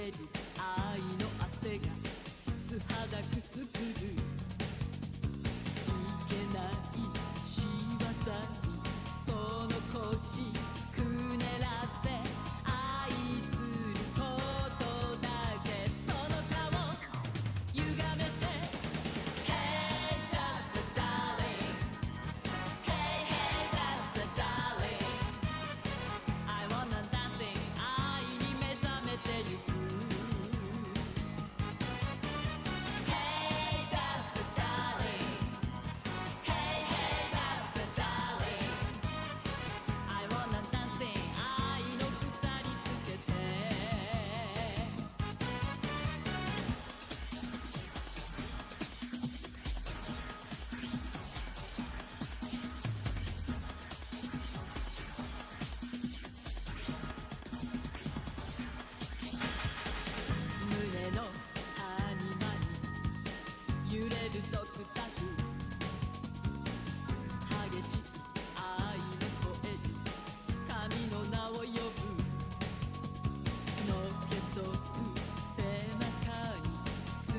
ける愛の汗が素肌くすぐる。いけない仕業にその腰くねらせ、愛することだけその顔歪めて Hey just a darling Hey hey just a darling I wanna dancing 愛に目覚めてゆく。 Hey just a darling Hey hey just a darling I wanna dancing 愛の鎖つけて。胸の谷間に揺れるドクタク、激しい愛の声に神の名を呼ぶ。のけぞる背中に爪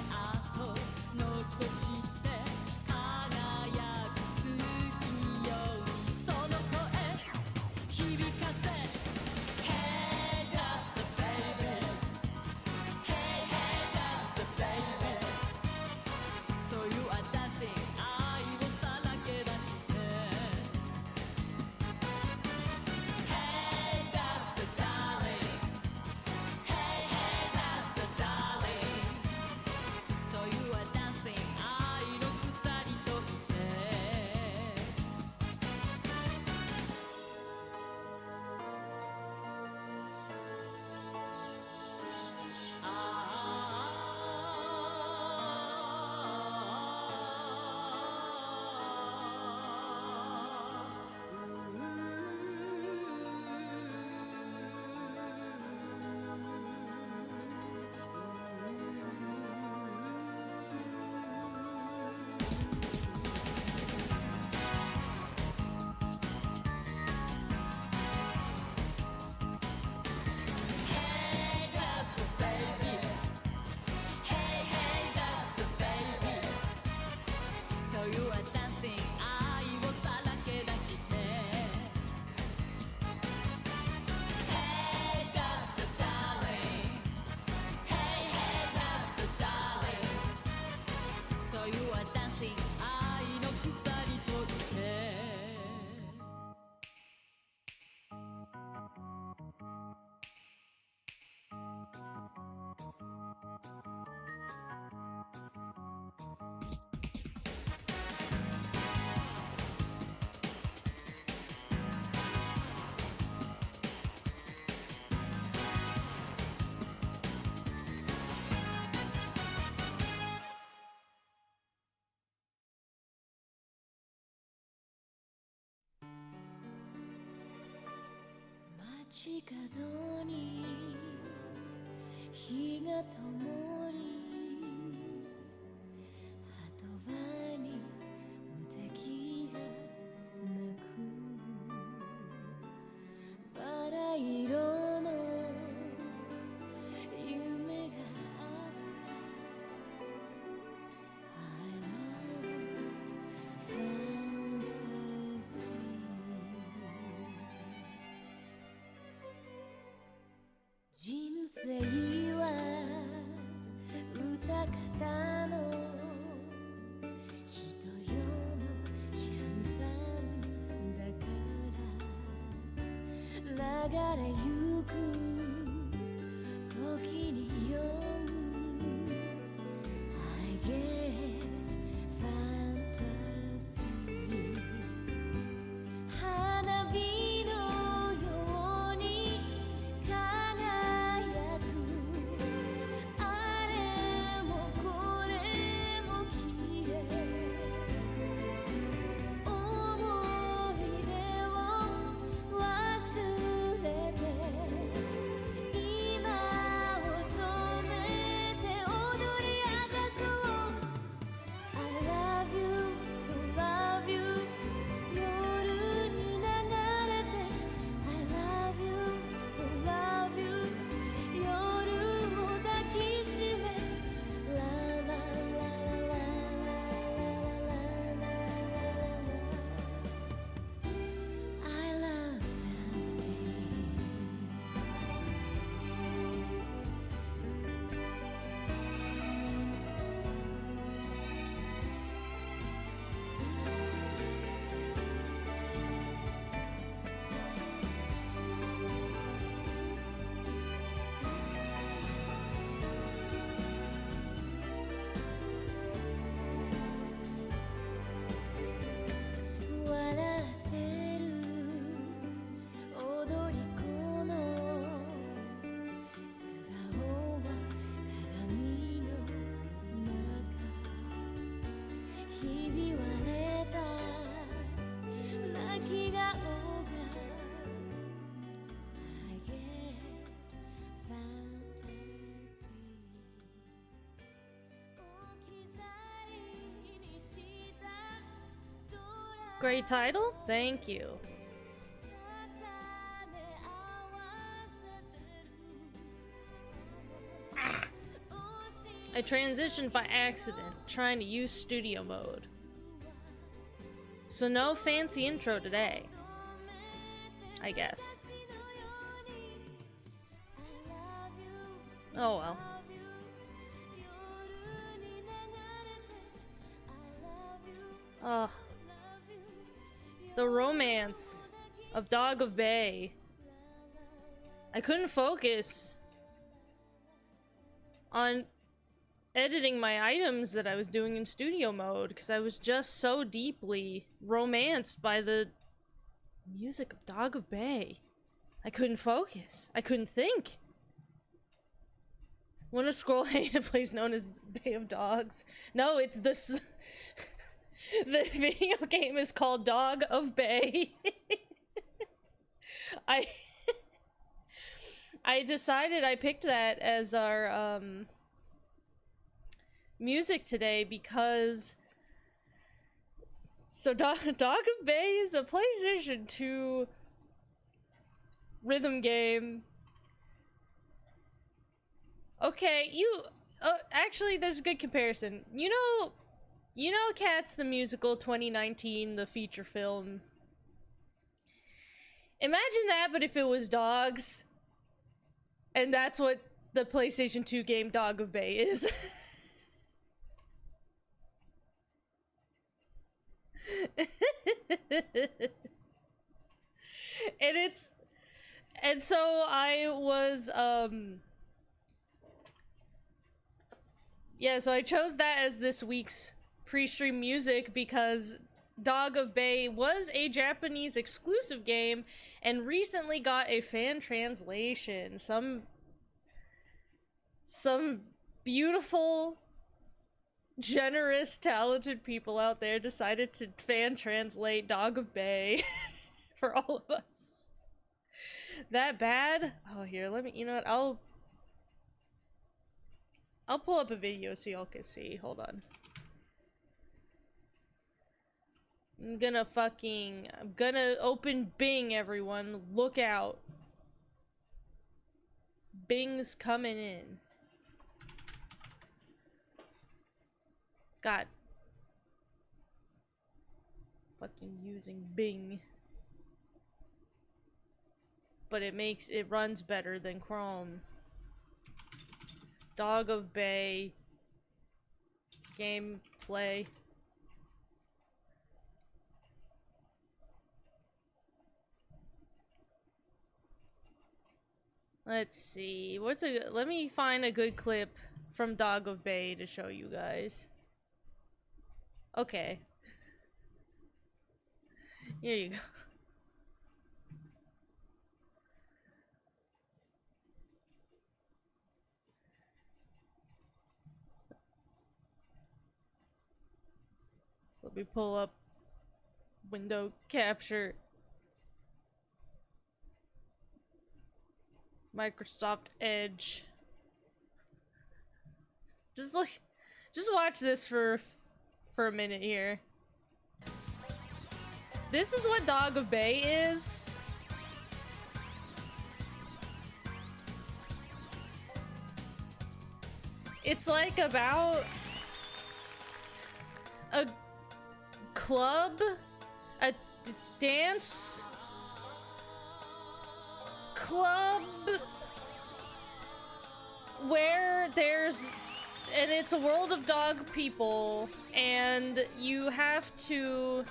痕残して輝く月ようにその声響かせ。 Hey just a baby Hey hey just a baby So you are dancing 愛をさらけ出して。 Hey just a darling Hey hey just a darling So you are dancing 愛の鎖といて。Hey just a baby Hey hey just a baby So you are dancing 愛をさらけ出して。 Hey just a darling Hey hey just a darling So you are dancing 愛の鎖といて。街角に日が灯り、波止場に無敵が鳴く。バラ色の夢があった。 I lost fantasy人生は歌方の人よのシャンパンだから流れゆく時に酔う I get fantasy 花火のように輝くあれもこれも消え思い出を忘れて Great title? Thank you. I transitioned by accident, trying to use studio mode. So no fancy intro today. I guess. Oh well. Ugh. The romance of Dog of Bay. I couldn't focus on editing my items that I was doing in studio mode because I was just so deeply romanced by the music of Dog of Bay. I couldn't focus. I couldn't think. Want to scroll a place known as Bay of Dogs? No, it's this. The video game is called Dog of Bay. I decided I picked that as our music today because Dog of Bay is a PlayStation 2 rhythm game. Okay, actually there's a good comparison. You know Cats the Musical 2019, the feature film. Imagine that, but if it was dogs. And that's what the PlayStation 2 game Dog of Bay is. And so I was, yeah, so I chose that as this week's pre-stream music because Dog of Bay was a Japanese exclusive game and recently got a fan translation. Some beautiful, generous, talented people out there decided to fan translate Dog of Bay for all of us. That bad? Oh, here, let me, you know what, I'll pull up a video so y'all can see. Hold on. I'm gonna open Bing, everyone. Look out. Bing's coming in. God. Fucking using Bing. But it runs better than Chrome. Dog of Bay. Gameplay. Let's see. Let me find a good clip from Dog of Bay to show you guys. Okay. Here you go. Let me pull up window capture. Microsoft Edge. Just watch this for a minute here. This is what Dog of Bay is. It's like about a club, a dance club where and it's a world of dog people, and you have to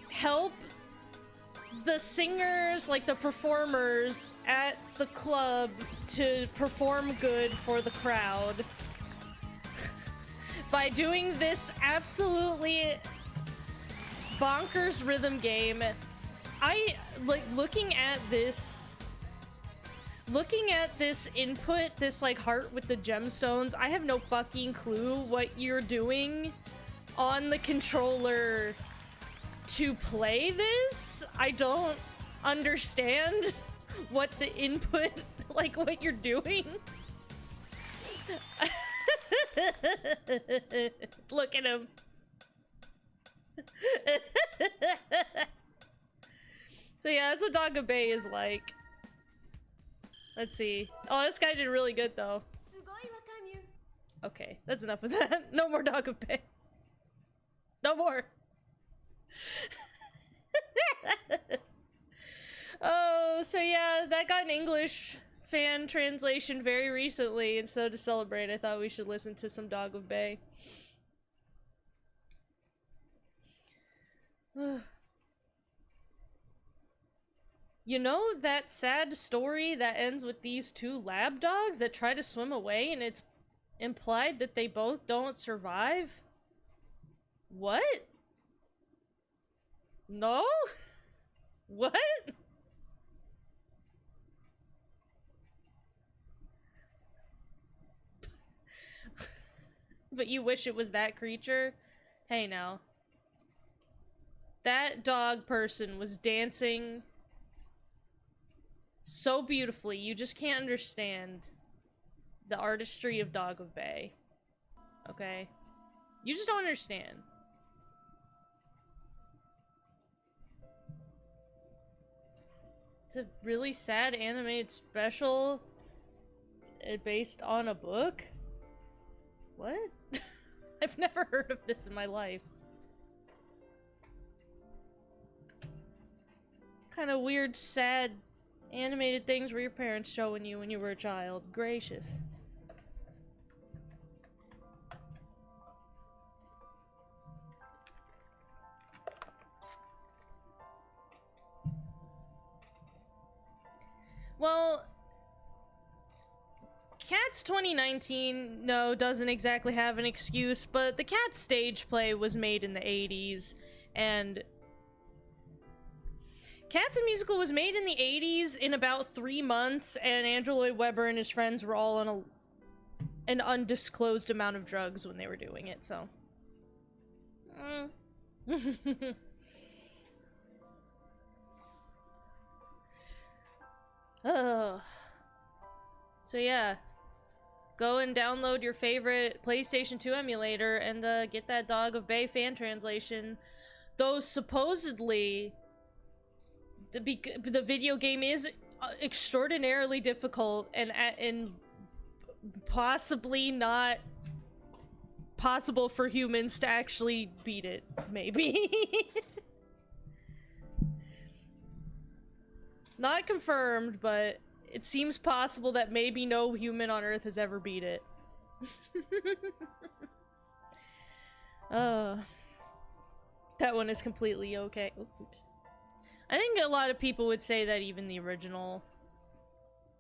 help the singers, like the performers at the club, to perform good for the crowd by doing this absolutely bonkers rhythm game. I like looking at this input, this like heart with the gemstones. I have no fucking clue what you're doing on the controller to play this. I don't understand what the input, like what you're doing. Look at him. So yeah, that's what Dog of Bay is like. Let's see. Oh, this guy did really good though. すごいわかみゅ Okay, that's enough of that. No more Dog of Bay. No more. Oh, so yeah, that got an English fan translation very recently, and so to celebrate, I thought we should listen to some Dog of Bay. You know that sad story that ends with these two lab dogs that try to swim away and it's implied that they both don't survive? What? No? What? But you wish it was that creature? Hey now. That dog person was dancing so beautifully, you just can't understand the artistry of Dog of Bay. Okay? You just don't understand. It's a really sad animated special based on a book? What? I've never heard of this in my life. Kind of weird, sad animated things were your parents showing you when you were a child? Gracious. Well, Cats 2019, no, doesn't exactly have an excuse, but the Cats stage play was made in the 80s, and Cats the Musical was made in the 80s in about 3 months, and Andrew Lloyd Webber and his friends were all on an undisclosed amount of drugs when they were doing it, so. Ugh. So yeah, go and download your favorite PlayStation 2 emulator and get that Dog of Bay fan translation. Though supposedly the video game is extraordinarily difficult and possibly not possible for humans to actually beat it, maybe. Not confirmed, but it seems possible that maybe no human on Earth has ever beat it. That one is completely okay. Oops. I think a lot of people would say that even the original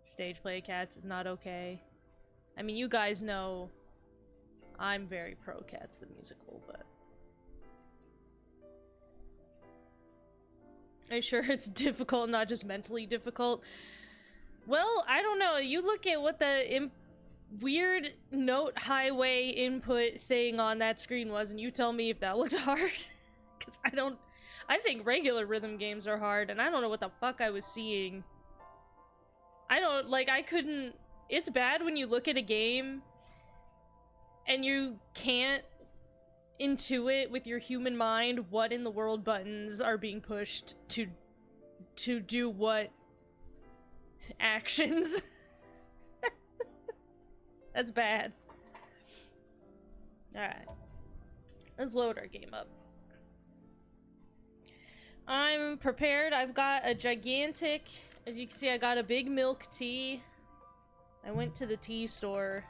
stage play of Cats is not okay. I mean, you guys know I'm very pro Cats the Musical, but I'm sure it's difficult, not just mentally difficult. Well, I don't know. You look at what the weird note highway input thing on that screen was, and you tell me if that looked hard. Because I think regular rhythm games are hard, and I don't know what the fuck I was seeing. I couldn't... It's bad when you look at a game and you can't intuit with your human mind what in the world buttons are being pushed to do what actions. That's bad. Alright. Let's load our game up. I'm prepared. I've got a gigantic... As you can see, I got a big milk tea. I went to the tea store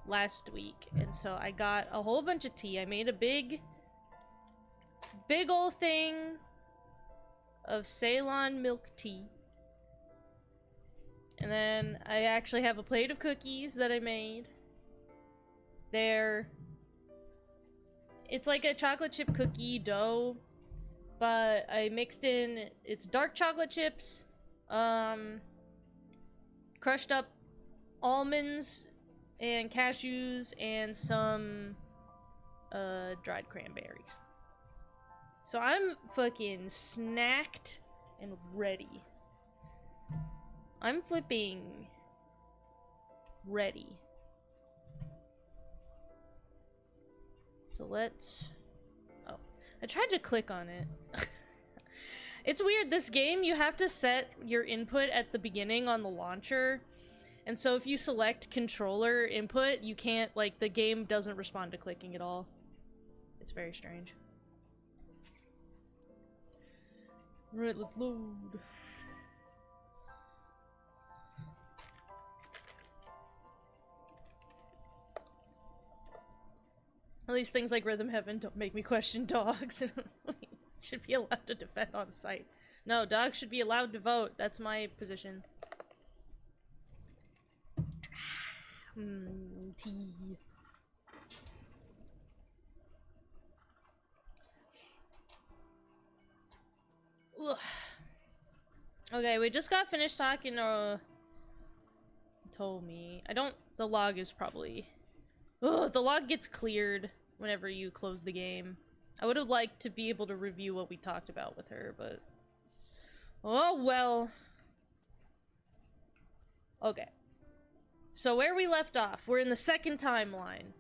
last week, and so I got a whole bunch of tea. I made a big old thing of Ceylon milk tea. And then I actually have a plate of cookies that I made. It's like a chocolate chip cookie dough, but I mixed in, it's dark chocolate chips, crushed up almonds and cashews, and some dried cranberries. So I'm fucking snacked and ready. I'm flipping ready. So let's... Oh. I tried to click on it. It's weird, this game, you have to set your input at the beginning on the launcher. And so if you select controller input, you can't, like, the game doesn't respond to clicking at all. It's very strange. Right, let's load. At least things like Rhythm Heaven don't make me question dogs. Should be allowed to defend on site. No, dogs should be allowed to vote. That's my position. Tea. Ugh. Okay, we just got finished talking told me. I don't the log is probably ugh, the log gets cleared whenever you close the game. I would have liked to be able to review what we talked about with her, but oh well. Okay. So where we left off, we're in the second timeline.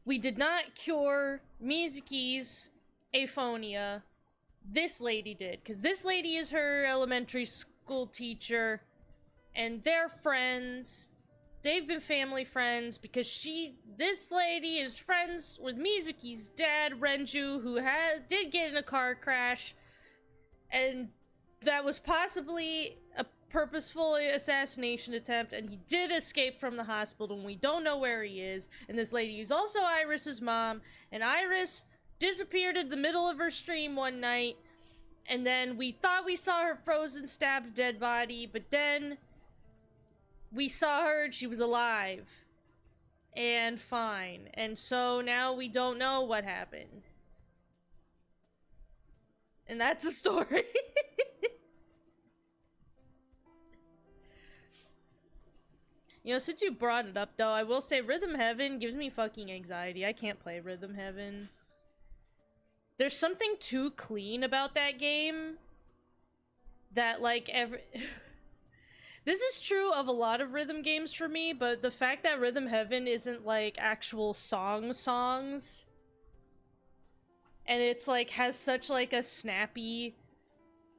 We did not cure Mizuki's aphonia. This lady did, because this lady is her elementary school teacher, and they're friends. They've been family friends because this lady is friends with Mizuki's dad, Renju, who did get in a car crash, and that was possibly a purposeful assassination attempt, and he did escape from the hospital, and we don't know where he is. And this lady is also Iris's mom, and Iris disappeared in the middle of her stream one night, and then we thought we saw her frozen, stabbed, dead body, but then we saw her and she was alive and fine, and so now we don't know what happened. And that's the story. You know, since you brought it up, though, I will say Rhythm Heaven gives me fucking anxiety. I can't play Rhythm Heaven. There's something too clean about that game that, like, This is true of a lot of rhythm games for me, but the fact that Rhythm Heaven isn't, like, actual songs, and it's, like, has such, like, a snappy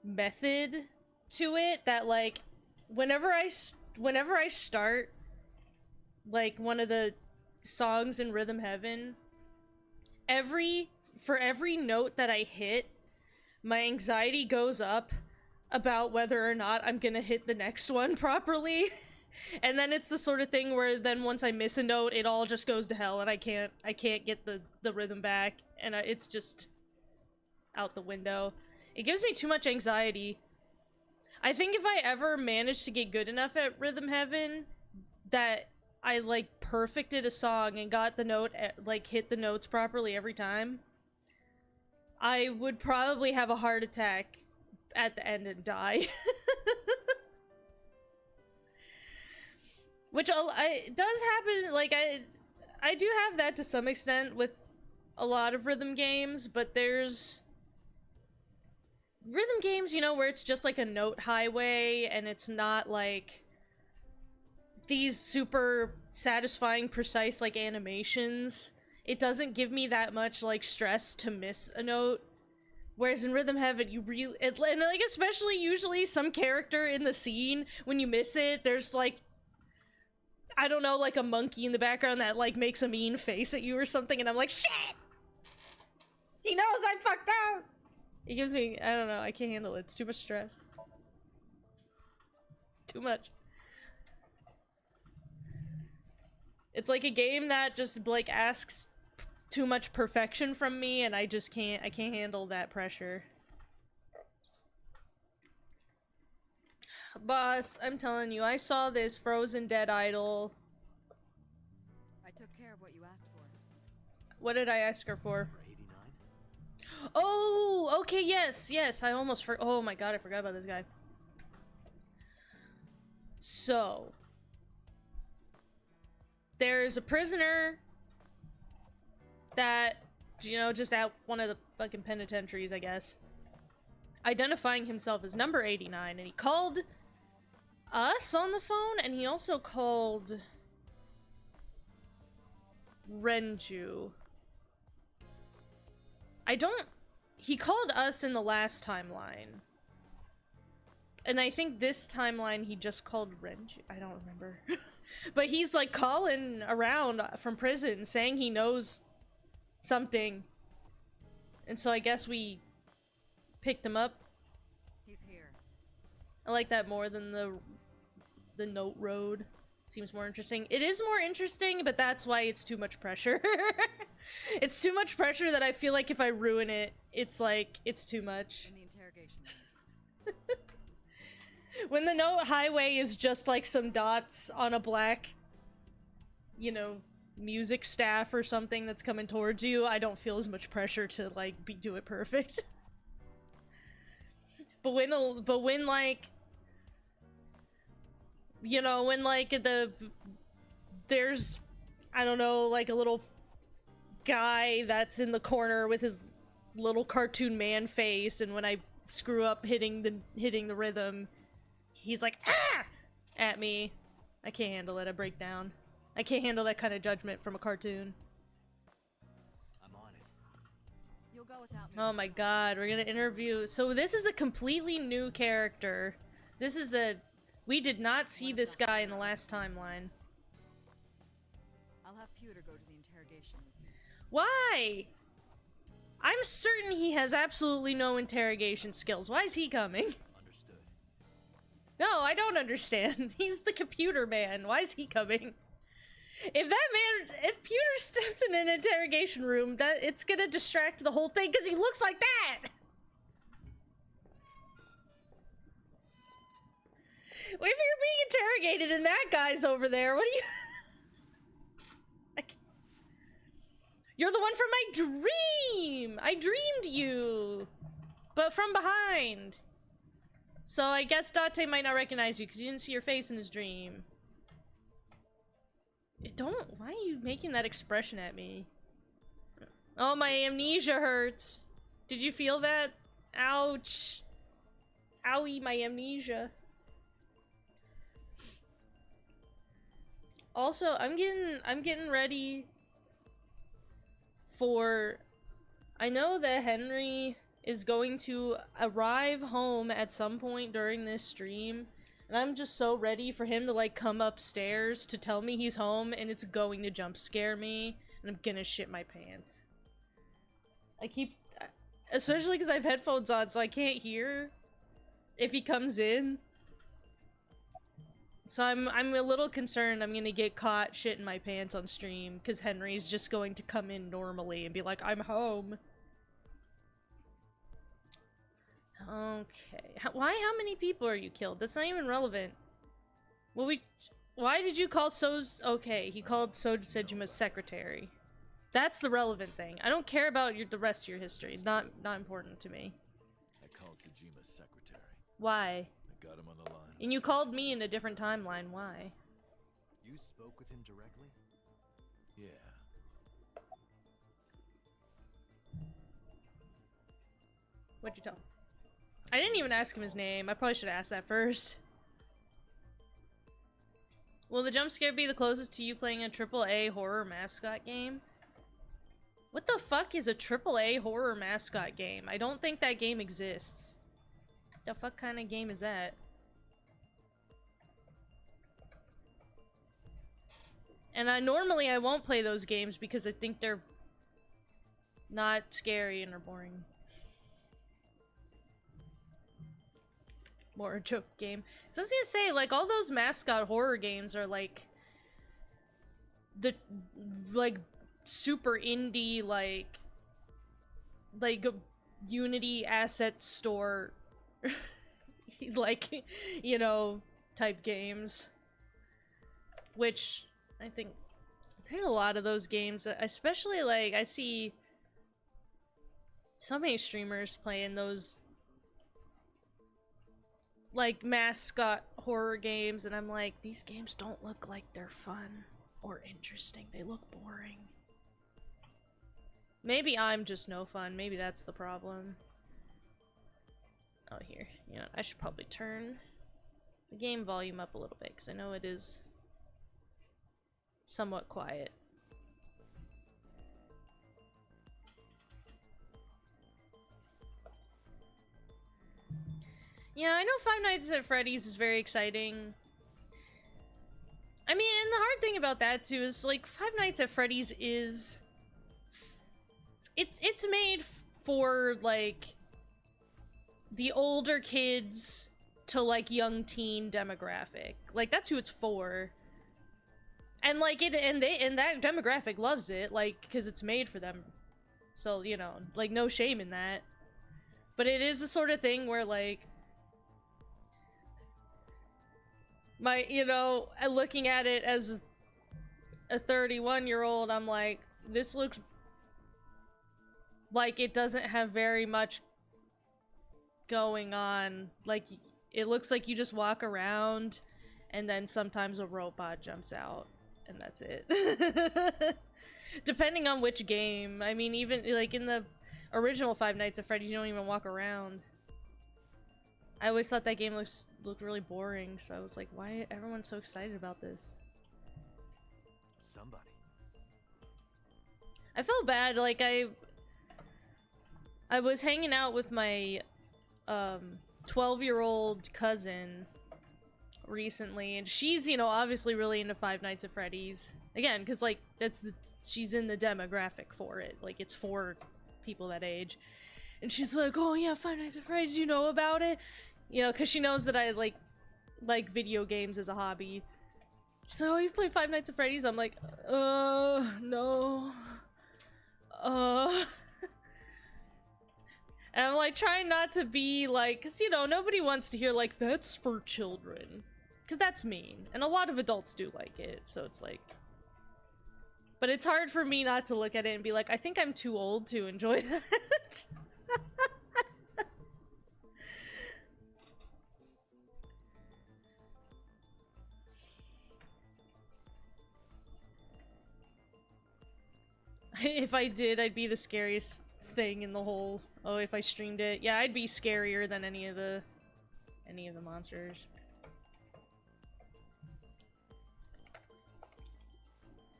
method to it that, like, whenever I start, like, one of the songs in Rhythm Heaven, for every note that I hit, my anxiety goes up about whether or not I'm gonna hit the next one properly. And then it's the sort of thing where then once I miss a note, it all just goes to hell and I can't get the rhythm back, and it's just out the window. It gives me too much anxiety. I think if I ever managed to get good enough at Rhythm Heaven that I, like, perfected a song and got the note, like, hit the notes properly every time, I would probably have a heart attack at the end and die. Which it does happen, like, I do have that to some extent with a lot of rhythm games, but there's rhythm games, you know, where it's just like a note highway and it's not like these super satisfying, precise, like, animations. It doesn't give me that much, like, stress to miss a note. Whereas in Rhythm Heaven, you really, and, like, especially usually some character in the scene, when you miss it, there's, like, I don't know, like a monkey in the background that, like, makes a mean face at you or something, and I'm like, shit! He knows I fucked up! It gives me, I don't know, I can't handle it. It's too much stress. It's too much. It's like a game that just, like, asks too much perfection from me, and I can't handle that pressure. Boss, I'm telling you, I saw this frozen dead idol. I took care of what you asked for. What did I ask her for? Oh, okay, yes, I almost oh my god, I forgot about this guy. So, there's a prisoner that, you know, just at one of the fucking penitentiaries, I guess, identifying himself as number 89, and he called us on the phone, and he also called Renju. I don't... He called us in the last timeline. And I think this timeline he just called Renji. I don't remember. But he's like calling around from prison saying he knows something. And so I guess we picked him up. He's here. I like that more than the note road. Seems more interesting. It is more interesting, but that's why it's too much pressure. It's too much pressure that I feel like if I ruin it, it's like, it's too much. In the interrogation room. When the note highway is just like some dots on a black, you know, music staff or something that's coming towards you, I don't feel as much pressure to like do it perfect. But when like, you know, when like there's, I don't know, like a little guy that's in the corner with his little cartoon man face, and when I screw up hitting the rhythm, he's like, ah! At me. I can't handle it, I break down. I can't handle that kind of judgment from a cartoon. I'm on it. You'll go without me. Oh my god, we're gonna interview. So this is a completely new character. This is a... We did not see this guy in the last timeline. I'll have Pewter go to the interrogation with you. Why? I'm certain he has absolutely no interrogation skills. Why is he coming? Understood. No, I don't understand. He's the computer man. Why is he coming? If Pewter steps in an interrogation room, that it's gonna distract the whole thing because he looks like that! If you're being interrogated and that guy's over there, what do you... You're the one from my dream! I dreamed you! But from behind. So I guess Date might not recognize you because he didn't see your face in his dream. Why are you making that expression at me? Oh, my amnesia hurts. Did you feel that? Ouch. Owie, my amnesia. Also, I'm getting ready for... I know that Henry is going to arrive home at some point during this stream, and I'm just so ready for him to like come upstairs to tell me he's home, and it's going to jump scare me, and I'm gonna shit my pants. Especially because I have headphones on, so I can't hear if he comes in. So I'm a little concerned I'm gonna get caught shitting my pants on stream, because Henry's just going to come in normally and be like, I'm home. Okay. How many people are you killed? That's not even relevant. Well, why did you call okay, he called Sejuma's secretary. That's the relevant thing. I don't care about the rest of your history. It's not important to me. I called Sejuma's secretary. Why? I got him on the line. And you called me in a different timeline. Why? You spoke with him directly? Yeah. What'd you tell him? I didn't even ask him his name. I probably should have asked that first. Will the jump scare be the closest to you playing a AAA horror mascot game? What the fuck is a AAA horror mascot game? I don't think that game exists. The fuck kind of game is that? And normally I won't play those games because I think they're not scary and are boring. More a joke game. So I was gonna say, like, all those mascot horror games are like super indie, like Unity asset store like, you know, type games. Which I think there's a lot of those games, especially like I see so many streamers playing those like mascot horror games, and I'm like, these games don't look like they're fun or interesting. They look boring. Maybe I'm just no fun. Maybe that's the problem. Oh, here. You know, I should probably turn the game volume up a little bit, because I know it is somewhat quiet. Yeah, I know Five Nights at Freddy's is very exciting. I mean, and the hard thing about that too is like Five Nights at Freddy's is it's made for like the older kids to like young teen demographic. Like that's who it's for. And like and that demographic loves it, like, because it's made for them. So, you know, like no shame in that. But it is the sort of thing where like looking at it as a 31-year-old, I'm like, this looks like it doesn't have very much going on. Like, it looks like you just walk around and then sometimes a robot jumps out and that's it. Depending on which game. I mean, even like in the original Five Nights at Freddy's, you don't even walk around. I always thought that game looked really boring, so I was like, why everyone's so excited about this? Somebody. I felt bad, like I was hanging out with my 12-year-old cousin recently, and she's, you know, obviously really into Five Nights at Freddy's. Again, because like she's in the demographic for it. Like it's for people that age. And she's like, "Oh yeah, Five Nights at Freddy's, you know about it?" You know, because she knows that I like video games as a hobby. She's like, "Oh, you play Five Nights at Freddy's?" I'm like, no. And I'm like trying not to be like, because, you know, nobody wants to hear like, that's for children. Because that's mean. And a lot of adults do like it, so it's like... But it's hard for me not to look at it and be like, I think I'm too old to enjoy that. If I did, I'd be the scariest thing in the whole... Oh, if I streamed it. Yeah, I'd be scarier than any of the monsters.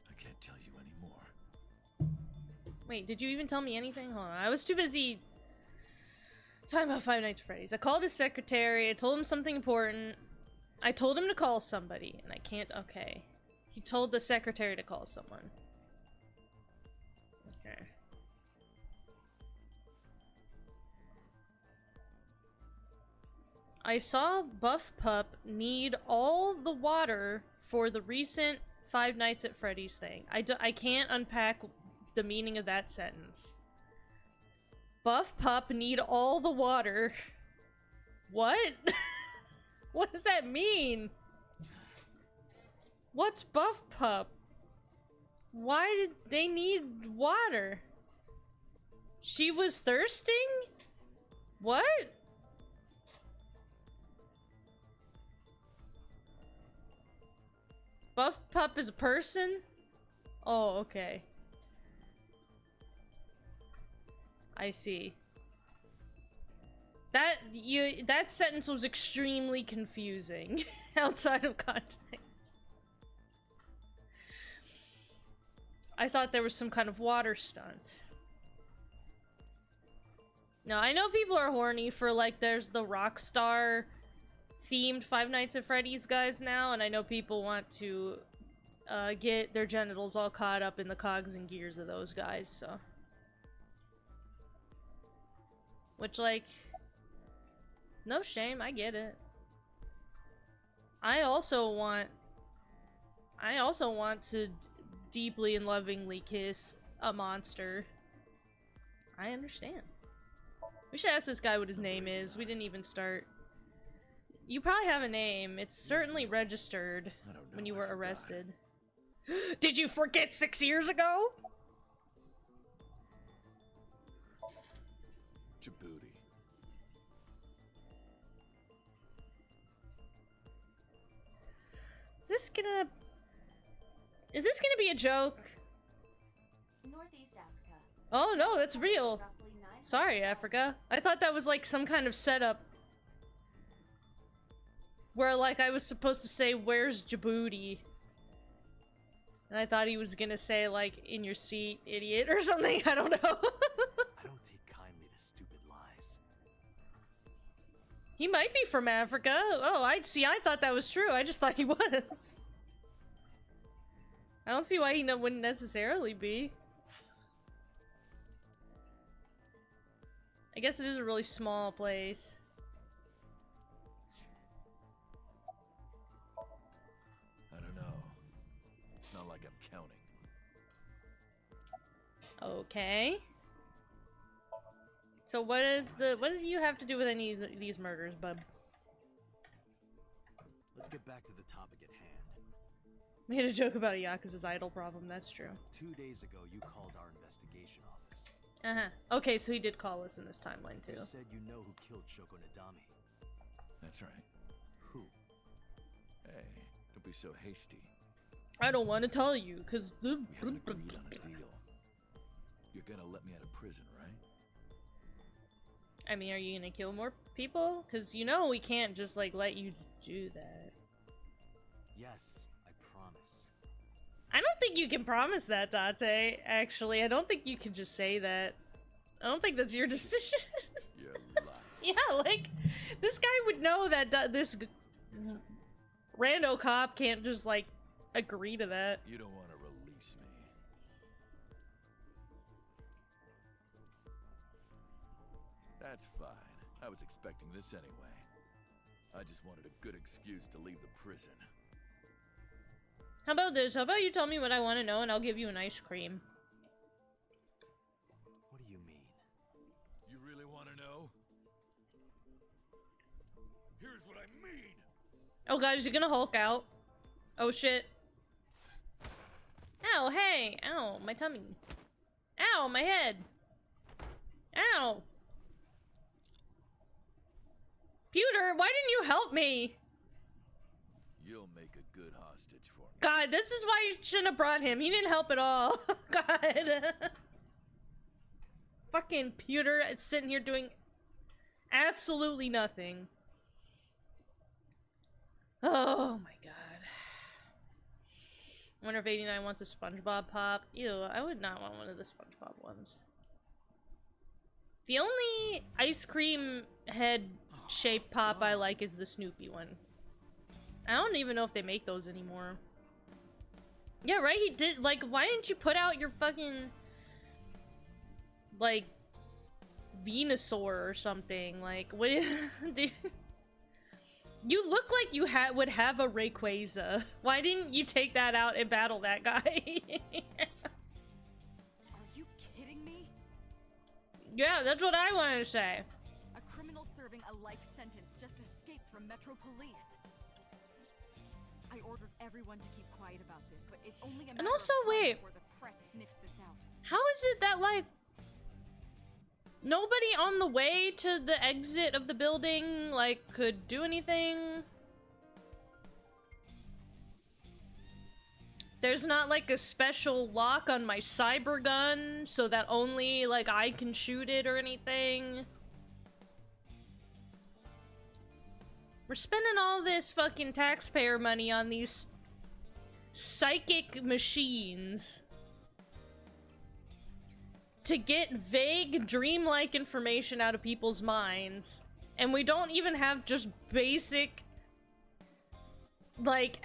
I can't tell you anymore. Wait, did you even tell me anything? Hold on, I was too busy talking about Five Nights at Freddy's. I called his secretary, I told him something important. I told him to call somebody, and I can't... Okay. He told the secretary to call someone. Okay. I saw Buff Pup need all the water for the recent Five Nights at Freddy's thing. I can't unpack the meaning of that sentence. Buff Pup need all the water. What? What does that mean? What's Buff Pup? Why did they need water? She was thirsting? What? Buff Pup is a person? Oh, okay. I see. That sentence was extremely confusing outside of context. I thought there was some kind of water stunt. No, I know people are horny for, like, there's the Rockstar themed Five Nights at Freddy's guys now, and I know people want to get their genitals all caught up in the cogs and gears of those guys, so. Which, like, no shame, I get it. I also want to deeply and lovingly kiss a monster. I understand. We should ask this guy what his name is. We didn't even start. You probably have a name. It's certainly registered I don't know, when you I were forgot. arrested. Did you forget 6 years ago? Djibouti. Is this gonna be a joke? Northeast Africa. Oh no, that's real. Roughly 900,000 Sorry, Africa. I thought that was like some kind of setup. Where like I was supposed to say, where's Djibouti? And I thought he was gonna say like, in your seat, idiot, or something, I don't know. I don't take kindly to stupid lies. He might be from Africa. Oh, I see. I thought that was true. I just thought he was. I don't see why he wouldn't necessarily be. I guess it is a really small place. I don't know. It's not like I'm counting. Okay. So what does you have to do with any of these murders, bub? Let's get back to the topic at hand. Made a joke about Yakuza's idol problem, that's true. 2 days ago, you called our investigation office. Uh-huh. Okay, so he did call us in this timeline, too. You said you know who killed Shoko Nadami. That's right. Who? Hey, don't be so hasty. I don't want to tell you, because... We haven't agreed on a deal. You're gonna let me out of prison, right? I mean, are you gonna kill more people? Because you know we can't just, like, let you do that. Yes, I promise. I don't think you can promise that, Date, actually. I don't think you can just say that. I don't think that's your decision. You're lying. Yeah, like, this guy would know that this rando cop can't just, like, agree to that. You don't want to release me. That's fine. I was expecting this anyway. I just wanted a good excuse to leave the prison. How about this? How about you tell me what I want to know and I'll give you an ice cream? What do you mean? You really want to know? Here's what I mean! Oh god, is he gonna Hulk out? Oh shit. Ow, hey! Ow, my tummy. Ow, my head! Ow! Pewter, why didn't you help me? You'll make a good hostage for me. God, this is why you shouldn't have brought him. He didn't help at all. God. Fucking Pewter is sitting here doing absolutely nothing. Oh my god. I wonder if 89 wants a SpongeBob pop. Ew, I would not want one of the SpongeBob ones. The only ice cream head shaped pop I like is the Snoopy one. I don't even know if they make those anymore. Yeah, right? He did, like, why didn't you put out your fucking, like, Venusaur or something? Like, what did... You look like you would have a Rayquaza. Why didn't you take that out and battle that guy? Are you kidding me? Yeah, that's what I wanted to say. A criminal serving a life sentence just escaped from Metro Police. I ordered everyone to keep quiet about this, but it's only a matter also, of time wait. before the press sniffs this out. How is it that, like, nobody on the way to the exit of the building, like, could do anything? There's not, like, a special lock on my cyber gun so that only, like, I can shoot it or anything? We're spending all this fucking taxpayer money on these psychic machines to get vague, dreamlike information out of people's minds. And we don't even have just basic, like,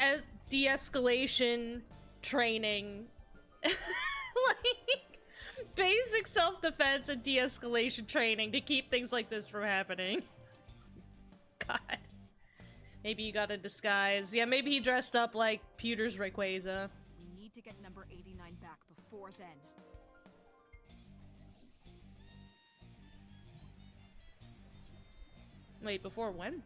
de-escalation training. Like, basic self-defense and de-escalation training to keep things like this from happening. God. Maybe you got a disguise. Yeah, maybe he dressed up like Pewter's Rayquaza. We need to get number 89 back before then. Wait, before when?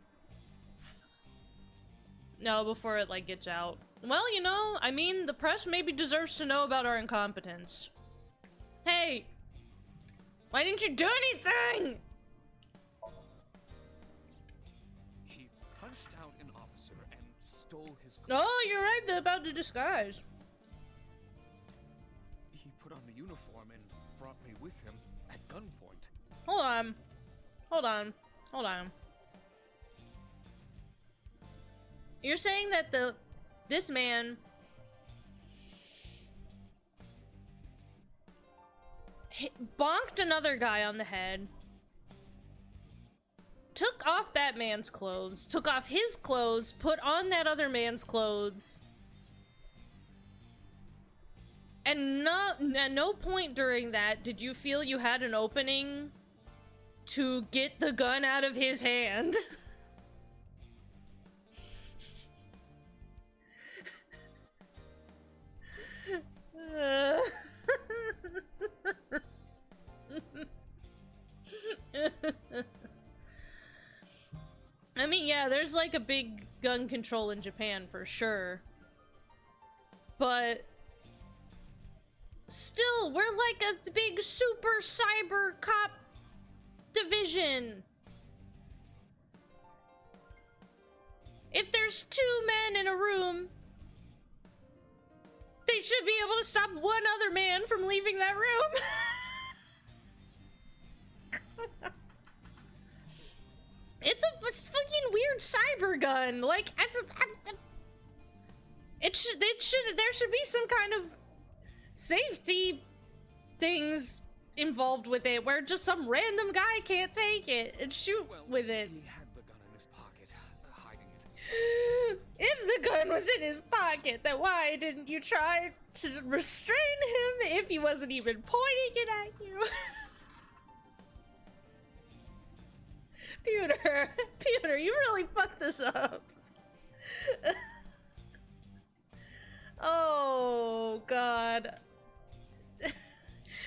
No, before it, like, gets out. Well, you know, I mean, the press maybe deserves to know about our incompetence. Hey! Why didn't you do anything?! He punched out an officer and stole his clothes. Oh, you're right about the disguise. He put on the uniform and brought me with him at gunpoint. Hold on. Hold on. Hold on. You're saying that this man bonked another guy on the head, took off that man's clothes, took off his clothes, put on that other man's clothes. And at no point during that did you feel you had an opening to get the gun out of his hand. I mean, yeah, there's like a big gun control in Japan for sure. But still, we're like a big super cyber cop division. If there's two men in a room, they should be able to stop one other man from leaving that room. It's a fucking weird cyber gun. Like, there should be some kind of safety things involved with it, where just some random guy can't take it and shoot with it. He had the gun in his pocket, hiding it. If the gun was in his pocket, then why didn't you try to restrain him if he wasn't even pointing it at you? Pewter, you really fucked this up. Oh, God. If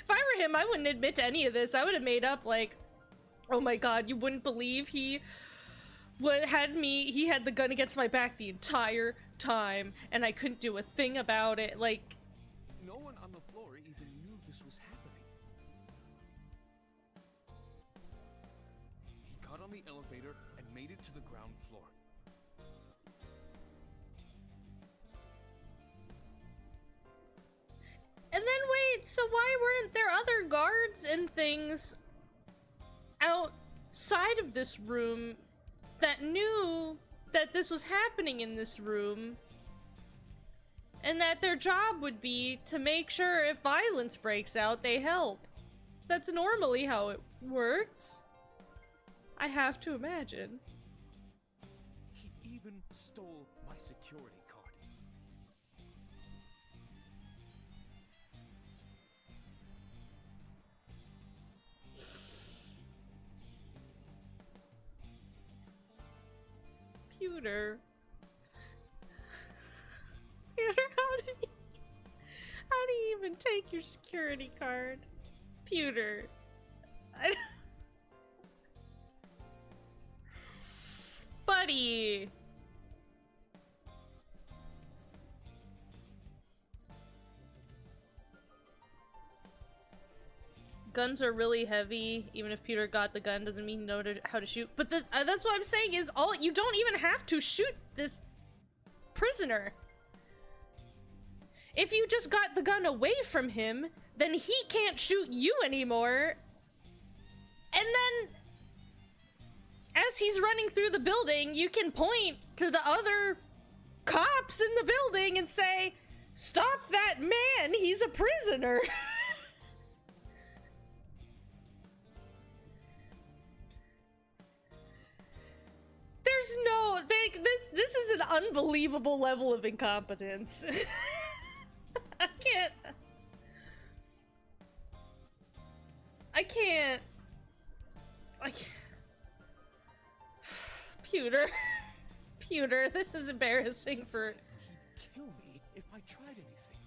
I were him, I wouldn't admit to any of this. I would have made up, like, oh my God, you wouldn't believe he had the gun against my back the entire time, and I couldn't do a thing about it. Like, No one on the floor even knew this was happening. He got on the elevator and made it to the ground floor. and then wait, so why weren't there other guards and things outside of this room that knew that this was happening in this room? And that their job would be to make sure if violence breaks out, they help. That's normally how it works. I have to imagine. He even stole my security card. Pewter, how do you even take your security card? Pewter. Buddy. Guns are really heavy. Even if Peter got the gun, doesn't mean he know how to shoot. But that's what I'm saying is, you don't even have to shoot this prisoner. If you just got the gun away from him, then he can't shoot you anymore. And then, as he's running through the building, you can point to the other cops in the building and say, "Stop that man, he's a prisoner." There's no, this is an unbelievable level of incompetence. I can't. Pewter, this is embarrassing for... He'd kill me if I tried anything.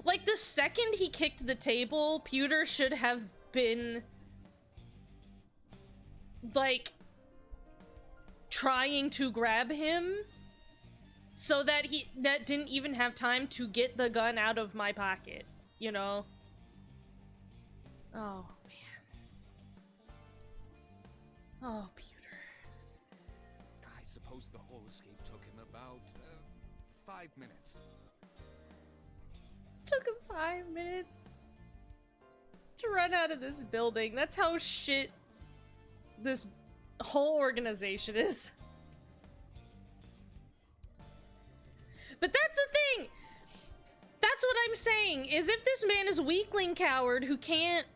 Like, the second he kicked the table, Pewter should have been, like, trying to grab him so that that didn't even have time to get the gun out of my pocket, you know? Oh, man. Oh, Pewter. I suppose the whole escape took him about 5 minutes. Took him 5 minutes to run out of this building. That's how shit this whole organization is. But that's the thing! That's what I'm saying, is if this man is a weakling coward who can't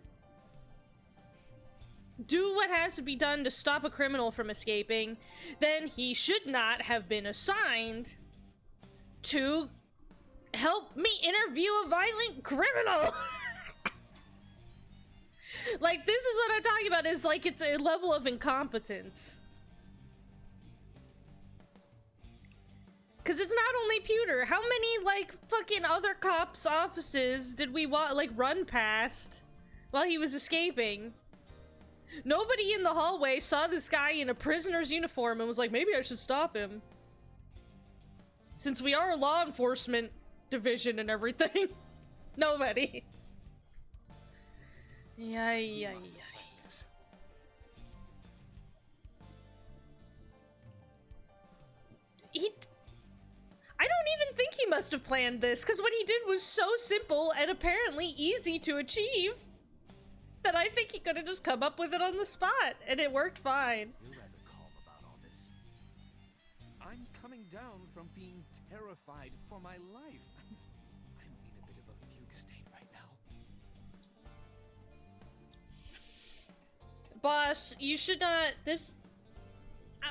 do what has to be done to stop a criminal from escaping, then he should not have been assigned to help me interview a violent criminal. Like, this is what I'm talking about, is like, it's a level of incompetence. Cause it's not only Pewter. How many, like, fucking other cops' offices did we like run past while he was escaping? Nobody in the hallway saw this guy in a prisoner's uniform and was like, maybe I should stop him. Since we are a law enforcement division and everything. Nobody. Yeah. I don't even think he must have planned this, because what he did was so simple and apparently easy to achieve that I think he could have just come up with it on the spot, and it worked fine. You're rather calm about all this. I'm coming down from being terrified for my life. I'm in a bit of a fugue state right now. Boss, you should not.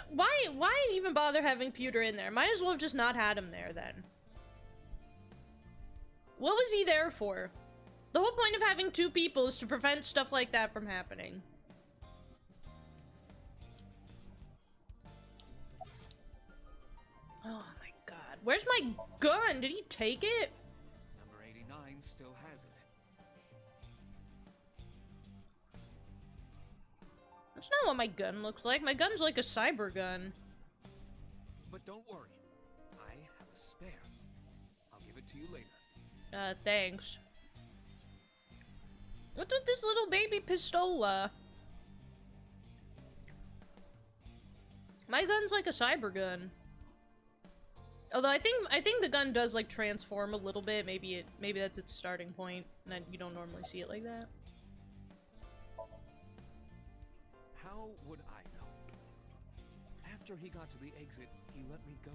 Why even bother having Pewter in there? Might as well have just not had him there then. What was he there for? The whole point of having two people is to prevent stuff like that from happening. Oh my god. Where's my gun? Did he take it? Number 89 still has it. That's not what my gun looks like. My gun's like a cyber gun. But don't worry. I have a spare. I'll give it to you later. Thanks. What's with this little baby pistola? My gun's like a cyber gun. Although I think the gun does like transform a little bit. Maybe that's its starting point, and you don't normally see it like that. How would I know? After he got to the exit, he let me go.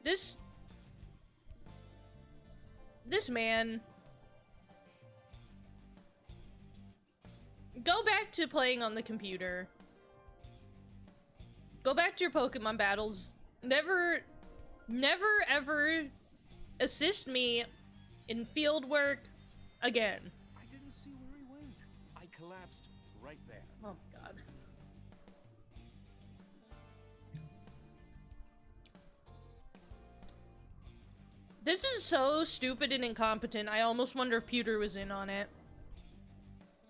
This man. Go back to playing on the computer. Go back to your Pokemon battles. Never ever assist me in field work again. I didn't see where he went. I collapsed right there. Oh god. This is so stupid and incompetent. I almost wonder if Pewter was in on it.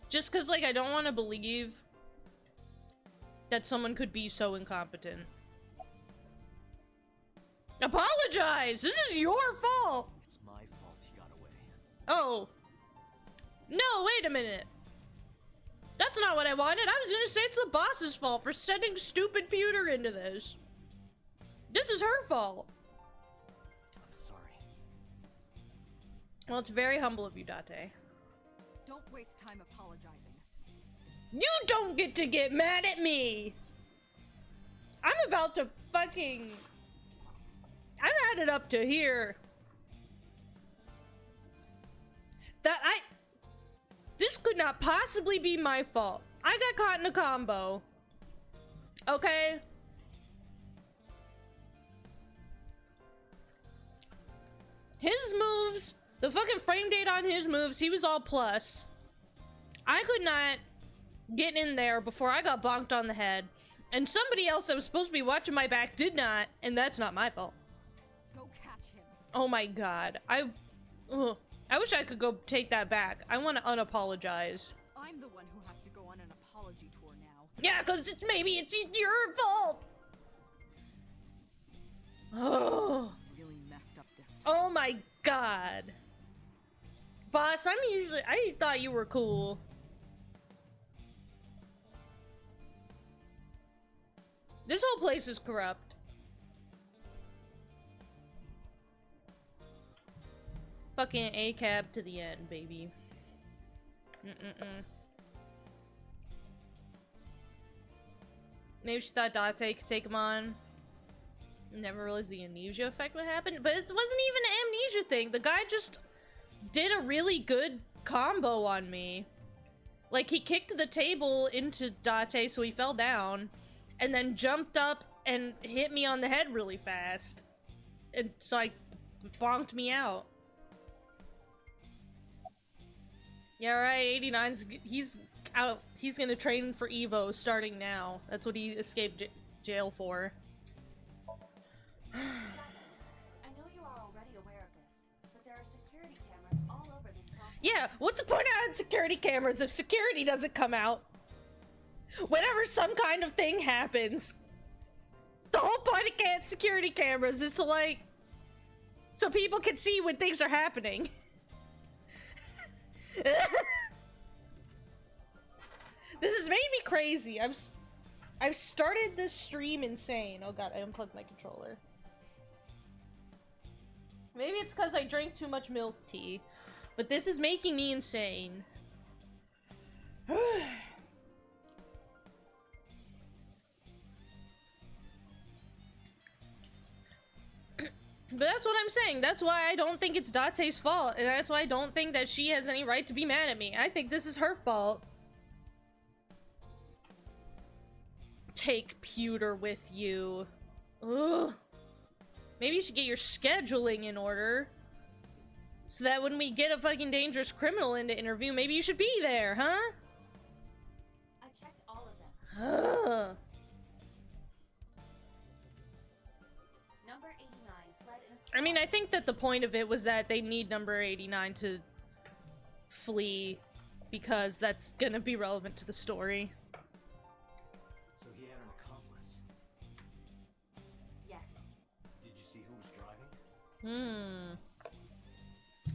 Just cause like I don't want to believe that someone could be so incompetent. Apologize! This is your fault! It's my fault he got away. Oh. No, wait a minute. That's not what I wanted. I was gonna say it's the boss's fault for sending stupid Pewter into this. This is her fault. I'm sorry. Well, it's very humble of you, Date. Don't waste time apologizing. You don't get to get mad at me! I'm about to fucking... I've had it up to here. This could not possibly be my fault. I got caught in a combo. Okay? His moves, the fucking frame date on his moves, he was all plus. I could not get in there before I got bonked on the head. And somebody else that was supposed to be watching my back did not, and that's not my fault. Go catch him. Oh my god. I wish I could go take that back. I want to unapologize. I'm the one who has to go on an apology tour now. Yeah, because maybe it's your fault. Oh. Really messed up this time. Oh my god. Boss, I thought you were cool. This whole place is corrupt. Fucking A-cab to the end, baby. Maybe she thought Date could take him on. Never realized the amnesia effect would happen, but it wasn't even an amnesia thing. The guy just did a really good combo on me. Like, he kicked the table into Date so he fell down, and then jumped up and hit me on the head really fast. And so I bonked me out. Yeah, right, 89's, he's out, he's gonna train for EVO starting now. That's what he escaped jail for. I know you are already aware of this, but there are security cameras all over this complex. Yeah, what's the point of having security cameras if security doesn't come out? Whenever some kind of thing happens. The whole point of security cameras is to, like, so people can see when things are happening. This has made me crazy. I've started this stream insane. Oh god, I unplugged my controller. Maybe it's because I drank too much milk tea, but this is making me insane. But that's what I'm saying. That's why I don't think it's Date's fault, and that's why I don't think that she has any right to be mad at me. I think this is her fault. Take pewter with you. Ugh. Maybe you should get your scheduling in order. So that when we get a fucking dangerous criminal in to interview, maybe you should be there, huh? I checked all of them. Ugh. Number 89 fled in I mean, I think that the point of it was that they need number 89 to flee because that's gonna be relevant to the story. So he had an accomplice. Yes. Did you see who was driving?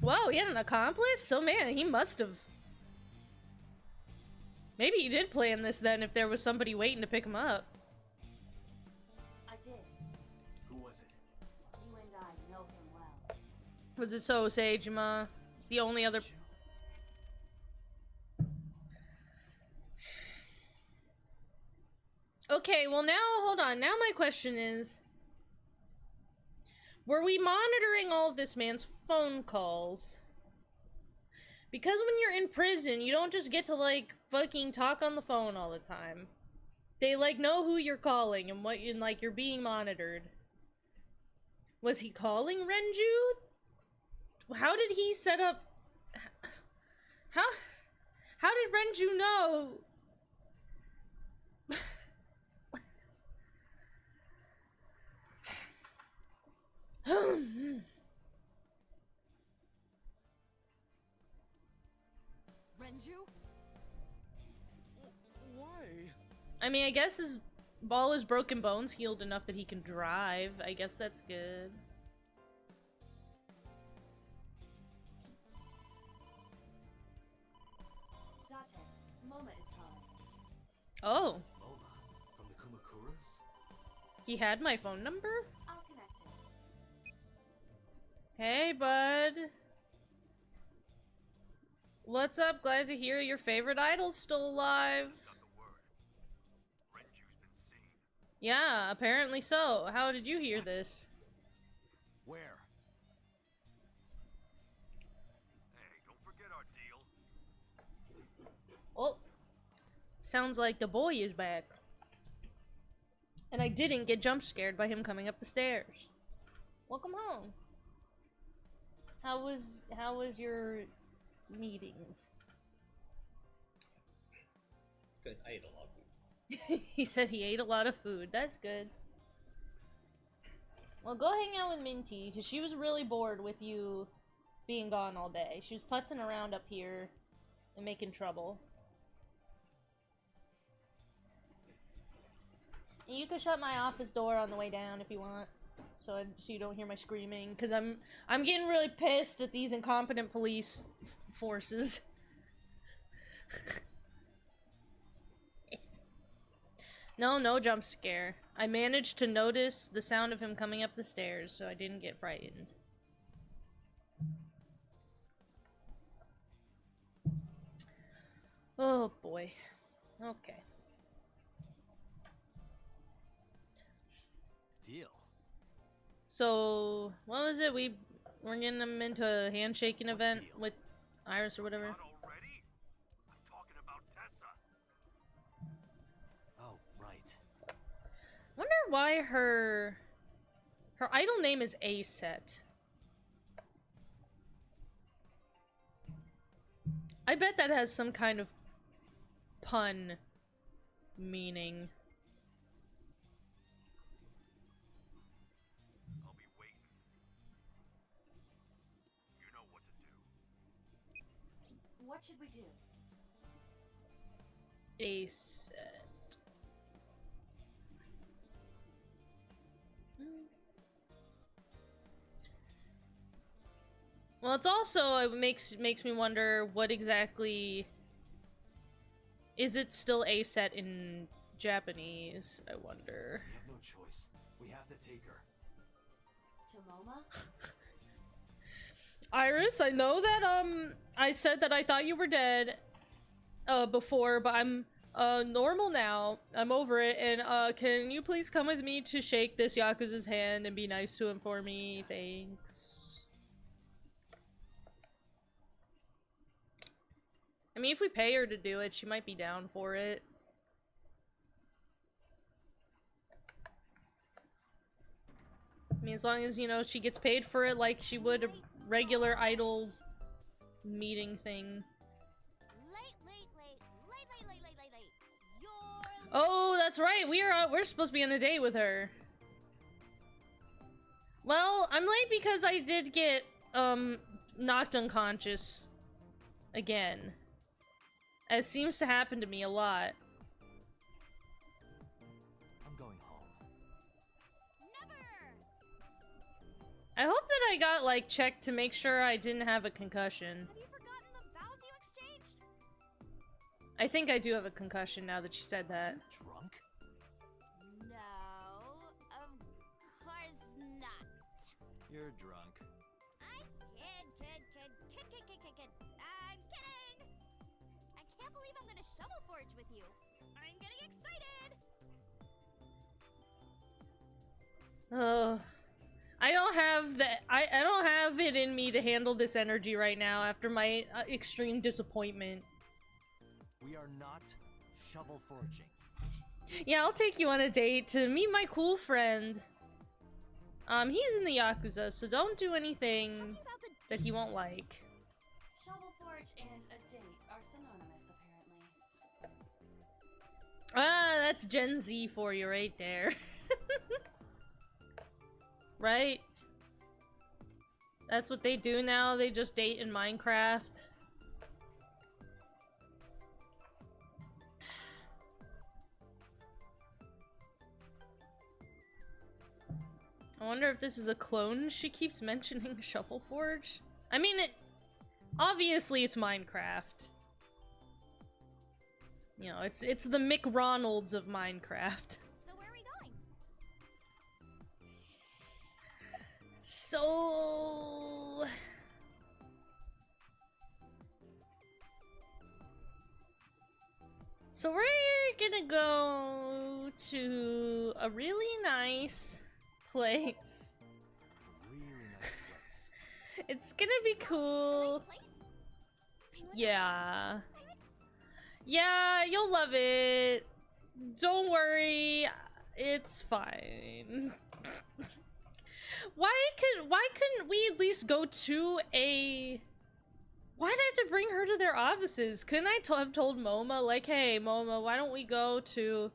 Whoa, he had an accomplice? So man, he must have... Maybe he did plan this then if there was somebody waiting to pick him up. I did. Who was it? You and I know him well. Was it So Seijima? The only other... Okay, well now, hold on. Now my question is... Were we monitoring all of this man's phone calls? Because when you're in prison, you don't just get to, like, fucking talk on the phone all the time. They, like, know who you're calling and what, and, like, you're being monitored. Was he calling Renju? How did he set up... How did Renju know? Renju? Why? I mean, I guess all his broken bones healed enough that he can drive. I guess that's good. Date, Moma is calling. Oh, Moma from the Kumakuras? he had my phone number? I'll connect him. Hey, bud. What's up? Glad to hear your favorite idol's still alive. Yeah, apparently so. How did you hear this? Where? Oh, sounds like the boy is back. And I didn't get jump scared by him coming up the stairs. Welcome home. How was your meetings? Good. I ate a lot of food. He said he ate a lot of food. That's good. Well, go hang out with Minty, because she was really bored with you being gone all day. She was putzing around up here and making trouble. You can shut my office door on the way down if you want, so you don't hear my screaming, because I'm getting really pissed at these incompetent police forces. No jump scare. I managed to notice the sound of him coming up the stairs, so I didn't get frightened. Oh boy. Okay. Deal. So, what was it? We're getting them into a handshaking event deal? with Iris or whatever. Not already? I'm talking about Tessa. Oh, right. Wonder why her idol name is A-Set. I bet that has some kind of pun meaning. I'll be waiting. You know what to do. What should we do? A-Set. Well, it's also, it makes me wonder what exactly is it still A-Set in Japanese, I wonder. We have no choice. We have to take her. To Moma? Iris, I know that I said that I thought you were dead before, but I'm normal now. I'm over it, and can you please come with me to shake this Yakuza's hand and be nice to him for me? Thanks. I mean, if we pay her to do it, she might be down for it. I mean, as long as, you know, she gets paid for it like she would a regular idol meeting thing. Late. You're Oh, that's right. We're supposed to be on a date with her. Well, I'm late because I did get knocked unconscious again. As seems to happen to me a lot. I'm going home. never. I hope that I got like checked to make sure I didn't have a concussion. Have you forgotten the vows you exchanged? I think I do have a concussion now that you said that. Drunk? No, of course not. You're drunk. I kid. I'm kidding. I can't believe I'm gonna shovel forge with you. I'm getting excited. Oh, I don't have that. I don't have it in me to handle this energy right now after my extreme disappointment. We are not shovel forging. Yeah, I'll take you on a date to meet my cool friend. He's in the Yakuza, so don't do anything Talking about the that he won't like. shovel forge and a date are synonymous, apparently. Ah, that's Gen Z for you right there. Right? That's what they do now, they just date in Minecraft. I wonder if this is a clone she keeps mentioning Shovel Forge. I mean, obviously it's Minecraft. You know, it's the McRonalds of Minecraft. So where are we going? So we're gonna go to a really nice place. Really nice place. It's gonna be cool. Nice place? Yeah. Yeah, you'll love it. Don't worry. It's fine. Why couldn't we at least go to a... Why'd I have to bring her to their offices? Couldn't I have told Moma, like, hey, Moma, why don't we go to...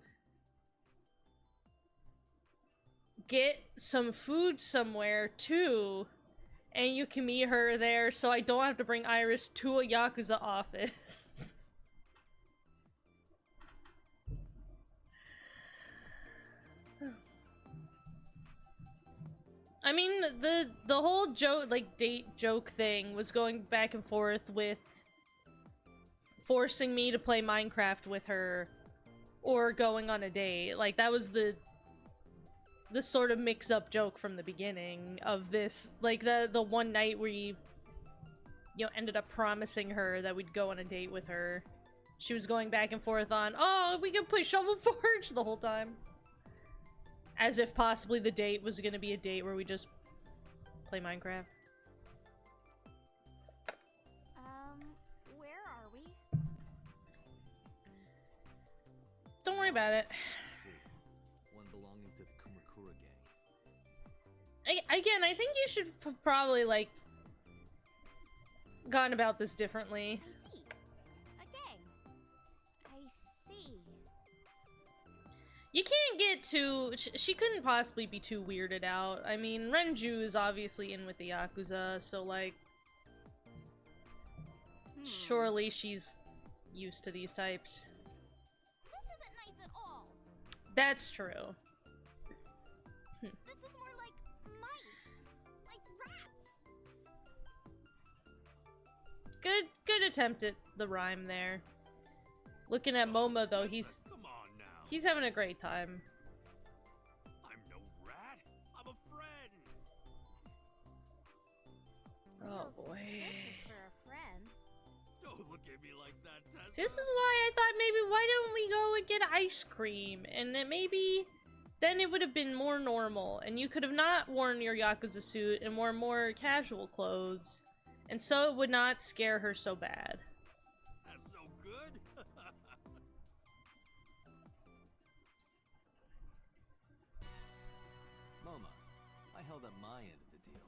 get some food somewhere, too? And you can meet her there, so I don't have to bring Iris to a Yakuza office. I mean, the whole joke, like, date joke thing was going back and forth with forcing me to play Minecraft with her or going on a date. Like, that was the sort of mix-up joke from the beginning of this. Like, the one night we, you know, ended up promising her that we'd go on a date with her. She was going back and forth on, oh, we can play Shovel Forge the whole time. As if possibly the date was gonna be a date where we just play Minecraft. Where are we? Don't worry about it. Let's see. One belonging to the Kumakura gang. Again, I think you should probably, like, gone about this differently. I see. A gang. I see. You can't get too... She couldn't possibly be too weirded out. I mean, Renju is obviously in with the Yakuza, so, like... Surely she's used to these types. This isn't nice at all. That's true. This is more like mice. Like rats. Good attempt at the rhyme there. Looking at Momo, though, he's Come on now. having a great time. I'm no rat. I'm a friend. Oh, Feels boy. suspicious for a friend. Don't look at me like that, Tessa. See, this is why I thought maybe why don't we go and get ice cream? And then maybe then it would have been more normal. And you could have not worn your Yakuza suit and worn more casual clothes. And so it would not scare her so bad. That's so good. Moma, I held up my end of the deal.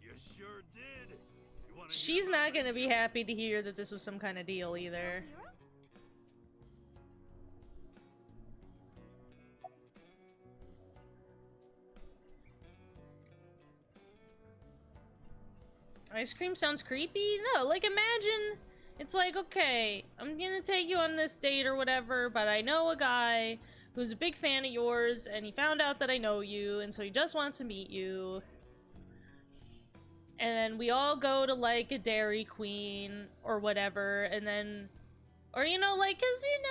You sure did. You wanna She's hear not about gonna be Renju? happy to hear that this was some kind of deal either. Hero? Ice cream sounds creepy? No, like imagine it's like, okay, I'm gonna take you on this date or whatever, but I know a guy who's a big fan of yours and he found out that I know you and so he just wants to meet you. And then we all go to like a Dairy Queen or whatever, and then, or you know, like, cause you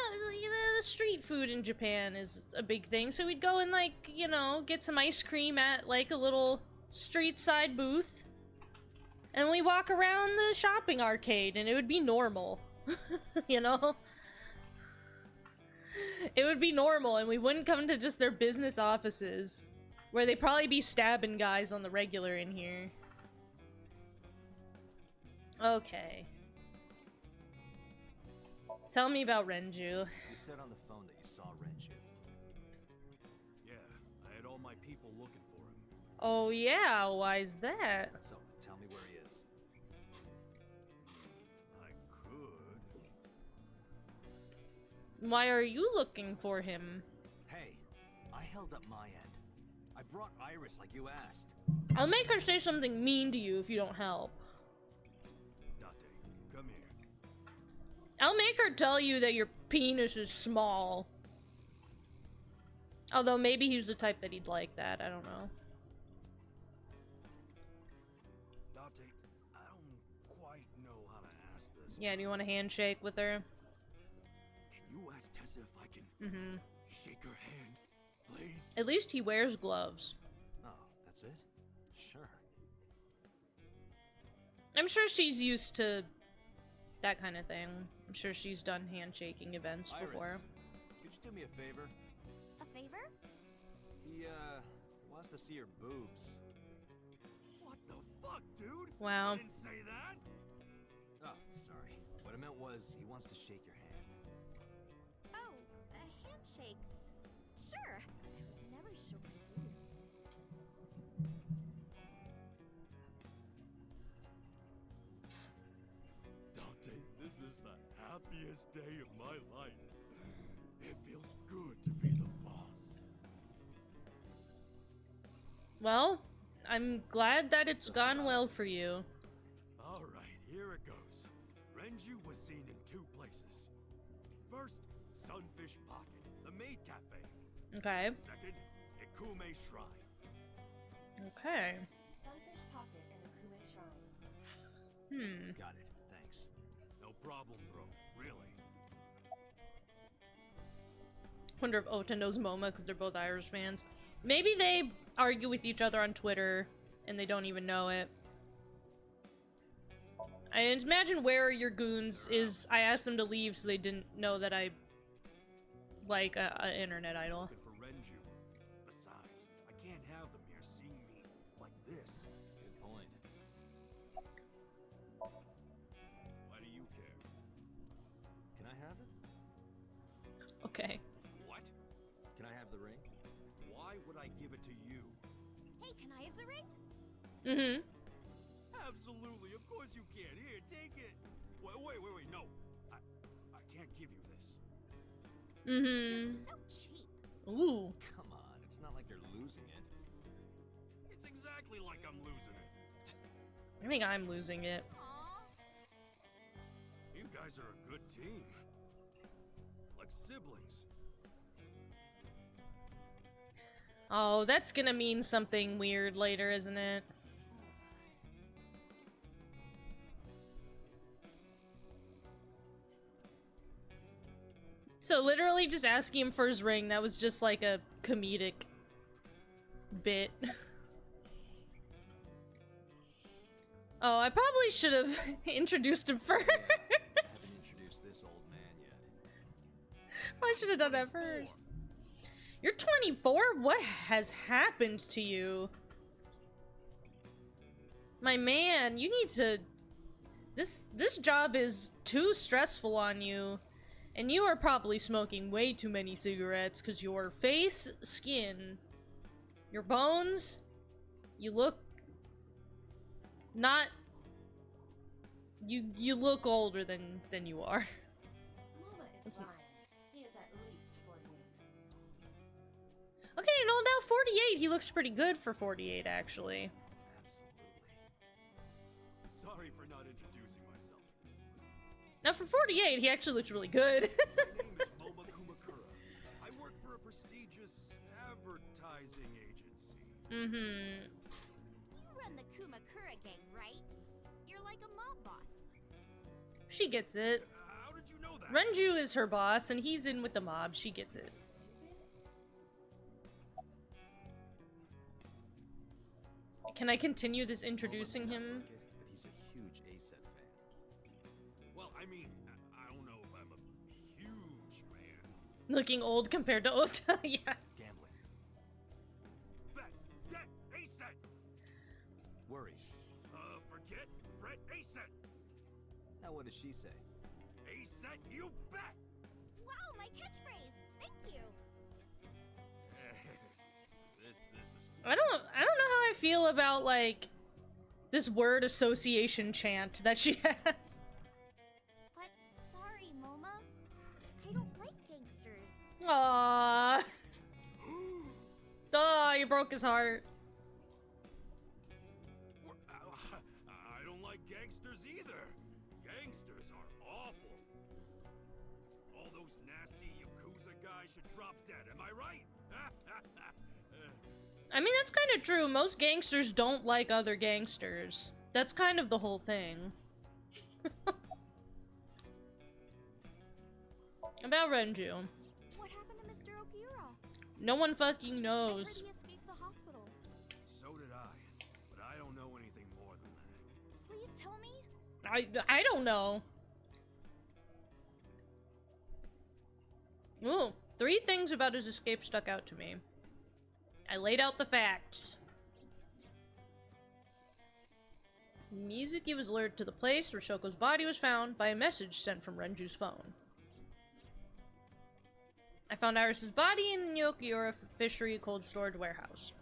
know, the street food in Japan is a big thing, so we'd go and like, you know, get some ice cream at like a little street side booth. And we walk around the shopping arcade, and it would be normal. You know? It would be normal, and we wouldn't come to just their business offices, where they'd probably be stabbing guys on the regular in here. Okay. Tell me about Renju. You said on the phone that you saw Renju. Yeah, I had all my people looking for him. Oh yeah, why's that? So, tell me where he is. I could. Why are you looking for him? Hey, I held up my end. I brought Iris like you asked. I'll make her say something mean to you if you don't help. Date, come here. I'll make her tell you that your penis is small. Although maybe he's the type that he'd like that, I don't know. Date, I don't quite know how to ask this. Yeah, do you want a handshake with her? Can you ask Tessa if I can shake her hand, please? At least he wears gloves. Oh, that's it? Sure. I'm sure she's used to that kind of thing. I'm sure she's done handshaking events before. Iris, could you do me a favor? A favor? He, wants to see your boobs. What the fuck, dude? Wow. I didn't say that. Oh, sorry. What I meant was, he wants to shake your hand. Oh, a handshake. Sure. I would never show my boobs. Dante, this is the happiest day of my life. It feels good to be the boss. Well, I'm glad that it's gone well for you. All right, here it goes. Renju was seen in two places. First, Sunfish Pocket, the maid cafe. Okay. Second, Ikume Shrine. Okay. Sunfish Pocket and Akume Shrine. Got it, thanks. No problem, bro, really. Wonder if Ota knows Moma because they're both Irish fans. Maybe they argue with each other on Twitter and they don't even know it. I imagine Where Are Your Goons is I asked them to leave so they didn't know that I like an internet idol. Looking for Renju. Okay. What? Can I have the ring? Why would I give it to you? Hey, can I have the ring? Mm-hmm. Absolutely, of course you can. Here, take it. Wait, no. I can't give you this. Mm-hmm. So cheap. Ooh. Come on, it's not like you're losing it. It's exactly like I'm losing it. I think I'm losing it. Aww. You guys are a good team. Like siblings. Oh, that's gonna mean something weird later, isn't it? So literally just asking him for his ring, that was just like a comedic bit. Oh, I probably should have introduced him first. Haven't introduced this old man yet. I should have done that first. You're 24? What has happened to you? My man, you need to... This job is too stressful on you. And you are probably smoking way too many cigarettes because your face, skin, your bones, you look... not... You look older than you are. Muma is It's- lying. He is at least 48. Okay, no, now 48. He looks pretty good for 48, actually. Absolutely. Sorry for not introducing myself. Now for 48, he actually looks really good. My name is Moma Kumakura. I work for a prestigious advertising agency. Mm-hmm. You run the Kumakura gang, right? You're like a mob boss. She gets it. How did you know that? Renju is her boss, and he's in with the mob. She gets it. Can I continue this introducing Moma may not him? like it, but he's a huge ASET fan. Well, I mean, I don't know if I'm a huge fan. Looking old compared to Ota, yeah. Gambling. Bet, debt, ASET. Worries. Forget, fret, ASET. Now what does she say? ASET, you bet. Wow, my catchphrase. Thank you. This is I don't know how I feel about, like, this word association chant that she has. But sorry, Moma. I don't like gangsters. Aww. Oh, you broke his heart. I don't like gangsters either. Gangsters are awful. All those nasty Yakuza guys should drop dead, am I right? I mean, that's kind of true. Most gangsters don't like other gangsters. That's kind of the whole thing. About Renju. What happened to Mr. Okiura? No one fucking I heard knows. he escaped the hospital. So did I, but I don't know anything more than that. Please tell me. I don't know. Ooh, 3 things about his escape stuck out to me. I laid out the facts. Mizuki was alerted to the place where Shoko's body was found by a message sent from Renju's phone. I found Iris's body in the Okiura fishery cold storage warehouse.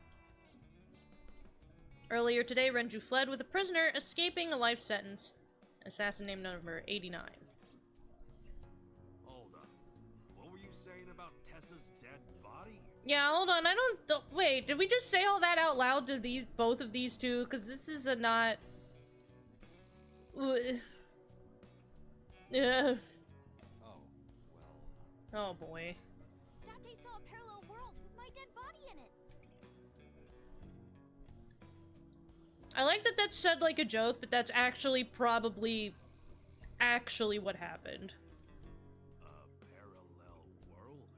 Earlier today, Renju fled with a prisoner, escaping a life sentence. An assassin named number 89. Hold up. What were you saying about Tessa's dead body? Yeah, hold on. I don't. Wait, did we just say all that out loud to both of these two? Because this is a not. Yeah. Oh, well. Oh boy. Date saw a parallel world with my dead body in it. I like that that's said like a joke, but that's actually probably what happened. A parallel world?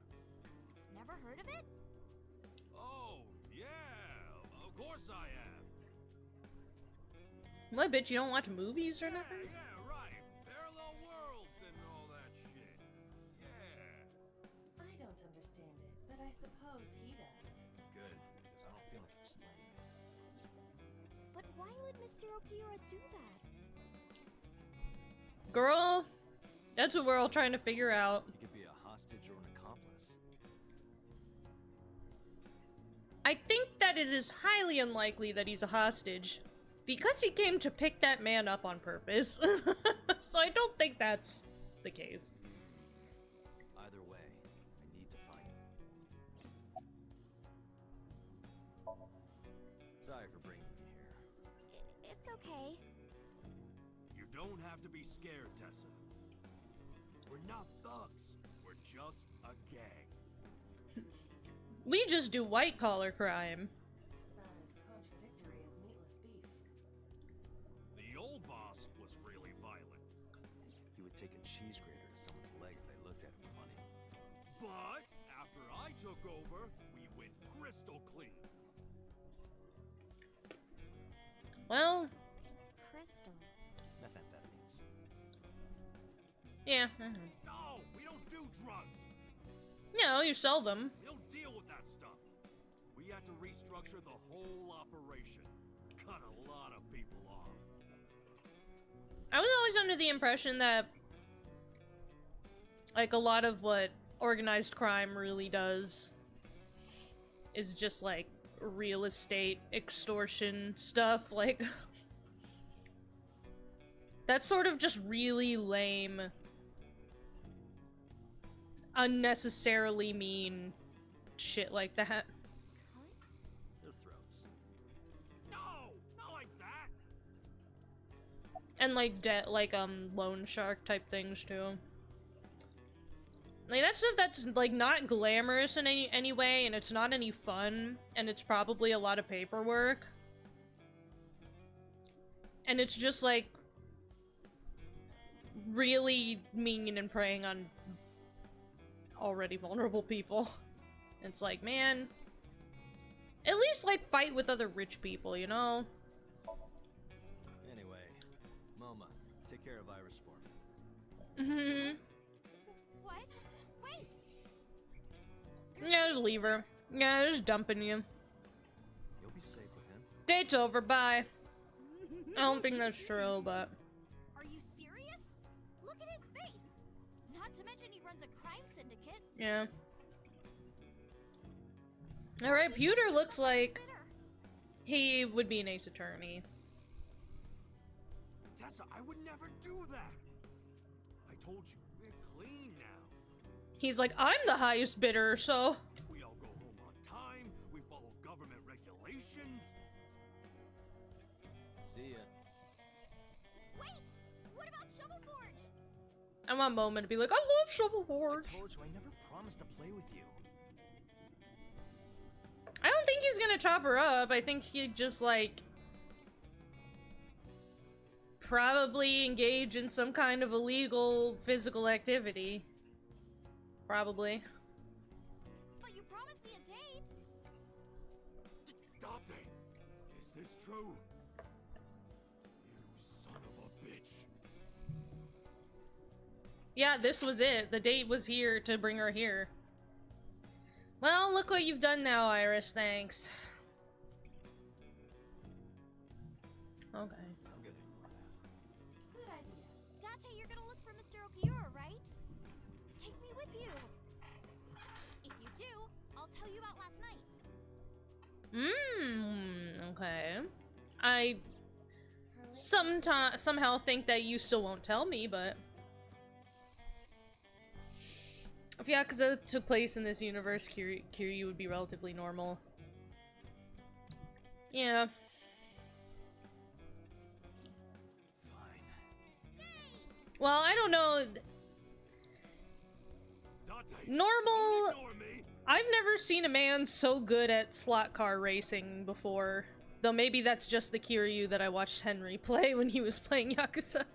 Never heard of it? Oh, yeah. Of course I have. What, bitch? You don't watch movies or nothing? Yeah, right. Parallel worlds and all that shit. Yeah. I don't understand it, but I suppose he does. Good, because I don't feel like explaining it. But why would Mr. Okiura do that? Girl, that's what we're all trying to figure out. He could be a hostage or an accomplice. I think that it is highly unlikely that he's a hostage, because he came to pick that man up on purpose. So I don't think that's the case. Either way, I need to find him. Sorry for bringing me here. It's okay. You don't have to be scared, Tessa. We're not thugs. We're just a gang. We just do white-collar crime. About as contradictory as meatless beef. The old boss was really violent. He would take a cheese grater to someone's leg if they looked at him funny. But after I took over, we went crystal clean. Well, Crystal. Methamphetamines. yeah. No, we don't do drugs. No, you sell them. We don't deal with that stuff. We had to restructure the whole operation. Cut a lot of people off. I was always under the impression that, like, a lot of what organized crime really does is just, like, real estate extortion stuff. Like, that's sort of just really lame, unnecessarily mean shit like that. Their throats. No, not like that. And like debt, like loan shark type things too. Like, that stuff that's like not glamorous in any way, and it's not any fun, and it's probably a lot of paperwork. And it's just like really mean and preying on already vulnerable people. It's like, man, at least like fight with other rich people, you know? Anyway, Moma, take care of Iris for me. Mm-hmm. What? Wait! Yeah, just leave her. Yeah, just dumping you. You'll be safe with him. Date's over, bye. I don't think that's true, but... Are you serious? Look at his face! Not to mention he runs a crime syndicate. yeah. Alright, Pewter looks like Bitter. he would be an ace attorney. Tessa, I would never do that. I told you, we're clean now. He's like, I'm the highest bidder, so... We all go home on time. We follow government regulations. See ya. Wait! What about Shovel Forge? I want Moment to be like, I love Shovel Forge. I told you I never promised to play with you. I don't think he's gonna chop her up. I think he'd just, like... probably engage in some kind of illegal physical activity. Probably. But you promised me a date! Dante, is this true? You son of a bitch. Yeah, this was it. The date was here to bring her here. Well, look what you've done now, Iris. Thanks. Okay. I'm good. Good idea. Dante, you're gonna look for Mr. Okiura, right? Take me with you. If you do, I'll tell you about last night. Okay. I somehow think that you still won't tell me, but... if Yakuza took place in this universe, Kiryu would be relatively normal. Yeah. Fine. Well, I don't know. Dante, Normal... don't ignore me. I've never seen a man so good at slot car racing before. Though maybe that's just the Kiryu that I watched Henry play when he was playing Yakuza.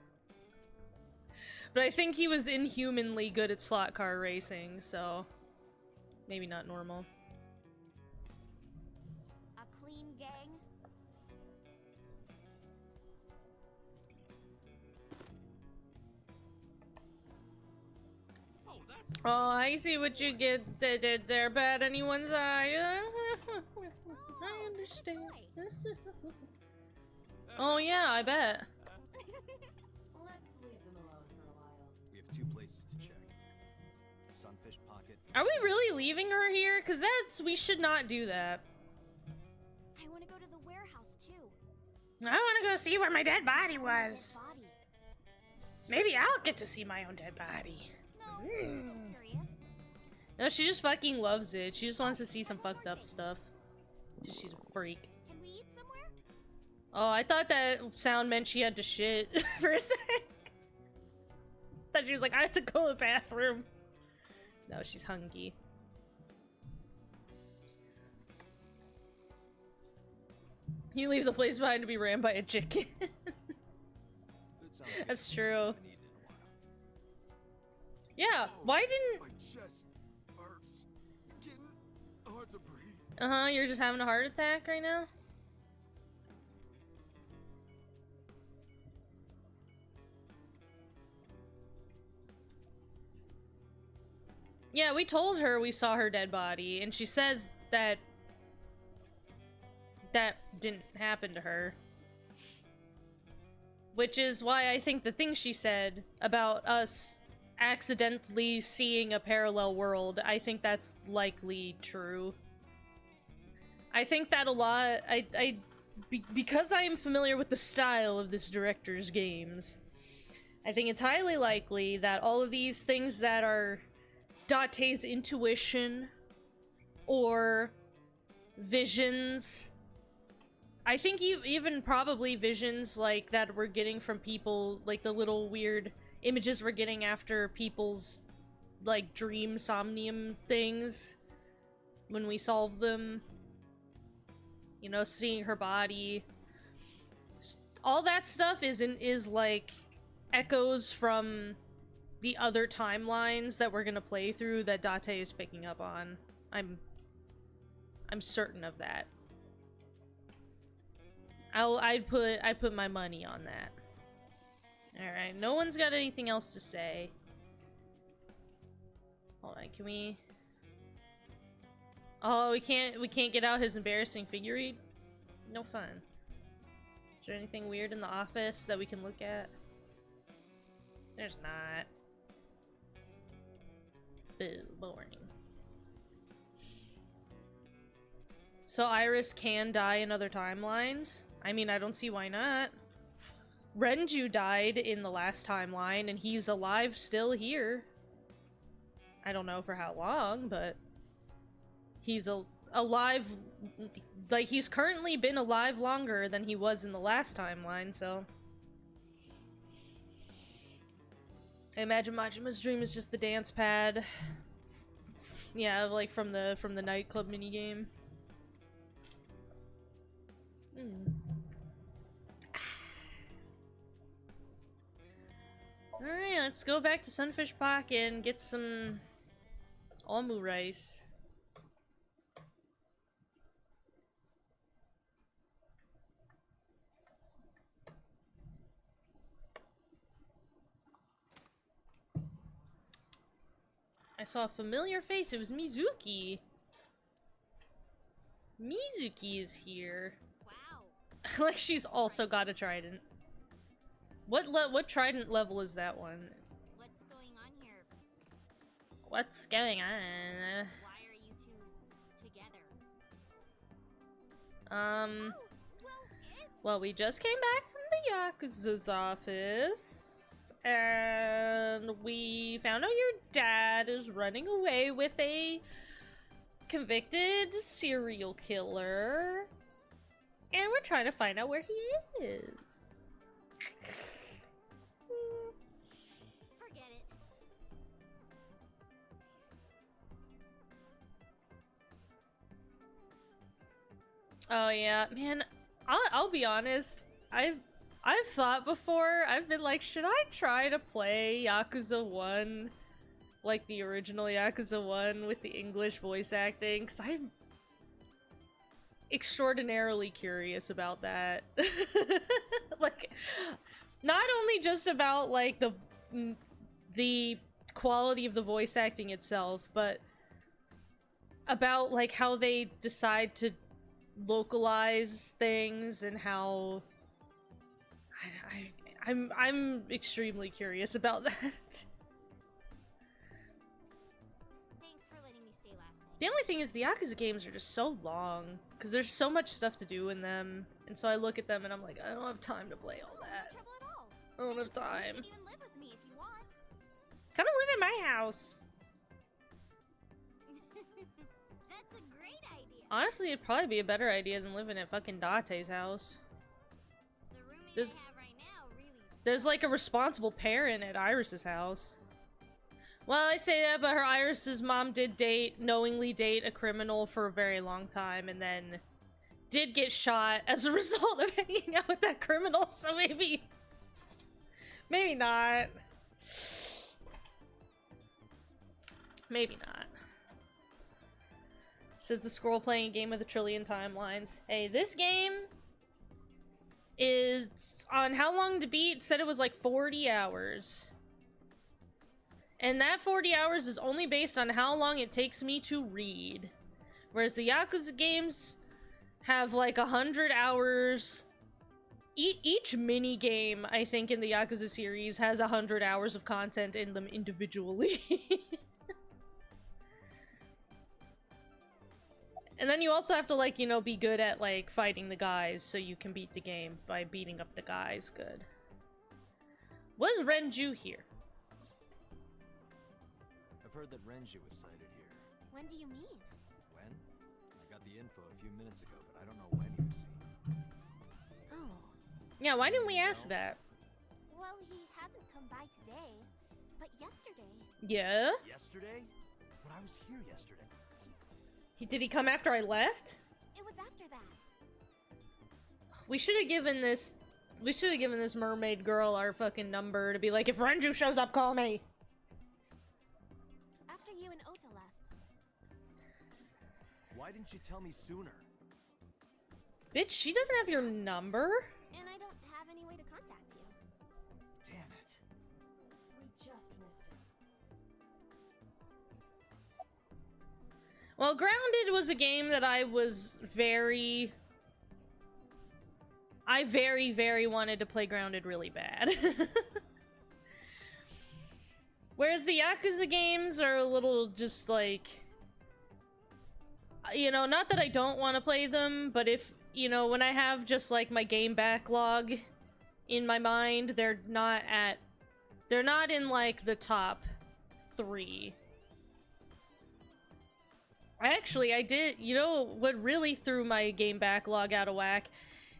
But I think he was inhumanly good at slot car racing, so... maybe not normal. A clean gang? Oh, that's Oh, I see what you did there, bat anyone's eye. I understand. Oh yeah, I bet. Let's leave them alone for a while. We have 2 places to check. Sunfish Pocket. Are we really leaving her here? Cause we should not do that. I want to go to the warehouse too. I want to go see where my dead body was. Dead body. Maybe I'll get to see my own dead body. No, I'm just curious. No, she just fucking loves it. She just wants to see some fucked up stuff. She's a freak. Can we eat somewhere? Oh, I thought that sound meant she had to shit for a sec. Thought she was like, I have to go to the bathroom. No, she's hungry. You leave the place behind to be ran by a chicken. Food sounds good. That's true. Haven't eaten in a while. Yeah, why didn't... My chest hurts. Getting hard to breathe. Uh-huh, you're just having a heart attack right now? Yeah, we told her we saw her dead body, and she says that that didn't happen to her. Which is why I think the thing she said about us accidentally seeing a parallel world, I think that's likely true. I think that a lot, because I am familiar with the style of this director's games, I think it's highly likely that all of these things that are Date's intuition or visions, I think even probably visions like that we're getting from people, like the little weird images we're getting after people's like dream somnium things when we solve them, you know, seeing her body, all that stuff is like echoes from the other timelines that we're gonna play through that Date is picking up on. I'm certain of that. I'd put my money on that. Alright, no one's got anything else to say. Hold on, can we... Oh, we can't get out his embarrassing figure read? No fun. Is there anything weird in the office that we can look at? There's not. Boo, boring. So Iris can die in other timelines? I mean, I don't see why not. Renju died in the last timeline, and he's alive still here. I don't know for how long, but he's alive. Like, he's currently been alive longer than he was in the last timeline, so... I imagine Majima's dream is just the dance pad. Yeah, like from the nightclub minigame. Alright, let's go back to Sunfish Pocket and get some omu rice. I saw a familiar face. It was Mizuki. Mizuki is here. Wow. Like she's also got a trident. What trident level is that one? What's going on here? What's going on? Why are you two together? Well, Well, we just came back from the Yakuza's office, and we found out your dad is running away with a convicted serial killer, and we're trying to find out where he is. forget it. Oh yeah, man. I'll be honest. I've thought before. I've been like, should I try to play Yakuza 1 like the original Yakuza 1 with the English voice acting? Because I'm extraordinarily curious about that. Like, not only just about like the quality of the voice acting itself, but about like how they decide to localize things and how I'm extremely curious about that. Thanks for letting me stay last The only thing is the Yakuza games are just so long because there's so much stuff to do in them, and so I look at them and I'm like, I don't have time to play all that. No trouble at all. I don't have You time. can even live with me if you want. Come and live in my house. That's a great idea. Honestly, it'd probably be a better idea than living at fucking Date's house. The roommate There's- I have right now really There's like a responsible parent at Iris's house. Well, I say that, but her Iris's mom did knowingly date a criminal for a very long time, and then did get shot as a result of hanging out with that criminal, so maybe not. Maybe not. Says the squirrel playing a game with a trillion timelines. Hey, this game is on how long to beat? Said it was like 40 hours. And that 40 hours is only based on how long it takes me to read. Whereas the Yakuza games have like 100 hours. Each mini game, I think, in the Yakuza series has 100 hours of content in them individually. And then you also have to, like, you know, be good at, like, fighting the guys so you can beat the game by beating up the guys good. Was Renju here? I've heard that Renju was sighted here. When do you mean? When? I got the info a few minutes ago, but I don't know when he was seen. Oh. Yeah, why didn't we ask that? Well, he hasn't come by today, but yesterday. Yeah? Yesterday? But I was here yesterday. Did he come after I left? It was after that. We should have given this mermaid girl our fucking number to be like, if Renju shows up, call me. After you and Ota left. Why didn't you tell me sooner? Bitch, she doesn't have your number? And I don't have any way to contact you. Damn it. We just missed it. Well, Grounded was a game that I very, very wanted to play Grounded really bad. Whereas the Yakuza games are a little just like, you know, not that I don't want to play them, but if, you know, when I have just like my game backlog in my mind, they're not in like the top 3. Actually, I did, you know, what really threw my game backlog out of whack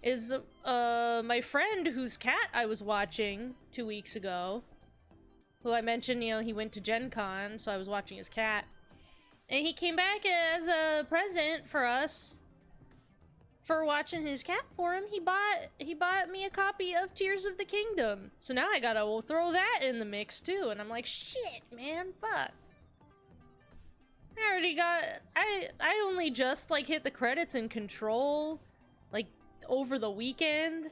is, my friend whose cat I was watching 2 weeks ago, who I mentioned, you know, he went to Gen Con, so I was watching his cat, and he came back as a present for us for watching his cat for him. He bought me a copy of Tears of the Kingdom, so now I gotta throw that in the mix too, and I'm like, shit, man, fuck. I already got, I only just, like, hit the credits in Control, like, over the weekend.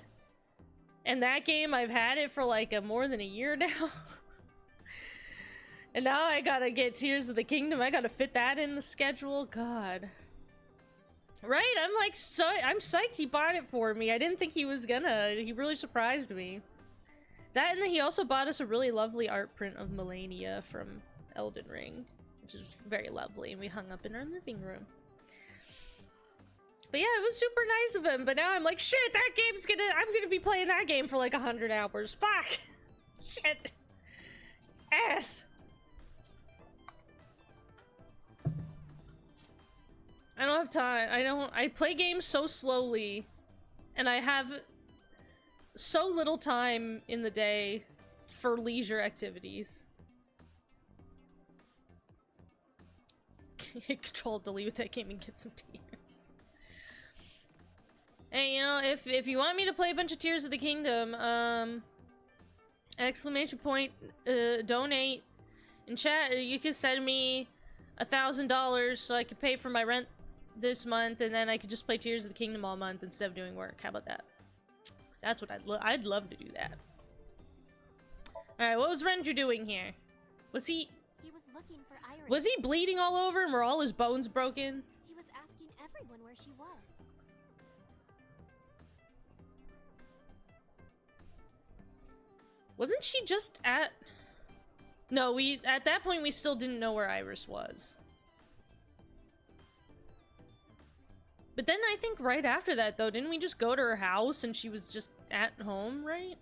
And that game, I've had it for, like, more than a year now. And now I gotta get Tears of the Kingdom. I gotta fit that in the schedule. God. Right? I'm, like, I'm psyched he bought it for me. I didn't think he was gonna. He really surprised me. That, and then he also bought us a really lovely art print of Melania from Elden Ring, which is very lovely, and we hung up in our living room. But yeah, it was super nice of him, but now I'm like, shit, I'm gonna be playing that game for like 100 hours. Fuck! Shit! Ass! I don't have time. I play games so slowly, and I have so little time in the day for leisure activities. Control delete that game and get some tears. Hey, you know, if you want me to play a bunch of Tears of the Kingdom, exclamation point, donate in chat. You can send me $1,000 so I can pay for my rent this month, and then I could just play Tears of the Kingdom all month instead of doing work. How about that? 'Cause that's what I'd love to do that. All right, what was Renju doing here? Was he looking for Iris. Was he bleeding all over and were all his bones broken? He was asking everyone where she was. Wasn't she just at... No, at that point we still didn't know where Iris was. But then I think right after that, though, didn't we just go to her house and she was just at home, right?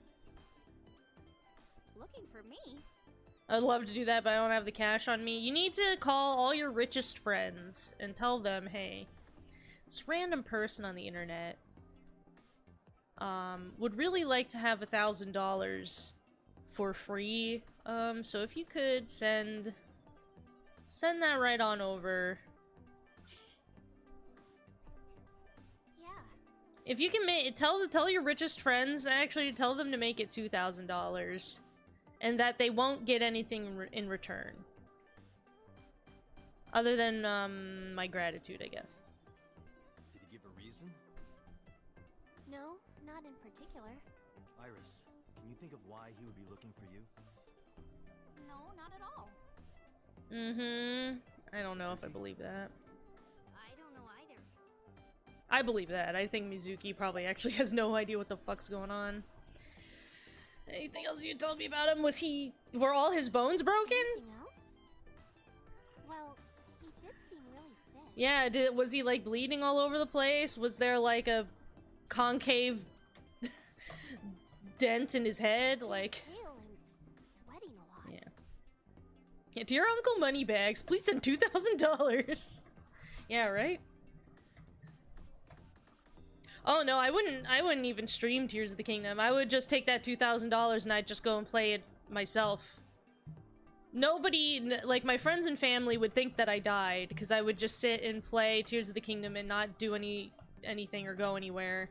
Looking for me? I'd love to do that, but I don't have the cash on me. You need to call all your richest friends and tell them, hey, this random person on the internet would really like to have $1,000 for free. So if you could send that right on over. Yeah. If you can tell your richest friends, actually tell them to make it $2,000 and that they won't get anything in return. Other than my gratitude, I guess. Did he give a reason? No, not in particular. Iris, can you think of why he would be looking for you? No, not at all. I don't know if I believe that. I don't know either. I believe that. I think Mizuki probably actually has no idea what the fuck's going on. Anything else you told me about him? Were all his bones broken? Anything else? Well, he did seem really sick. Yeah, was he like bleeding all over the place? Was there like a concave dent in his head? Like, Pale and sweating a lot. yeah. Yeah, dear Uncle Moneybags, please send $2,000. Yeah, right? Oh no, I wouldn't even stream Tears of the Kingdom. I would just take that $2,000 and I'd just go and play it myself. Nobody, like my friends and family would think that I died because I would just sit and play Tears of the Kingdom and not do anything or go anywhere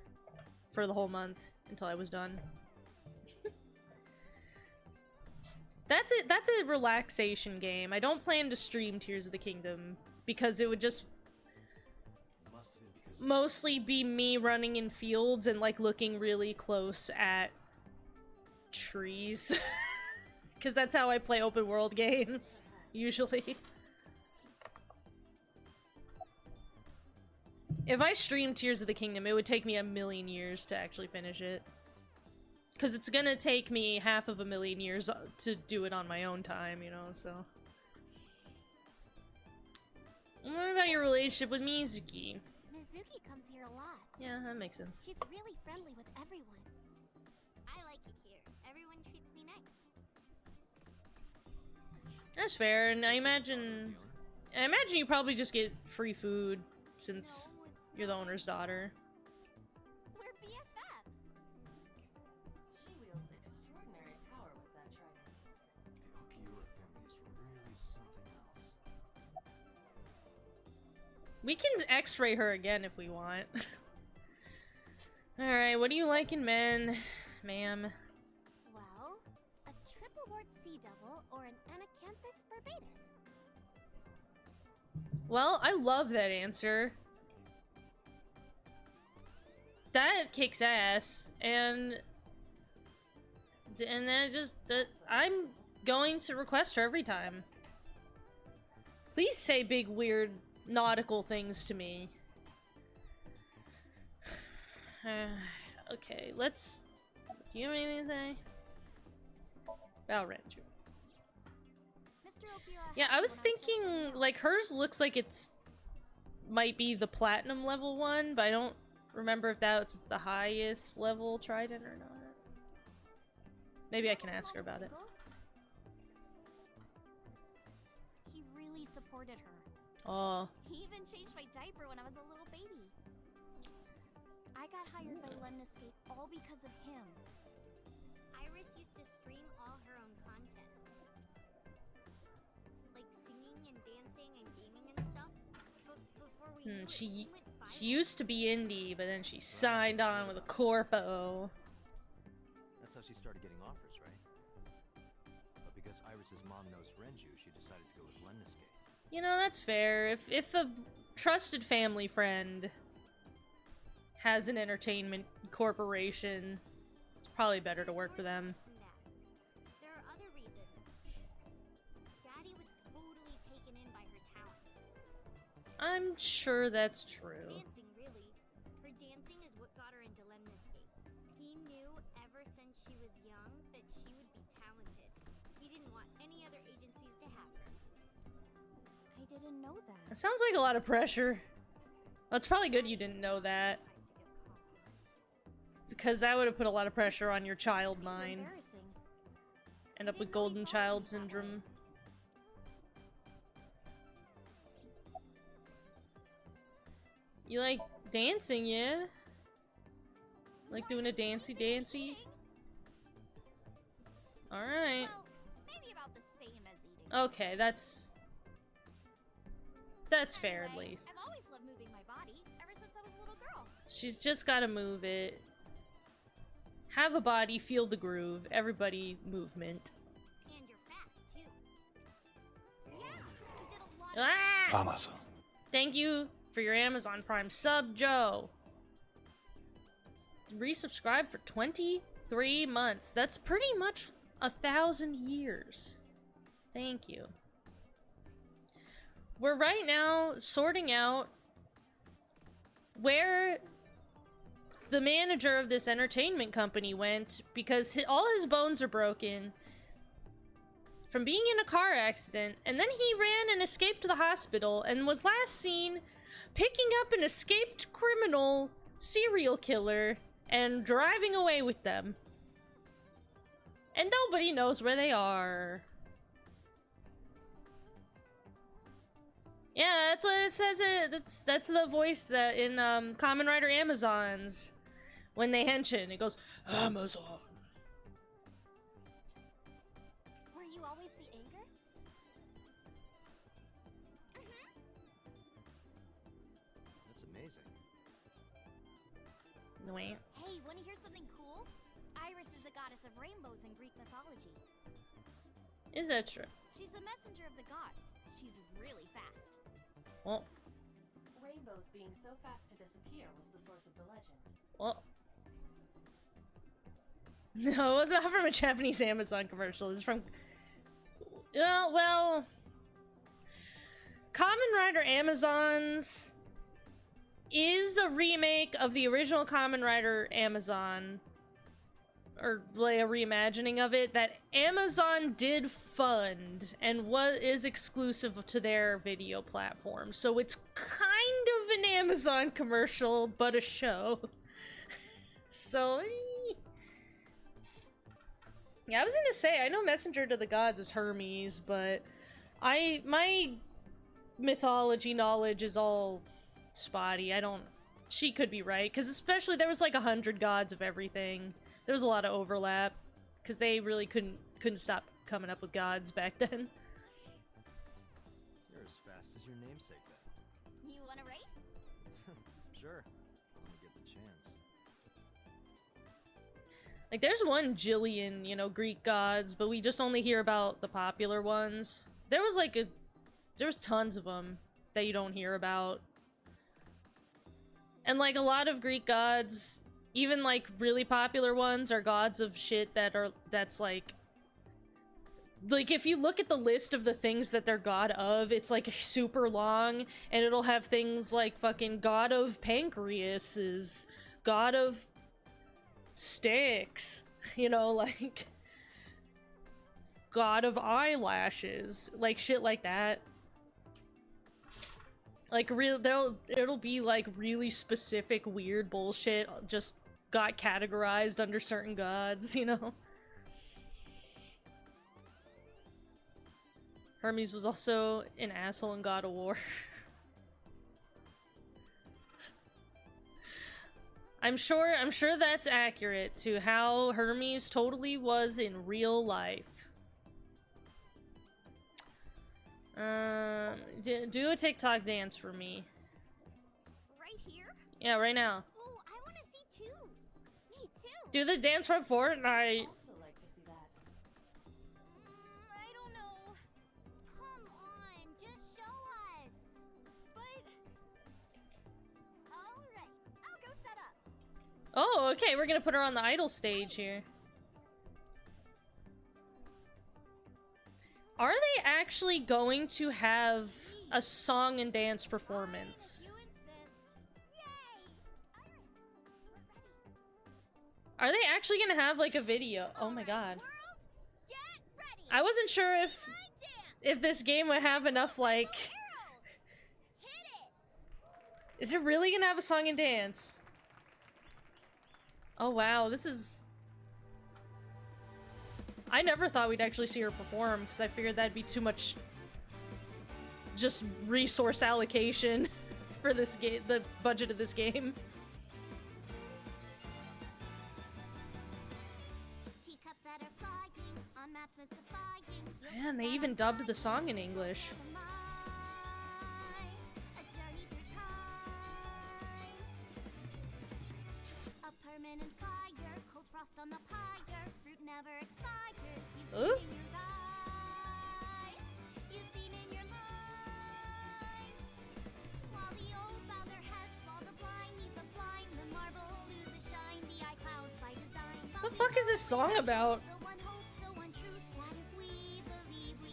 for the whole month until I was done. That's it. That's a relaxation game. I don't plan to stream Tears of the Kingdom because it would just mostly be me running in fields and like looking really close at trees. Because that's how I play open world games, usually. If I streamed Tears of the Kingdom, it would take me 1,000,000 years to actually finish it. Because it's gonna take me 500,000 years to do it on my own time, you know, so... What about your relationship with Mizuki? Mizuki comes here a lot. Yeah, that makes sense. She's really friendly with everyone. I like it here. Everyone treats me nice. That's fair, and I imagine you probably just get free food since No, it's you're the not. owner's daughter. We're BFFs. She wields extraordinary power with that trident. The Okiura family is really something else. We can X-ray her again if we want. Alright, what do you like in men, ma'am? Well, a triple wart sea devil or an Anacanthus barbatus. Well, I love that answer. That kicks ass, and then I'm going to request her every time. Please say big, weird, nautical things to me. Okay, let's... Do you have anything to say? Balrenju. Mr. Okiura Yeah, had I me was when just thinking, little. like, hers looks like it's... might be the platinum level one, but I don't remember if that's the highest level trident or not. Maybe I can ask her about it. He really supported her. Oh, He even changed my diaper when I was a little baby. I got hired by Lemniscape all because of him. Iris used to stream all her own content. Like singing and dancing and gaming and stuff. But before we knew it, she went viral. used to be indie, but then she signed on with a corpo. That's how she started getting offers, right? But because Iris's mom knows Renju, she decided to go with Lemniscape. You know, that's fair. If a trusted family friend has an entertainment corporation, it's probably better to work for them. Than that. There are other reasons. Daddy was totally taken in by her talent. I'm sure that's true. Dancing, really. Her dancing is what got her into Lemniscape. He knew ever since she was young that she would be talented. He didn't want any other agencies to have her. I didn't know It that. sounds like a lot of pressure. Well, it's probably good you didn't know that. Because that would have put a lot of pressure on your child mind. Embarrassing. End up with golden child syndrome. You like dancing, yeah? Like doing a dancey? Alright. Well, maybe about the same as eating. Okay, that's fair at Anyway, least. I've always loved moving my body ever since I was a little girl. She's just gotta move it. Have a body, feel the groove. Everybody movement. And you're fast, too. Yeah, I did a lot of Ah! Amazon. Thank you for your Amazon Prime sub, Joe. Resubscribe for 23 months. That's pretty much 1,000 years. Thank you. We're right now sorting out where the manager of this entertainment company went because all his bones are broken from being in a car accident, and then he ran and escaped to the hospital and was last seen picking up an escaped criminal serial killer and driving away with them. And nobody knows where they are. Yeah, that's what it says. That's the voice that in Kamen Rider Amazons when they henshin. It goes Amazon. Were you always the anger? That's amazing. Wait. Hey, wanna hear something cool? Iris is the goddess of rainbows in Greek mythology. Is that true? She's the messenger of the gods. She's really fast. Well, Rainbows being so fast to disappear was the source of the legend. well. No, it was not from a Japanese Amazon commercial. It's from... well... Kamen Rider Amazons is a remake of the original Kamen Rider Amazon, or like a reimagining of it, that Amazon did fund and is exclusive to their video platform. So it's kind of an Amazon commercial, but a show. So... yeah, I was gonna say, I know Messenger to the Gods is Hermes, but my mythology knowledge is all spotty. She could be right, because especially there was like 100 gods of everything. There was a lot of overlap, because they really couldn't stop coming up with gods back then. You're as fast as your namesake then. You wanna race? Sure. I'm gonna get the chance. Like, there's 1 jillion, you know, Greek gods, but we just only hear about the popular ones. There was tons of them that you don't hear about. And, like, a lot of Greek gods, even, like, really popular ones, are gods of shit that's, like, if you look at the list of the things that they're god of, it's, like, super long, and it'll have things like fucking god of pancreas is god of sticks, you know, like god of eyelashes, like shit like that. Like it'll be like really specific weird bullshit just got categorized under certain gods, you know. Hermes was also an asshole in God of War. I'm sure that's accurate to how Hermes totally was in real life. Do a TikTok dance for me. Right here? Yeah, right now. Oh, I wanna see too. Me too. Do the dance from Fortnite. Also like to see that. I don't know. Come on, just show us. But... alright, I'll go set up. Oh, okay, we're gonna put her on the idol stage here. Are they actually going to have a song and dance performance? You insist. Yay! Iris, we're ready. Are they actually gonna have like a video? Oh my god. World, get ready. I wasn't sure My dance. if this game would have enough like Arrow. Hit it. Is it really gonna have a song and dance? Oh wow, this is... I never thought we'd actually see her perform, because I figured that'd be too much just resource allocation for this game, the budget of this game. Teacups that are flying on maps mystifying. Man, they even dubbed the song in English. A journey through time. A permanent fire, cold frost on the pyre. Fruit never expires. You've seen Ooh. in your eyes. You've seen in your mind. While the old bow their heads, while the blind meet the blind, the marble loses shine. The eye clouds by design. What the fuck is this song about? The one hope, the one truth, that if we believe we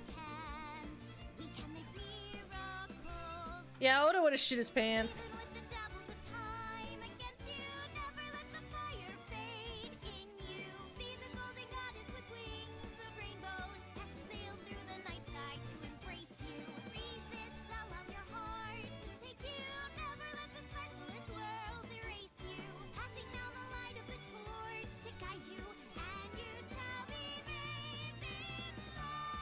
can make miracles. Yeah, Oda would've shit his pants. Even with the dabbles of time against you, never let the fire fade in you. See the golden goddess with wings of rainbows, set sail through the night sky to embrace you. Resist, allow your heart to take you. Never let this merciless world erase you. Passing down the light of the torch to guide you, and you shall be bathed in light.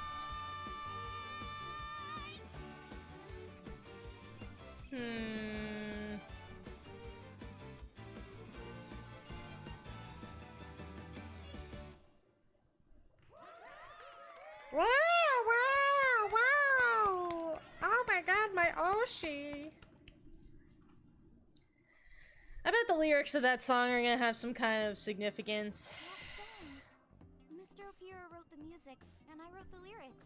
Wow, wow, wow! Oh my god, my Oshi! I bet the lyrics of that song are gonna have some kind of significance. Mr. Okiura wrote the music, and I wrote the lyrics.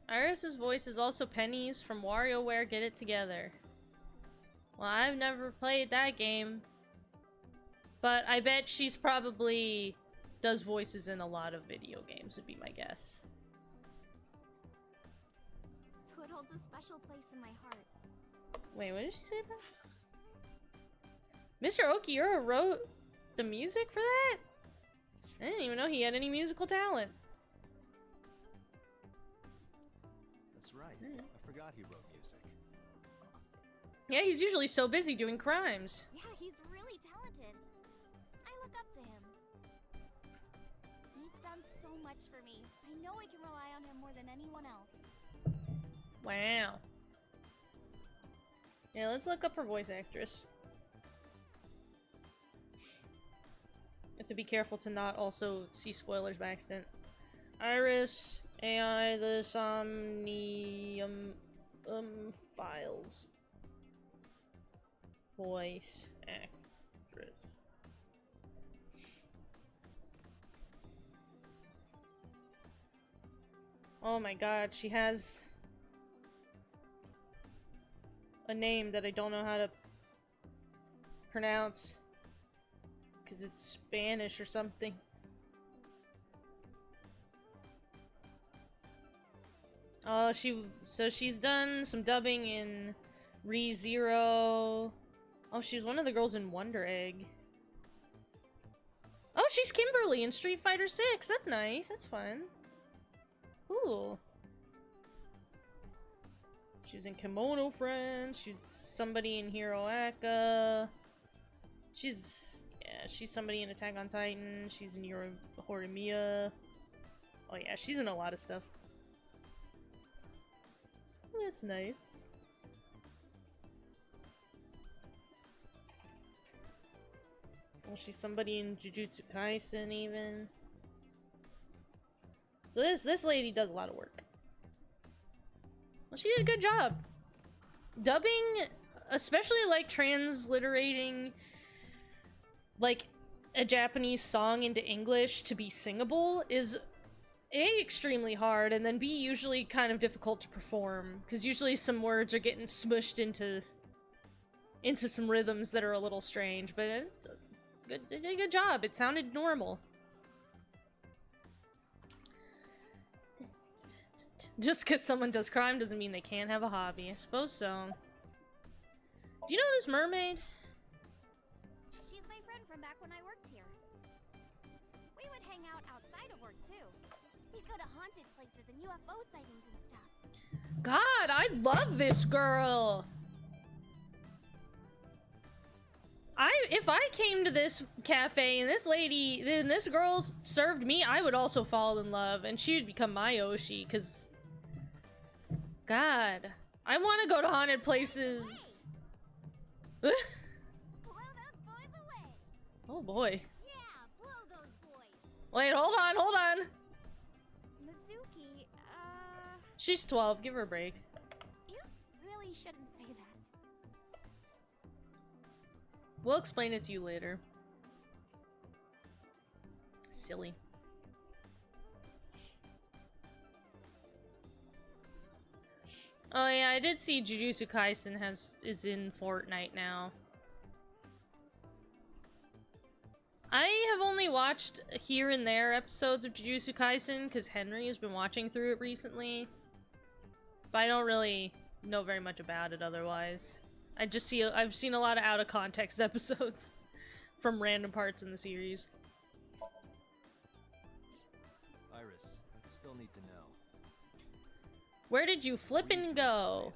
Iris's voice is also Penny's from WarioWare Get It Together. Well, I've never played that game, but I bet she's probably does voices in a lot of video games, would be my guess. So it holds a special place in my heart. Wait, what did she say about Mr. Okiura wrote the music for that? I didn't even know he had any musical talent. That's right. I forgot he wrote music. Yeah, he's usually so busy doing crimes. Yeah, he's really talented. I look up to him. He's done so much for me. I know I can rely on him more than anyone else. Wow. Yeah, let's look up her voice actress. Have to be careful to not also see spoilers by accident. Iris, AI, the Somnium files. Voice actress. Oh my god, she has a name that I don't know how to pronounce because it's Spanish or something. Oh, so she's done some dubbing in ReZero. Oh, she was one of the girls in Wonder Egg. Oh, she's Kimberly in Street Fighter 6. That's nice. That's fun. Cool. She was in Kimono Friends. She's somebody in Hero Aka. She's somebody in Attack on Titan. She's in Horimiya. Oh yeah, she's in a lot of stuff. That's nice. Well, she's somebody in Jujutsu Kaisen even. So this lady does a lot of work. Well, she did a good job. Dubbing, especially like transliterating like a Japanese song into English to be singable is A, extremely hard, and then B, usually kind of difficult to perform, because usually some words are getting smushed into some rhythms that are a little strange, but it's they did a good job. It sounded normal. Just because someone does crime doesn't mean they can't have a hobby. I suppose so. Do you know this mermaid? She's my friend from back when I worked here. We would hang out outside of work, too. We'd go to haunted places and UFO sightings and stuff. God, I love this girl! If I came to this cafe and this girl served me, I would also fall in love, and she would become my Oshi, because... God. I want to go to haunted places. Blow those boys away. Oh boy. Yeah, blow those boys. Wait, hold on. Mizuki, She's 12, give her a break. you really shouldn't say that. We'll explain it to you later. Silly. Oh yeah, I did see Jujutsu Kaisen is in Fortnite now. I have only watched here and there episodes of Jujutsu Kaisen because Henry has been watching through it recently. But I don't really know very much about it otherwise. I've seen a lot of out of context episodes from random parts in the series. Iris, I still need to know. Where did you flippin' go?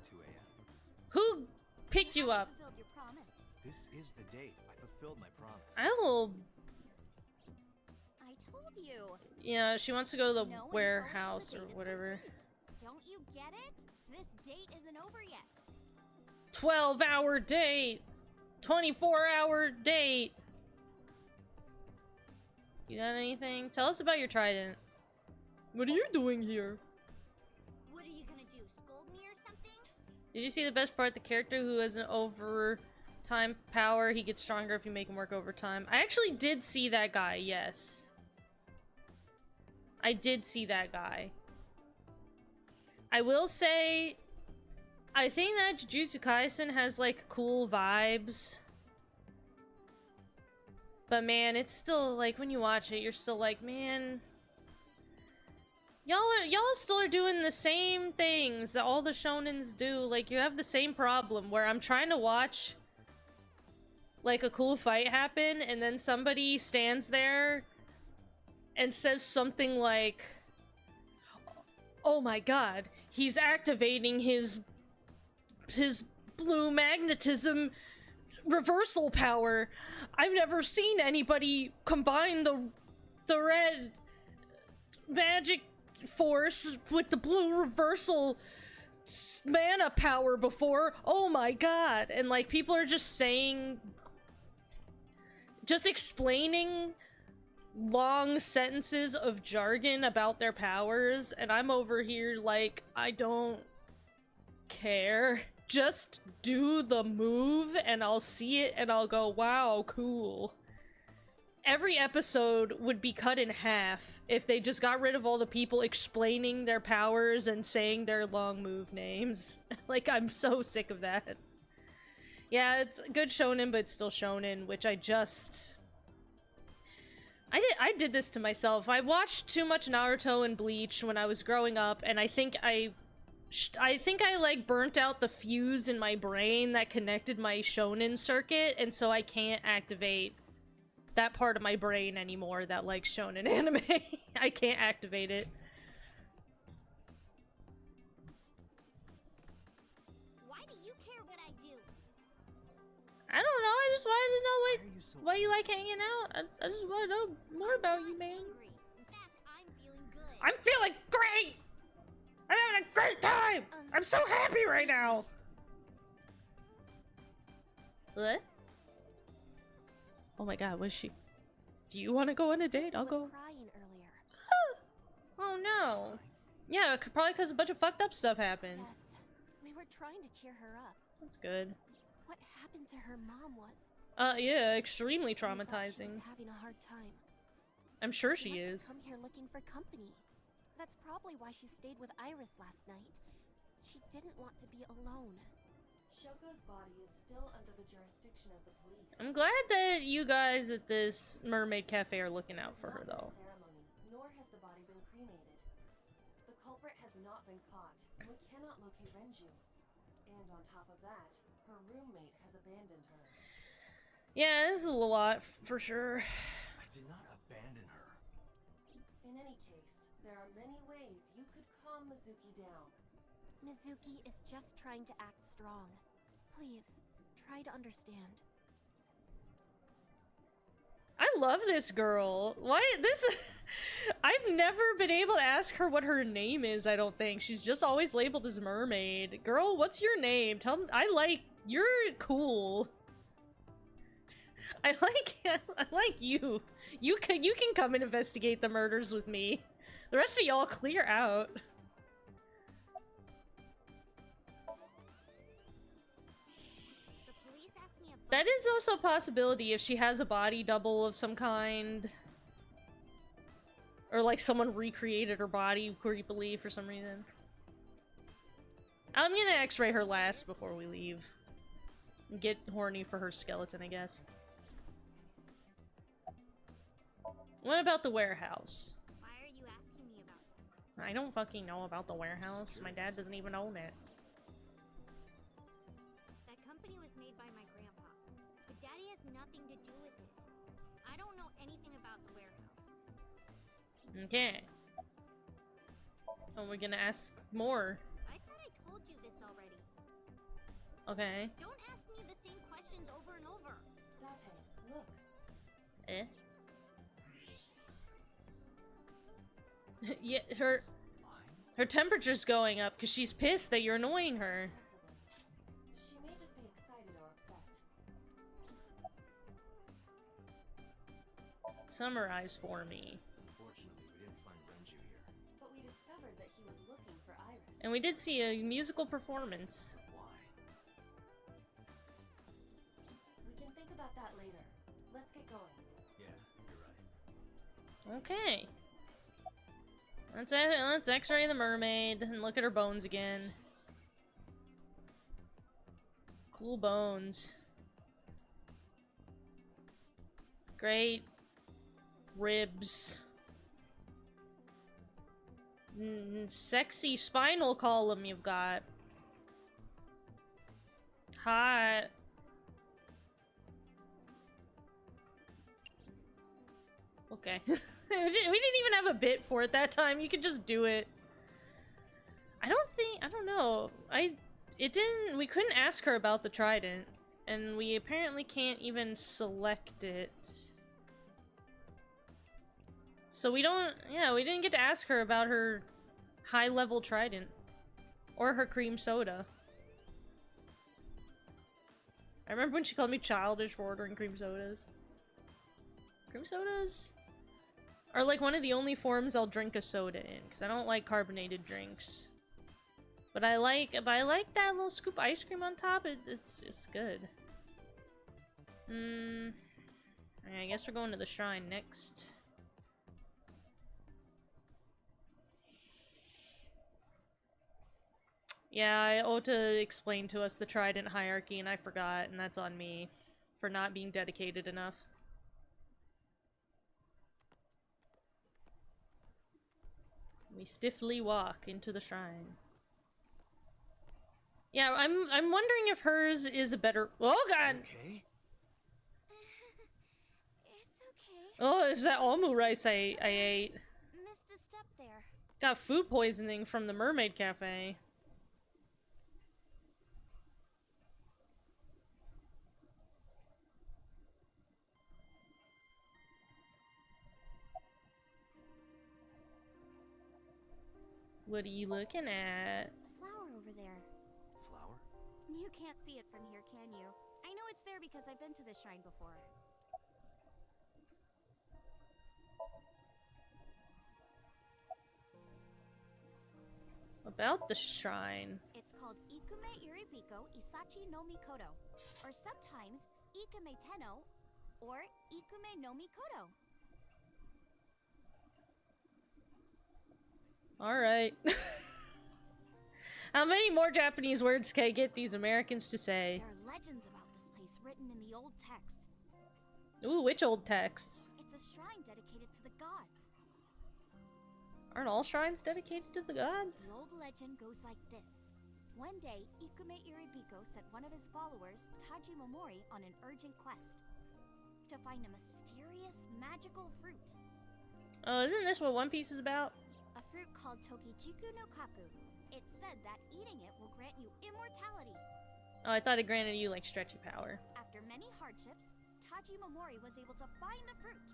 Who picked you up? Fulfilled your promise. This is the date. I fulfilled my promise. I will... I told you. Yeah, she wants to go to the No one warehouse told or you the date is whatever. complete. Don't you get it? This date isn't over yet. 12-hour date! 24-hour date! You got anything? Tell us about your trident. What are you doing here? What are you gonna do? Scold me or something? Did you see the best part? The character who has an overtime power, he gets stronger if you make him work overtime. I actually did see that guy, yes. I did see that guy. I will say, I think that Jujutsu Kaisen has, like, cool vibes. But man, it's still, like, when you watch it, you're still like, man... Y'all still are doing the same things that all the shonens do. Like, you have the same problem where I'm trying to watch, like, a cool fight happen, and then somebody stands there and says something like, oh my god, he's activating his blue magnetism reversal power. I've never seen anybody combine the red magic force with the blue reversal mana power before. Oh my god. And like people are just saying, just explaining long sentences of jargon about their powers, and I'm over here like, I don't care. Just do the move and I'll see it and I'll go, wow, cool. Every episode would be cut in half if they just got rid of all the people explaining their powers and saying their long move names. Like, I'm so sick of that. Yeah, it's good shonen, but it's still shonen, which I did this to myself. I watched too much Naruto and Bleach when I was growing up, and I think I like burnt out the fuse in my brain that connected my shonen circuit, and so I can't activate that part of my brain anymore that likes shonen anime. I can't activate it. Why do you care what I do? I don't know, I just wanted to know why you like hanging out. I just want to know more about you, man. Angry. In fact, I'm feeling good. I'm feeling great! I'm having a great time! I'm so happy right now! What? Oh my god, was she... Do you want to go on a date? I'll go. Crying earlier. Oh no. Yeah, probably because a bunch of fucked up stuff happened. Yes, we were trying to cheer her up. That's good. What happened to her mom was... Yeah, extremely we thought traumatizing. She was having a hard time. I'm sure she must have is. come here looking for company. That's probably why she stayed with Iris last night. She didn't want to be alone. Shoko's body is still under the jurisdiction of the police. I'm glad that you guys at this mermaid cafe are looking out for her, though. Ceremony, nor has the body been cremated. The culprit has not been caught, and we cannot locate Renju. And on top of that, her roommate has abandoned her. Yeah, this is a lot, for sure. I did not abandon her. In any case, there are many ways you could calm Mizuki down. Mizuki is just trying to act strong. Please, try to understand. love this girl. Why this? I've never been able to ask her what her name is. I don't think she's just always labeled as mermaid. Girl, what's your name? Tell me. You're cool. I like you. You can come and investigate the murders with me. The rest of y'all clear out. The police asked me a That is also a possibility if she has a body double of some kind. Or like someone recreated her body creepily for some reason. I'm gonna x-ray her last before we leave. Get horny for her skeleton, I guess. What about the warehouse? Why are you asking me about it? I don't fucking know about the warehouse. My dad doesn't even own it. That company was made by my grandpa, but Daddy has nothing to do with it. I don't know anything about the warehouse. Okay. Oh, we're gonna ask more. I thought I told you this already. Okay. Don't ask me the same questions over and over. Date, look. Eh? Yeah, her temperature's going up because she's pissed that you're annoying her. Possibly. She may just be excited or upset. Summarize for me. Unfortunately, we didn't find Renju here. But we discovered that he was looking for Iris. And we did see a musical performance. Why? We can think about that later. Let's get going. Yeah, you're right. Okay. Let's x-ray the mermaid and look at her bones again. Cool bones. Great. Ribs. Sexy spinal column you've got. Hot. Okay. We didn't even have a bit for it that time. You could just do it. I don't know. We couldn't ask her about the trident. And we apparently can't even select it. So we didn't get to ask her about her high-level trident. Or her cream soda. I remember when she called me childish for ordering cream sodas. Cream sodas are like one of the only forms I'll drink a soda in, because I don't like carbonated drinks. But I like that little scoop of ice cream on top. It's good. Alright, I guess we're going to the shrine next. Yeah, Ota explained to us the trident hierarchy and I forgot, and that's on me for not being dedicated enough. We stiffly walk into the shrine. Yeah, I'm wondering if hers is a better— oh god! Okay. It's okay. Oh, it's that almu rice I ate. Missed a step there. Got food poisoning from the Mermaid Cafe. What are you looking at? Flower over there. Flower? You can't see it from here, can you? I know it's there because I've been to this shrine before. About the shrine. It's called Ikume Iribiko Isachi no Mikoto, or sometimes Ikume Tenno, or Ikume no Mikoto. Alright. How many more Japanese words can I get these Americans to say? There are legends about this place written in the old text. Ooh, which old texts? It's a shrine dedicated to the gods. Aren't all shrines dedicated to the gods? The old legend goes like this. One day, Ikume Iribiko sent one of his followers, Taji Momori, on an urgent quest to find a mysterious, magical fruit. Oh, isn't this what One Piece is about? A fruit called Tokijiku no Kaku. It's said that eating it will grant you immortality. Oh, I thought it granted you, like, stretchy power. After many hardships, Hajimomori was able to find the fruit.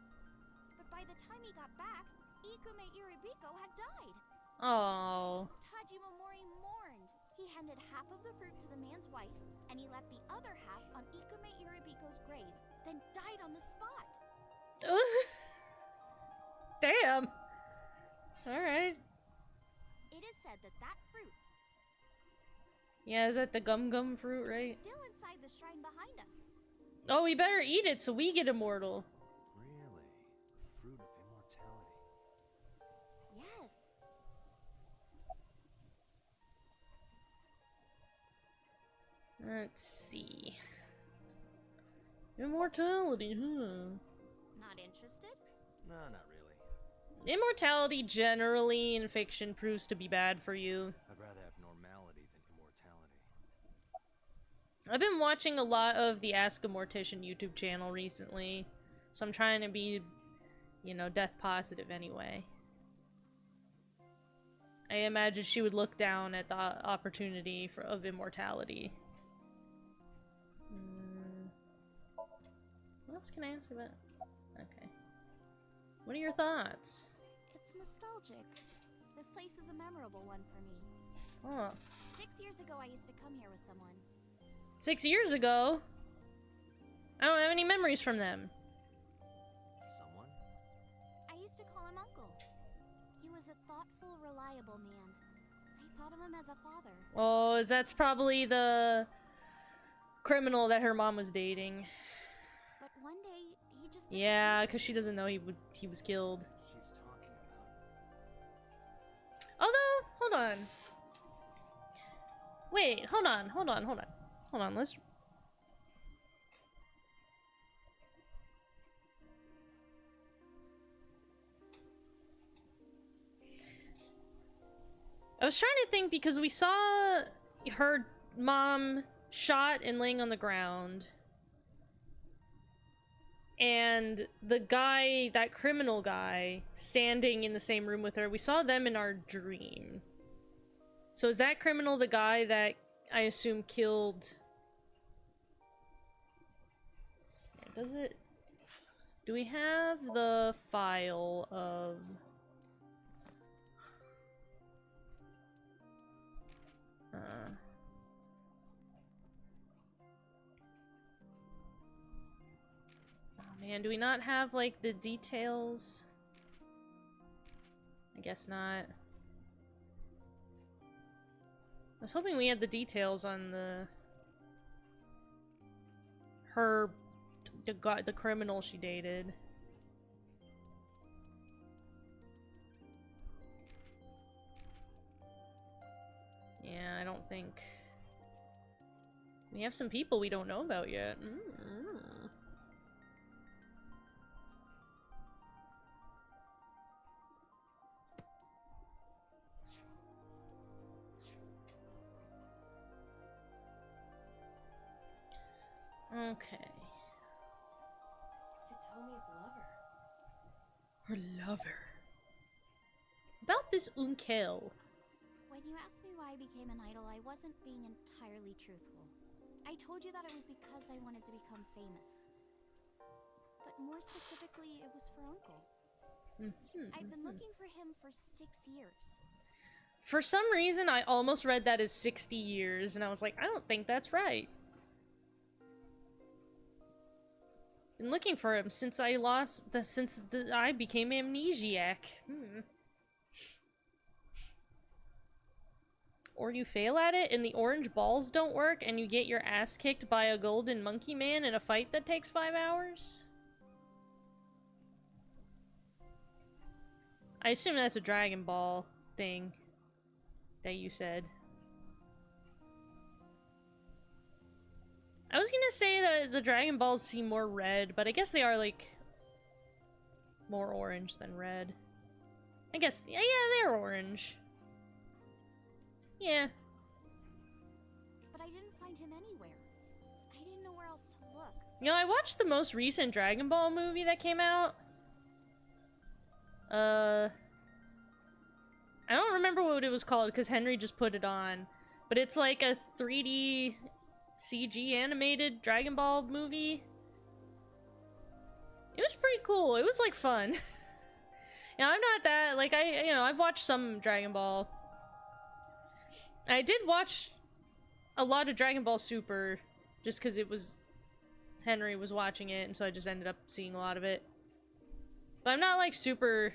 But by the time he got back, Ikume Iribiko had died. Oh. Hajimomori mourned. He handed half of the fruit to the man's wife, and he left the other half on Ikume Iribiko's grave, then died on the spot. Damn. Alright. It is said that that fruit Yeah, is that the gum fruit, right? is still inside the shrine behind us. Oh, we better eat it so we get immortal. Really? Fruit of immortality. Yes. Let's see. Immortality, huh? Not interested? No, not really. Immortality generally in fiction proves to be bad for you. I'd rather have normality than immortality. I've been watching a lot of the Ask a Mortician YouTube channel recently, so I'm trying to be, you know, death positive anyway. I imagine she would look down at the opportunity of immortality. What else can I ask about? Okay. What are your thoughts? It's nostalgic. This place is a memorable one for me. Oh. 6 years ago, I used to come here with someone. 6 years ago? I don't have any memories from them. Someone? I used to call him Uncle. He was a thoughtful, reliable man. I thought of him as a father. Oh, that's probably the criminal that her mom was dating. But one day, he just Yeah, because she doesn't know he was killed. She's talking about. Although, hold on. Wait, hold on, let's... I was trying to think because we saw her mom shot and laying on the ground. And the guy, that criminal guy, standing in the same room with her, we saw them in our dream. So is that criminal the guy that I assume killed... Does it... Do we have the file of... Oh man, do we not have, like, the details? I guess not. I was hoping we had the details on the criminal she dated. Yeah, I don't think... We have some people we don't know about yet. Okay. Hitomi's lover. Her lover. About this Unkel. When you asked me why I became an idol, I wasn't being entirely truthful. I told you that it was because I wanted to become famous. But more specifically, it was for Uncle. I've been looking for him for 6 years. For some reason, I almost read that as 60 years, and I was like, I don't think that's right. Been looking for him since I I became amnesiac. Or you fail at it and the orange balls don't work and you get your ass kicked by a golden monkey man in a fight that takes 5 hours? I assume that's a Dragon Ball thing that you said. I was gonna say that the Dragon Balls seem more red, but I guess they are, like, more orange than red. I guess, yeah, they're orange. Yeah. But I didn't find him anywhere. I didn't know where else to look. You know, I watched the most recent Dragon Ball movie that came out. I don't remember what it was called because Henry just put it on. But it's like a 3D... CG animated Dragon Ball movie. cool. It was like fun. You know, I'm not that like I've watched some Dragon Ball. I did watch a lot of Dragon Ball Super just because it was Henry was watching it, and so I just ended up seeing a lot of it. But I'm not like super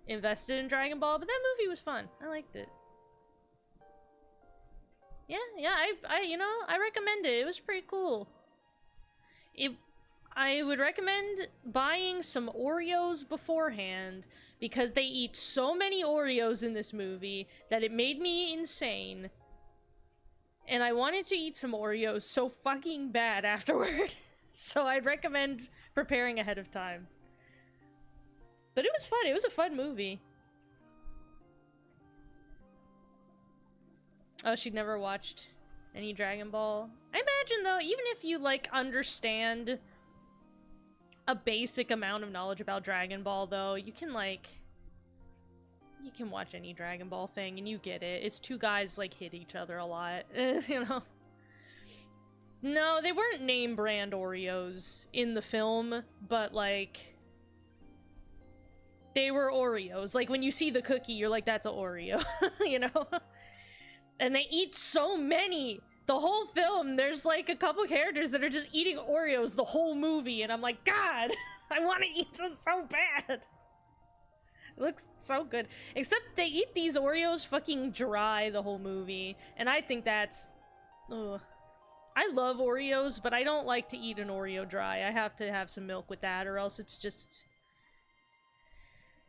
invested in Dragon Ball, but that movie was fun. I liked it. Yeah, I recommend it. It was pretty cool. I would recommend buying some Oreos beforehand because they eat so many Oreos in this movie that it made me insane. And I wanted to eat some Oreos so fucking bad afterward. So I'd recommend preparing ahead of time. But it was fun. It was a fun movie. Oh, she'd never watched any Dragon Ball. I imagine, though, even if you, like, understand a basic amount of knowledge about Dragon Ball, though, you can, like... You can watch any Dragon Ball thing, and you get it. It's two guys, like, hit each other a lot, you know? No, they weren't name brand Oreos in the film, but, like... They were Oreos. Like, when you see the cookie, you're like, that's an Oreo, you know? And they eat so many! The whole film, there's, like, a couple characters that are just eating Oreos the whole movie, and I'm like, God! I want to eat them so bad! It looks so good. Except they eat these Oreos fucking dry the whole movie, and I think that's... Ugh. I love Oreos, but I don't like to eat an Oreo dry. I have to have some milk with that, or else it's just...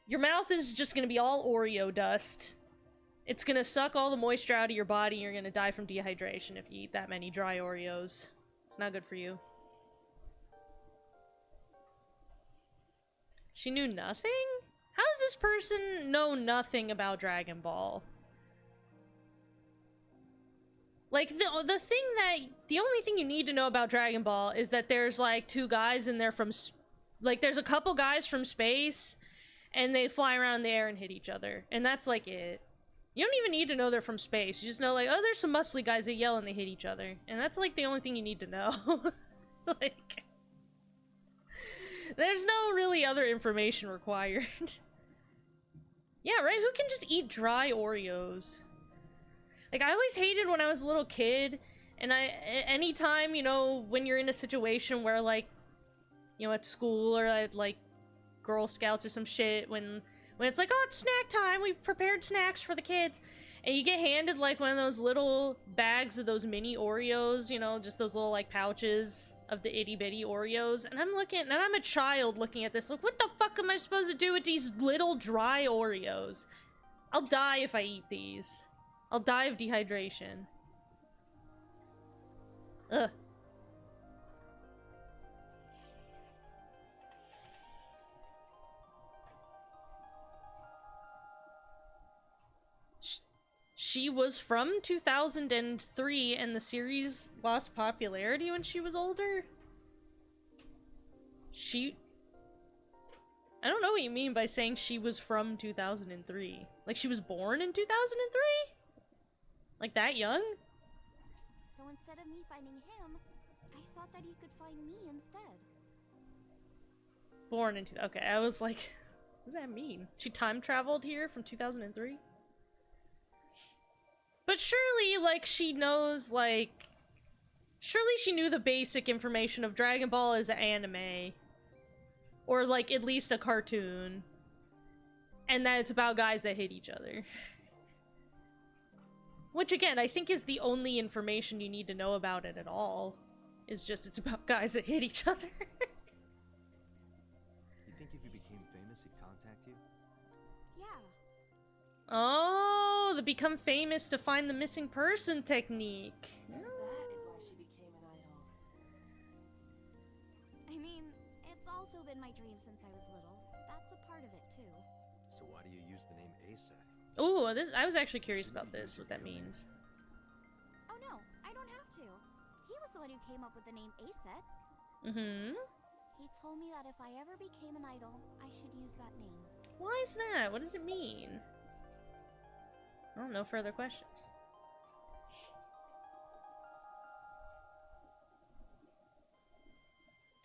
Your mouth is just gonna be all Oreo dust. It's gonna suck all the moisture out of your body, and you're gonna die from dehydration if you eat that many dry Oreos. It's not good for you. She knew nothing? How does this person know nothing about Dragon Ball? Like, the only thing you need to know about Dragon Ball is that there's, like, two guys and they're from, like, there's a couple guys from space, and they fly around in the air and hit each other. And that's, like, it. You don't even need to know they're from space. You just know, like, oh, there's some muscly guys that yell and they hit each other. And that's, like, the only thing you need to know. Like, there's no really other information required. Yeah, right? Who can just eat dry Oreos? Like, I always hated when I was a little kid, and anytime, you know, when you're in a situation where, like, you know, at school or at, like, Girl Scouts or some shit, when it's like, oh, it's snack time, we've prepared snacks for the kids, and you get handed, like, one of those little bags of those mini Oreos, you know, just those little, like, pouches of the itty-bitty Oreos, and I'm a child looking at this, like, what the fuck am I supposed to do with these little dry Oreos? I'll die if I eat these. I'll die of dehydration. Ugh. She was from 2003, and the series lost popularity when she was older? I don't know what you mean by saying she was from 2003. Like, she was born in 2003? Like, that young? So instead of me finding him, I thought that he could find me instead. Born in... Okay, I was like, what does that mean? She time traveled here from 2003? But surely, like, she knows, like... Surely she knew the basic information of Dragon Ball as an anime. Or, like, at least a cartoon. And that it's about guys that hit each other. Which, again, I think is the only information you need to know about it at all. Is just it's about guys that hit each other. You think if you became famous, he'd contact you? Yeah. Oh, the become famous to find the missing person technique. So that is why she became an idol. I mean, it's also been my dream since I was little. That's a part of it, too. So why do you use the name ASAT? Ooh, I was actually curious about this, what that means. Oh no, I don't have to. He was the one who came up with the name Aset. Mm-hmm. He told me that if I ever became an idol, I should use that name. Why is that? What does it mean? I don't know. Further questions.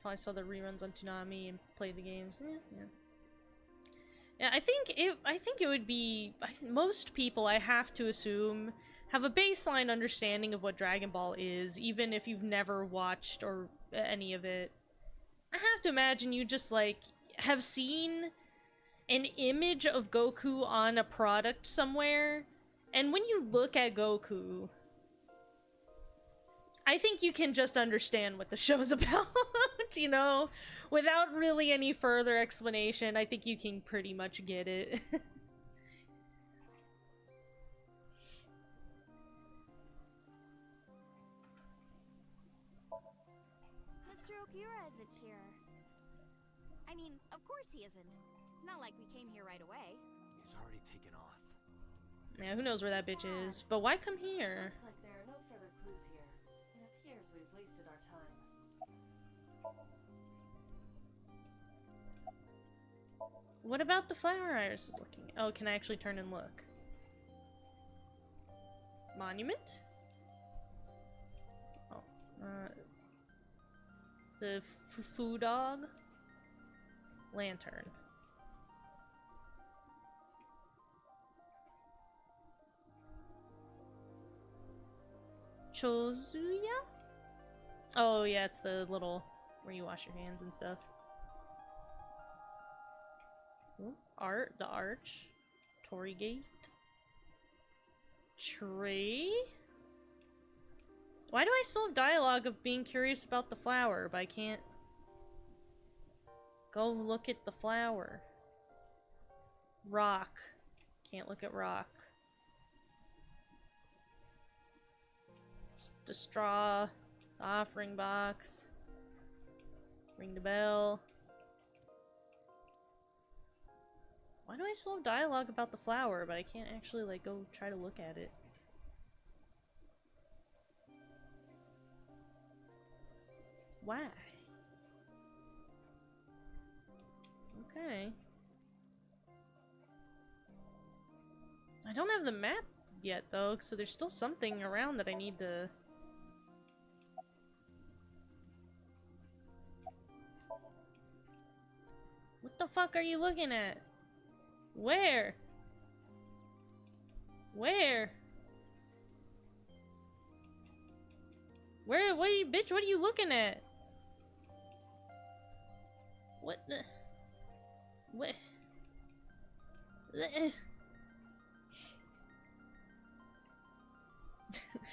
Probably saw the reruns on Toonami and played the games. Yeah. Yeah, I think it would be. I think most people, I have to assume, have a baseline understanding of what Dragon Ball is, even if you've never watched or any of it. I have to imagine you just like have seen an image of Goku on a product somewhere, and when you look at Goku, I think you can just understand what the show's about, you know? Without really any further explanation, I think you can pretty much get it. Mr. Okiura isn't here. I mean, of course he isn't. It's not like we came here right away. He's already taken off. Yeah, who knows where that bitch is? But why come here? Looks like there are no further clues here. It appears we've wasted our time. What about the flower Iris is looking at? Oh, can I actually turn and look? Monument? Oh, the Foo Dog? Lantern. Chozuya? Oh yeah, it's the little where you wash your hands and stuff. Ooh, art, the arch, Torii Gate, tree. Why do I still have dialogue of being curious about the flower, but I can't go look at the flower? Rock. Can't look at rock. The straw, the offering box, ring the bell. Why do I still have dialogue about the flower, but I can't actually, like, go try to look at it? Why? Okay. I don't have the map yet, though, so there's still something around that I need to... What the fuck are you looking at? Where? Where? Where? What are you, bitch? What are you looking at? What the? What?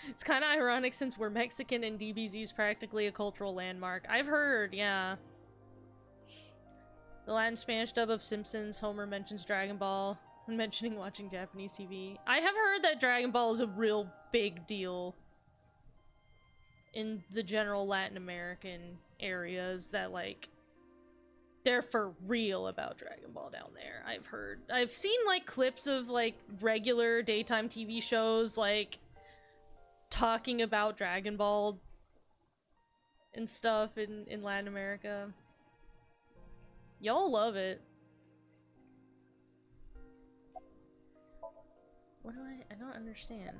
It's kind of ironic since we're Mexican and DBZ is practically a cultural landmark. I've heard, yeah. The Latin Spanish dub of Simpsons, Homer mentions Dragon Ball when mentioning watching Japanese TV. I have heard that Dragon Ball is a real big deal in the general Latin American areas, that like they're for real about Dragon Ball down there. I've heard. I've seen like clips of like regular daytime TV shows like talking about Dragon Ball and stuff in Latin America. Y'all love it. What do I don't understand.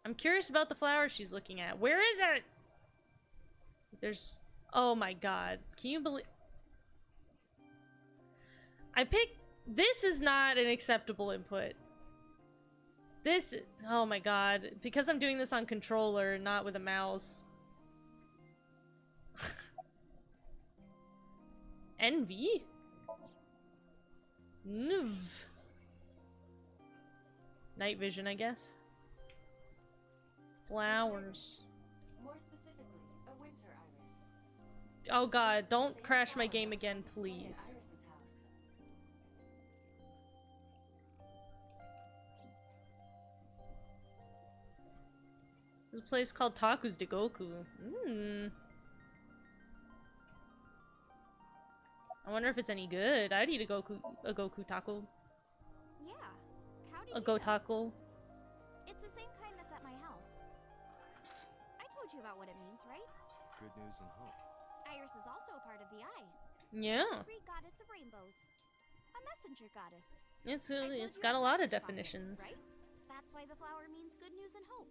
I'm curious about the flower she's looking at. Where is it? There's... Oh my god. Can you believe... I picked... This is not an acceptable input. This is... Oh my god. Because I'm doing this on controller, not with a mouse. Envy? Nuv. Night vision, I guess. Flowers. More specifically, a winter iris. Oh god, don't crash my game again, please. There's a place called Taku's de Goku. I wonder if it's any good. I'd eat a Goku taco. Yeah. How did A go taco. It's the same kind that's at my house. I told you about what it means, right? Good news and hope. Iris is also a part of the eye. Yeah. Greek goddess of rainbows. A messenger goddess. It's got a lot of definitions. Right? That's why the flower means good news and hope.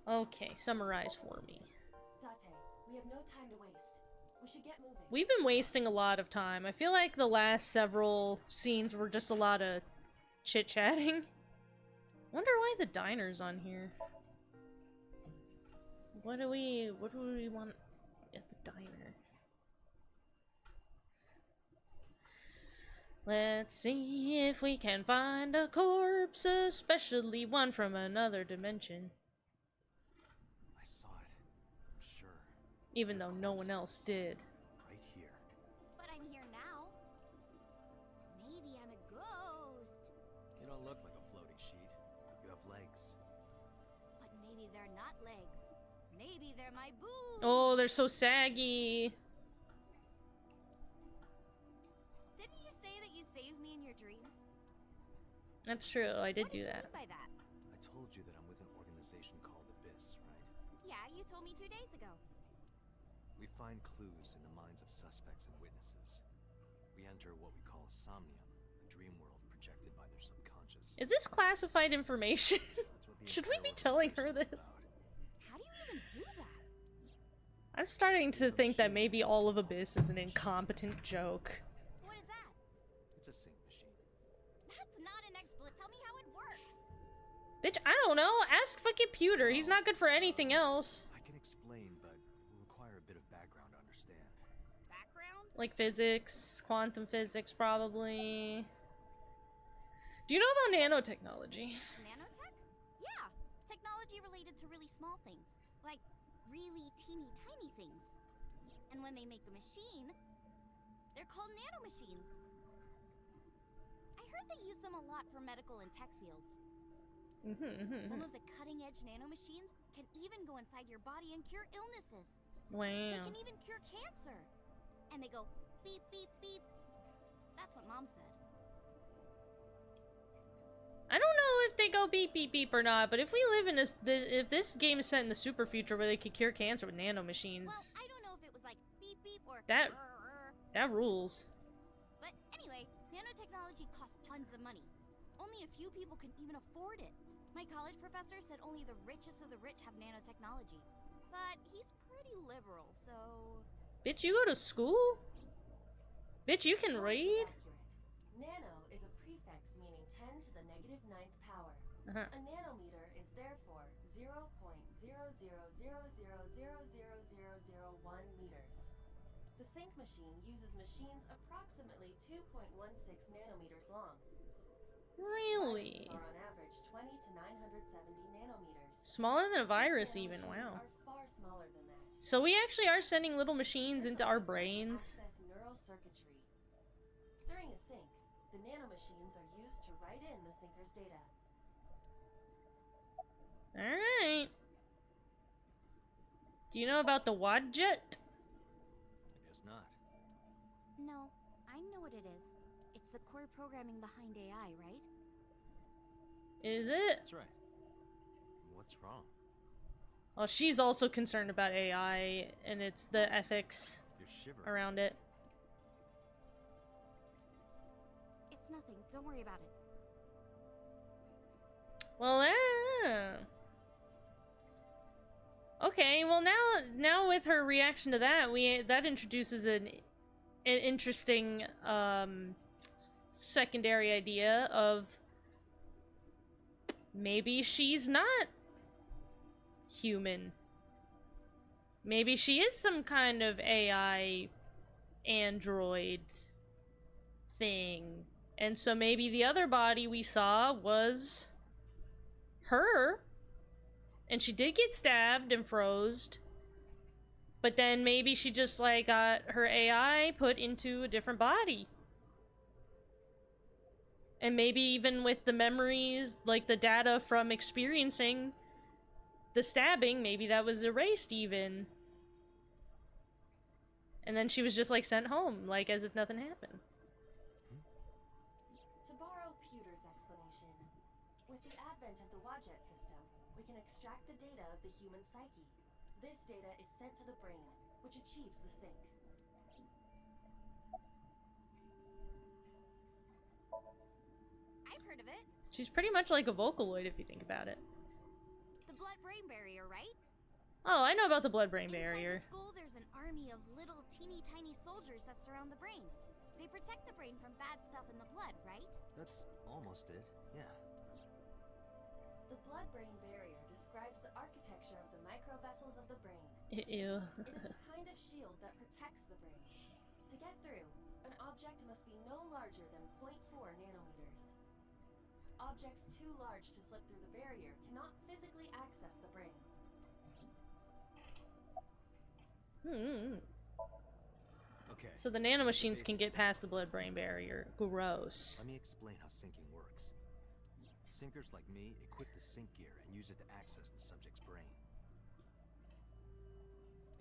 Okay, summarize for me. Date, We have no time to waste. We should get moving. We've been wasting a lot of time. I feel like the last several scenes were just a lot of chit-chatting. Wonder why the diner's on here. What do we want at the diner? Let's see if we can find a corpse, especially one from another dimension. I saw it. I'm sure. Even though no one else did. Right here. But I'm here now. Maybe I'm a ghost. You don't look like a floating sheet. You have legs. But maybe they're not legs. Maybe they're my boobs. Oh, they're so saggy. Didn't you say that you saved me in your dream? That's true, I did What do did you that. mean by that? I told you that I'm with an organization called Abyss, right? Yeah, you told me 2 days ago. We find clues in the minds of suspects and witnesses. We enter what we call Somnium, a dream world projected by their subconscious. Is this classified information? That's what the Should we entire be telling her organization's this? about. How do you even do that? I'm starting to think that maybe all of Abyss is an incompetent joke. What is that? It's a sync machine. That's not an explanation. Tell me how it works. Bitch, I don't know. Ask fucking Pewter. He's not good for anything else. I can explain, but will require a bit of background to understand. Background? Like physics, quantum physics, probably. Do you know about nanotechnology? Nanotech? Yeah. Technology related to really small things. Like really teeny tiny things. And when they make a machine, they're called nanomachines. I heard they use them a lot for medical and tech fields. Some of the cutting edge nanomachines can even go inside your body and cure illnesses. They Wow. can even cure cancer. And they go beep beep beep. That's what Mom said. I don't know if they go beep beep beep or not, but if we live in if this game is set in the super future where they could cure cancer with nanomachines, Well, I don't know if it was like beep beep or That- "Rrr." that rules. But anyway, nanotechnology costs tons of money. Only a few people can even afford it. My college professor said only the richest of the rich have nanotechnology. But he's pretty liberal, so... Bitch, you go to school? Bitch, you can Largely read? accurate. Nano is a prefix meaning 10 to the negative 9th power. Uh-huh. A nanometer is therefore 0.0000000001 meters. The sync machine uses machines approximately 2.16 nanometers long. Really? Viruses are on average 20 to 970 nanometers. Smaller than a Sync virus nanomachines even, wow. are far smaller than that. So we actually are sending little machines This into our allows them to brains. access neural circuitry. During a sync, the nanomachines are used to write in the syncer's data. Alright. Do you know about the Wadjet? I guess not. No, I know what it is. It's the core programming behind AI, right? Is it? That's right. What's wrong? Well, she's also concerned about AI, and it's the ethics You're shivering. around it. It's nothing. Don't worry about it. Well, okay, well now with her reaction to that, that introduces an interesting secondary idea of maybe she's not human. Maybe she is some kind of AI android thing. And so maybe the other body we saw was her. And she did get stabbed and froze. But then maybe she just like got her AI put into a different body. And maybe even with the memories, like the data from experiencing the stabbing, maybe that was erased even. And then she was just like sent home, like as if nothing happened. To borrow Pewter's explanation, with the advent of the Wadjet system, we can extract the data of the human psyche. This data is sent to the brain, which achieves the sync. I've heard of it. She's pretty much like a Vocaloid if you think about it. The blood-brain barrier, right? Oh, I know about the blood-brain Inside barrier. the skull, there's an army of little teeny tiny soldiers that surround the brain. They protect the brain from bad stuff in the blood, right? That's almost it, yeah. The blood-brain barrier describes the architecture of the microvessels of the brain. Ew. It is a kind of shield that protects the brain. To get through, an object must be no larger than 0.4 nanometers. Objects too large to slip through the barrier cannot physically access the brain. Okay. So the nanomachines can get past the blood-brain barrier. Gross. Let me explain how syncing works. Syncers like me equip the sync gear and use it to access the subject's brain.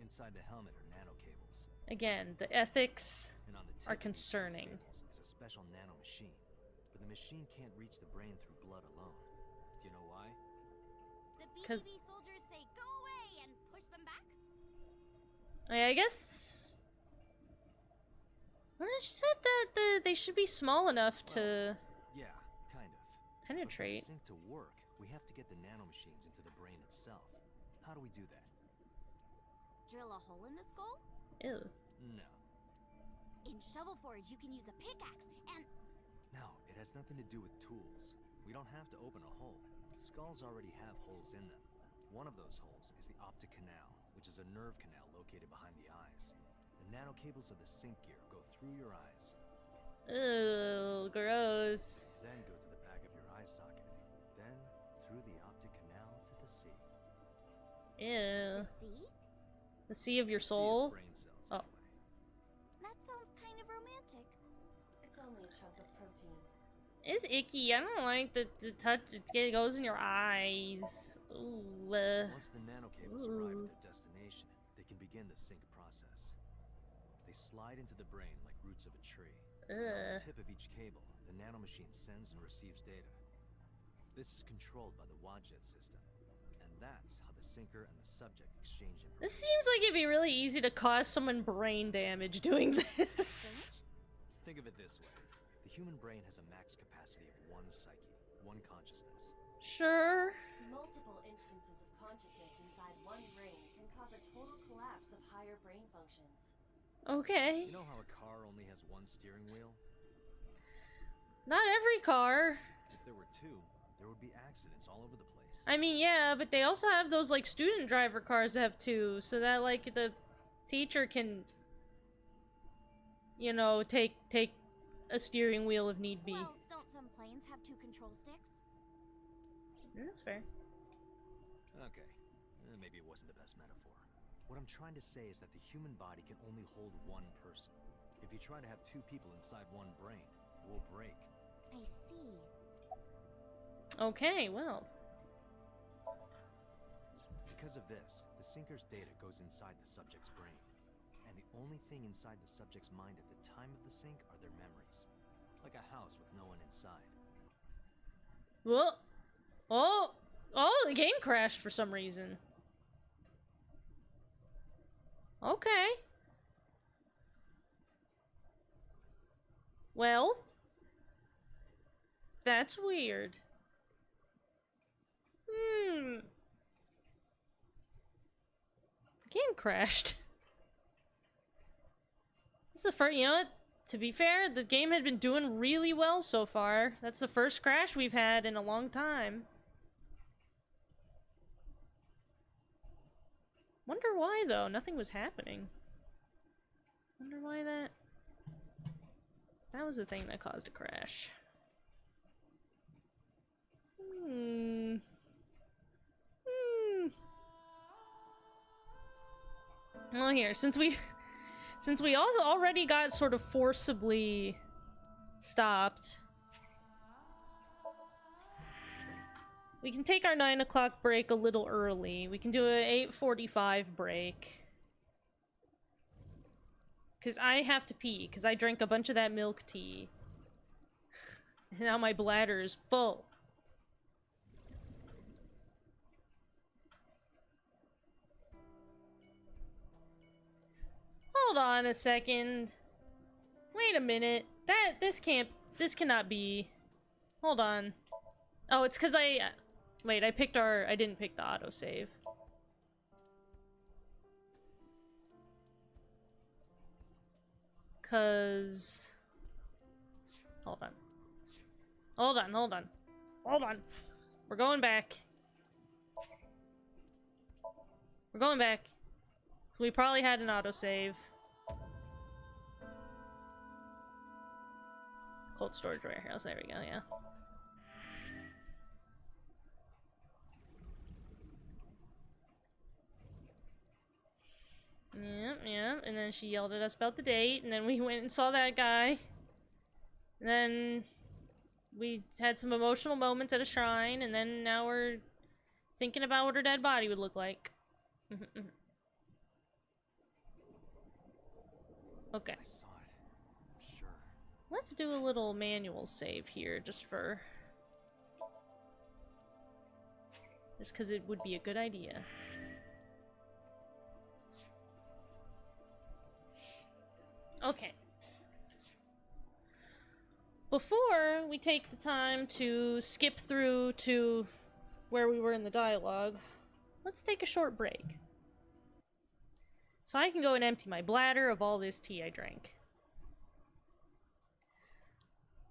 Inside the helmet are nanocables. Again, the ethics And on the tip are of each of these concerning. cables is a special nanomachine. But the machine can't reach the brain through blood alone. Do you know why? The 'Cause- BBB soldiers say go away and push them back? I guess. Well, she said that they should be small enough to Yeah, kind of. penetrate. But for the sync to work, we have to get the nanomachines into the brain itself. How do we do that? Drill a hole in the skull? Ew. No. In Shovel Forge, you can use a pickaxe and... No, it has nothing to do with tools. We don't have to open a hole. Skulls already have holes in them. One of those holes is the optic canal, which is a nerve canal located behind the eyes. The nanocables of the sync gear go through your eyes, Ew, gross. then go to the back of your eye socket, then through the optic canal to the sea. Ew. The sea? The sea of your Sea of soul? brain cells, Oh. anyway. That sounds kind of romantic. It's only a chunk of protein. It's icky. I don't like the touch. It goes in your eyes. Ooh. Once the nanocables arrive at their destination, they can begin the sync process. They slide into the brain like roots of a tree. And on the tip of each cable, the nanomachine sends and receives data. This is controlled by the Wadjet system, and that's how the syncer and the subject exchange information. This seems like it'd be really easy to cause someone brain damage doing this. Think of it this way. The human brain has a max capacity of one psyche, one consciousness. Sure. Multiple instances of consciousness inside one brain can cause a total collapse of higher brain functions. Okay. You know how a car only has one steering wheel? Not every car. If there were two, there would be accidents all over the place. I mean, yeah, but they also have those, like, student driver cars that have two, so that, like, the teacher can, you know, take a steering wheel if need be. Well, don't some planes have two control sticks? That's fair. Okay, maybe it wasn't the best metaphor. What I'm trying to say is that the human body can only hold one person. If you try to have two people inside one brain, it will break. I see. Okay, well. Because of this, the syncer's data goes inside the subject's brain. And the only thing inside the subject's mind at the time of the sync are their memories. Like a house with no one inside. Whoa. Oh, the game crashed for some reason. Okay. Well. That's weird. The game crashed. This is the first, you know what? To be fair, the game had been doing really well so far. That's the first crash we've had in a long time. Wonder why, though. Nothing was happening. Wonder why that... That was the thing that caused a crash. Well, here, since we also already got sort of forcibly stopped, we can take our 9 o'clock break a little early. We can do an 8:45 break. Because I have to pee, because I drank a bunch of that milk tea. And now my bladder is full. Hold on a second. Wait a minute. This cannot be. Hold on. Oh, it's because I didn't pick the autosave. Cause hold on. Hold on, hold on. Hold on. We're going back. We're going back. We probably had an autosave. Cold storage warehouse, there we go, yeah. Yep, and then she yelled at us about the date, and then we went and saw that guy. And then we had some emotional moments at a shrine, and then now we're thinking about what her dead body would look like. Okay. I saw it. I'm sure. Let's do a little manual save here, just because it would be a good idea. Okay. Before we take the time to skip through to where we were in the dialogue, let's take a short break. So I can go and empty my bladder of all this tea I drank.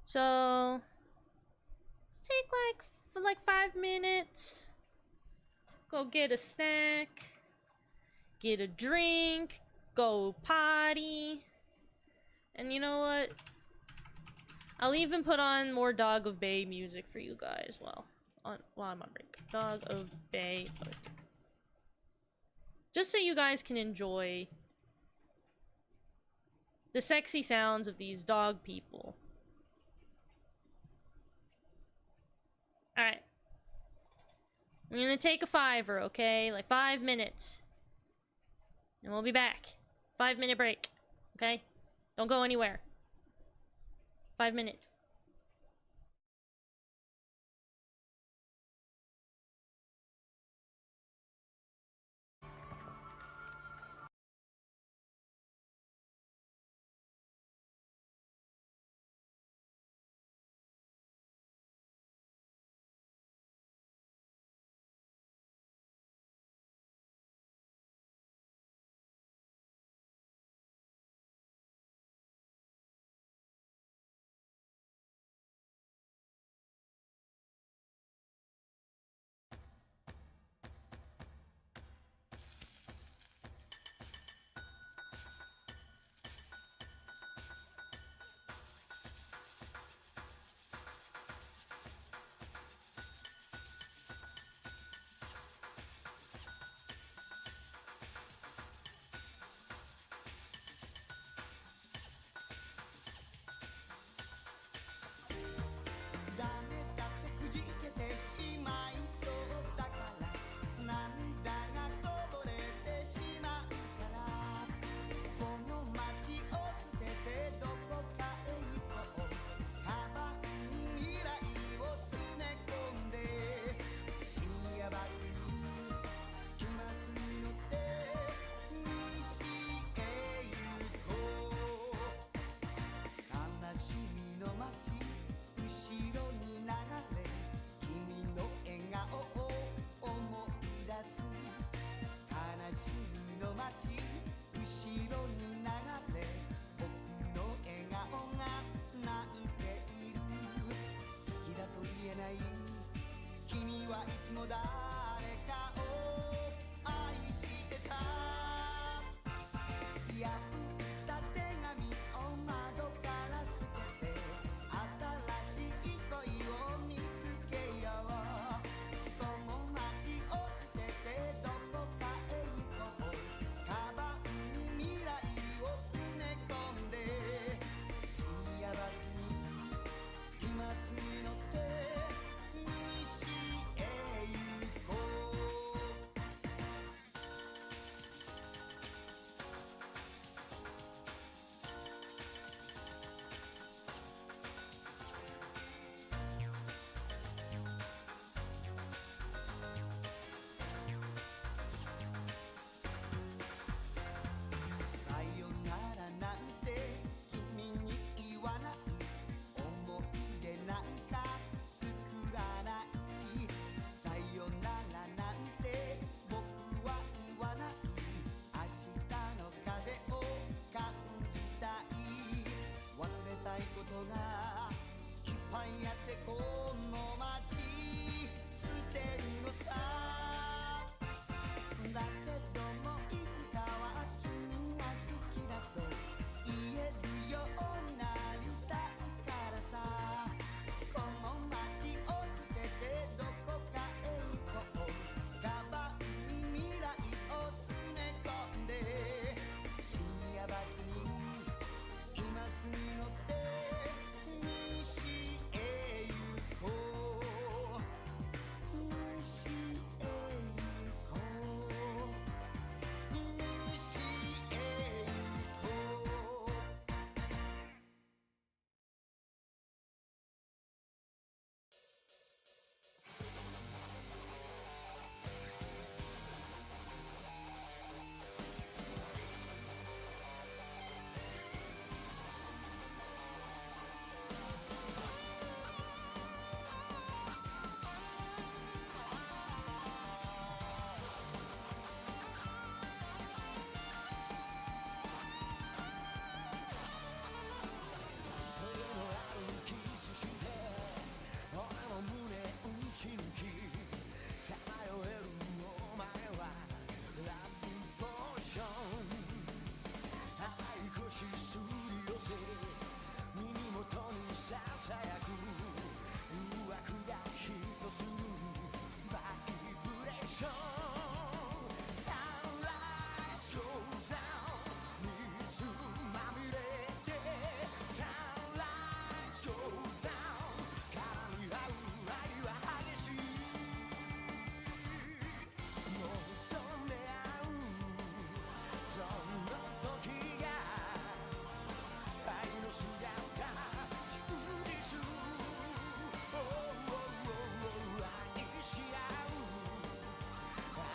So let's take like 5 minutes. Go get a snack, get a drink, go potty. And you know what? I'll even put on more Dog of Bay music for you guys while I'm on break. Dog of Bay poster. Just so you guys can enjoy the sexy sounds of these dog people. Alright. I'm gonna take a 5-er, okay? Like 5 minutes. And we'll be back. 5-minute break. Okay? Don't go anywhere. 5 minutes. ないことがいっぱいあってこの街捨てるのさだけどもいつかは君が好きだと言えるようになりたいからさこの街を捨ててどこかへ行こうカバンに未来を詰め込んで幸せに今すぐ乗って西へ行こう西へ行こう西へ行こう手の歩きして俺の胸打ち抜きさまよえるお前はラブポーション愛腰すり寄せ耳元にささやく誘惑がヒットするバイブレーション Sunrise goes down 水まみれて Sunrise goes down 絡み合う愛は激しい求め合うその時が愛の姿真実愛し合う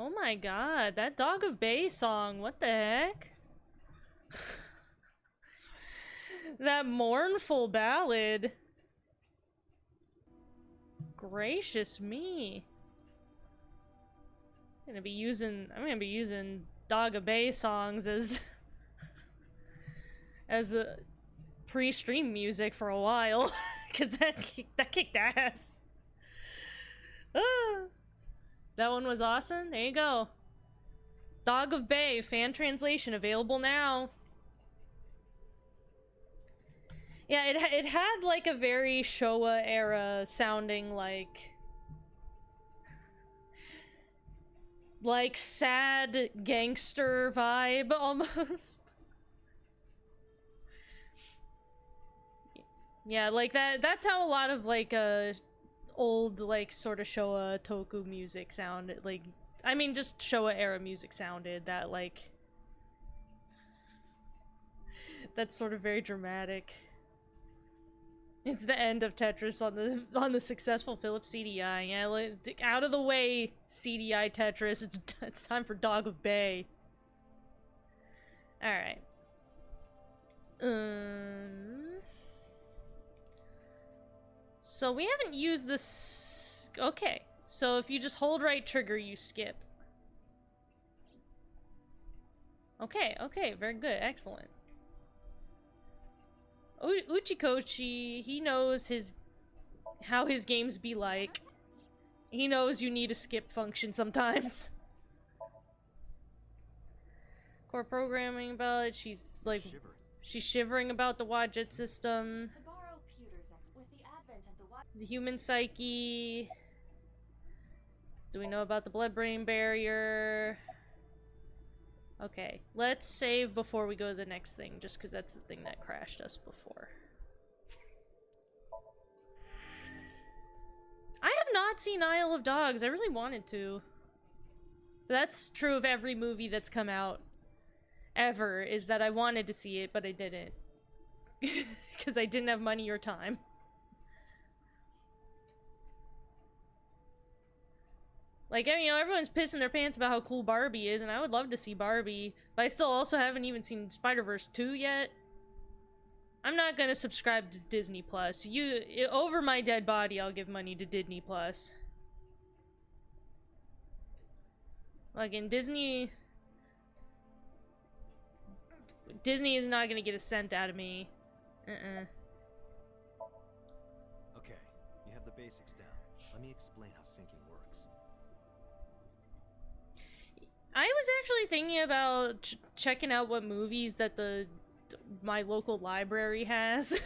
Oh my god, that Dog of Bay song, what the heck? That mournful ballad. Gracious me. I'm gonna be using Dog of Bay songs as as a pre-stream music for a while, cause that kicked ass. Ah. That one was awesome. There you go. Dog of Bay fan translation available now. Yeah, it had like a very Showa era sounding like sad gangster vibe almost. Yeah, like that's how a lot of like old like sort of Showa toku music sounded, like I mean just Showa era music sounded, that like that's sort of very dramatic. It's the end of Tetris on the successful Philips CDI. Yeah, like, out of the way, CDI Tetris. It's time for Dog of Bay. All right. So we haven't used this. Okay. So if you just hold right trigger, you skip. Okay. Okay. Very good. Excellent. Uchikochi, he knows how his games be like. He knows you need a skip function sometimes. Core programming about it, she's like she's shivering about the Wadjet system. To borrow Pewter's with the advent of the The human psyche. Do we know about the blood-brain barrier? Okay, let's save before we go to the next thing, just because that's the thing that crashed us before. I have not seen Isle of Dogs. I really wanted to. That's true of every movie that's come out ever, is that I wanted to see it, but I didn't. Because I didn't have money or time. Like, you know, everyone's pissing their pants about how cool Barbie is, and I would love to see Barbie, but I still also haven't even seen Spider-Verse 2 yet. I'm not gonna subscribe to Disney Plus. Over my dead body, I'll give money to Disney Plus. Like, in Disney is not gonna get a cent out of me. Okay, you have the basics down. Let me explain how syncing works. I was actually thinking about checking out what movies that my local library has.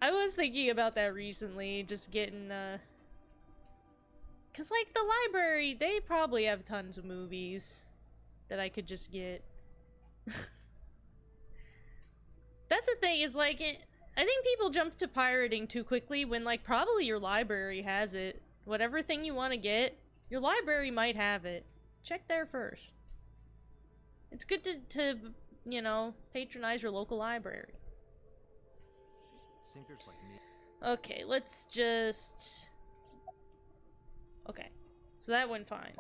I was thinking about that recently, just getting, cause like the library, they probably have tons of movies that I could just get. That's the thing, is like, I think people jump to pirating too quickly when like probably your library has it. Whatever thing you want to get, your library might have it. Check there first. It's good to you know, patronize your local library. Sinkers like me. Okay, let's just... Okay, so that went fine.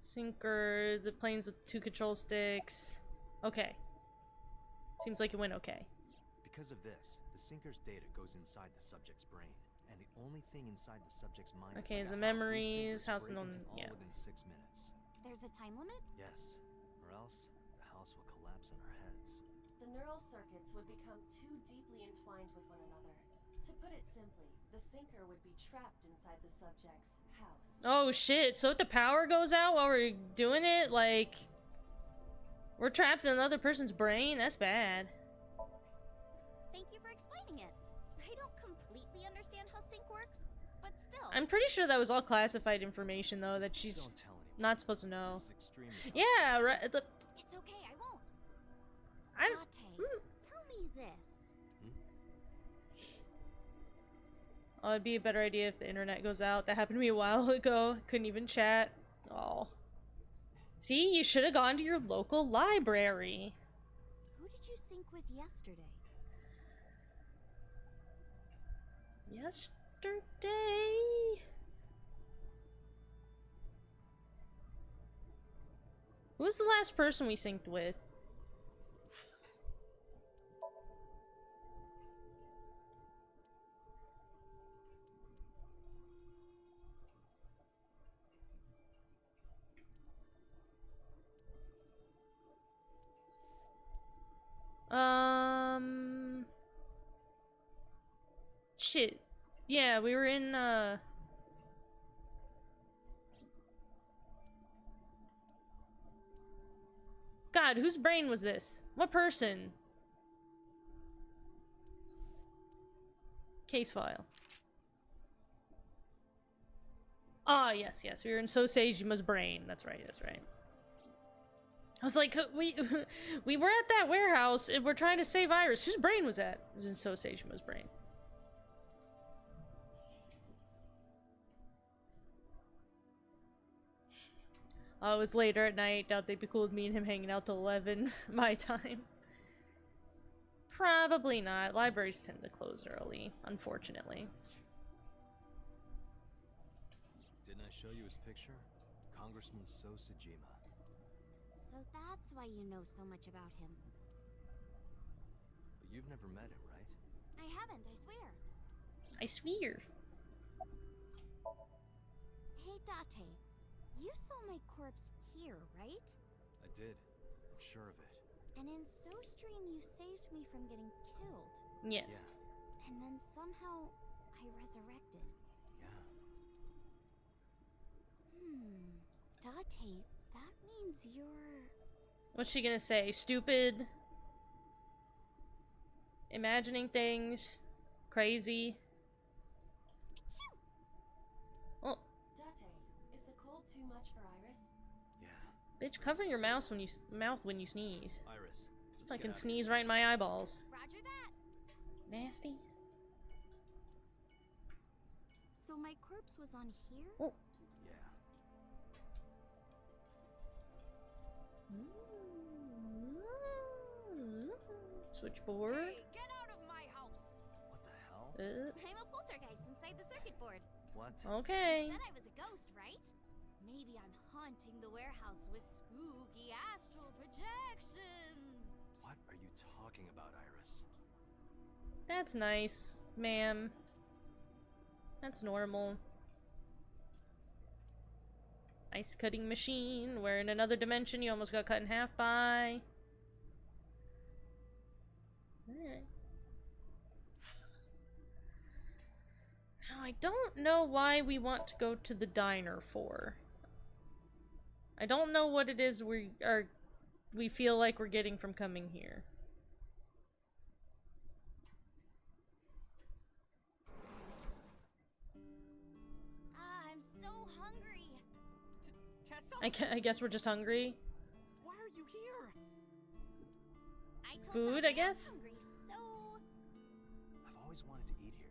Sinker, the planes with 2 control sticks. Okay. Seems like it went okay. Because of this, the sinker's data goes inside the subject's brain. And the only thing inside the subject's mind Okay, is the like memories, house and all yeah. within 6 minutes. There's a time limit? Yes, or else the house will collapse on our heads. The neural circuits would become too deeply entwined with one another. To put it simply, the sinker would be trapped inside the subject's house. Oh shit, so if the power goes out while we're doing it, like... We're trapped in another person's brain? That's bad. Thank you for explaining it. I don't completely understand how sync works, but still. I'm pretty sure that was all classified information, though, that she's not supposed to know. Yeah, right. It's okay, I won't. Date, tell me this. Oh, it'd be a better idea if the internet goes out. That happened to me a while ago. Couldn't even chat. Oh. See, you should have gone to your local library. Who did you sync with yesterday? Yesterday? Who was the last person we synced with? Shit. Yeah, we were in, God, whose brain was this? What person? Case file. Ah, yes, we were in Soseijima's brain. That's right, that's right. I was like, we were at that warehouse and we're trying to save Iris. Whose brain was that? It was in Soseijima's brain. Oh, it was later at night. Doubt they'd be cool with me and him hanging out till 11 my time. Probably not. Libraries tend to close early, unfortunately. Didn't I show you his picture? Congressman Sosejima. So that's why you know so much about him. But you've never met him, right? I haven't, I swear. I swear. Hey, Date. You saw my corpse here, right? I did. I'm sure of it. And in SoStream, you saved me from getting killed. Yes. Yeah. And then somehow, I resurrected. Yeah. Date, that means you're... What's she gonna say? Stupid? Imagining things? Crazy? Oh. Date, is the cold too much for Iris? Yeah. Bitch, cover your mouth when you sneeze. Iris. So I can sneeze right in my eyeballs. Roger that. Nasty. So my corpse was on here? Oh. Yeah. Switchboard. Hey, get out of my house! What the hell? I'm a poltergeist inside the circuit board. What? Okay. You said I was a ghost, right? Maybe I'm haunting the warehouse with spooky astral projections. What are you talking about, Iris? That's nice, ma'am. That's normal. Ice cutting machine, where in another dimension you almost got cut in half by. Alright. Now, I don't know why we want to go to the diner for. I don't know what it is we feel like we're getting from coming here. I'm so hungry. Tessa? I guess we're just hungry. Why are you here? I told Food, Date I guess? I'm hungry, so... I've always wanted to eat here.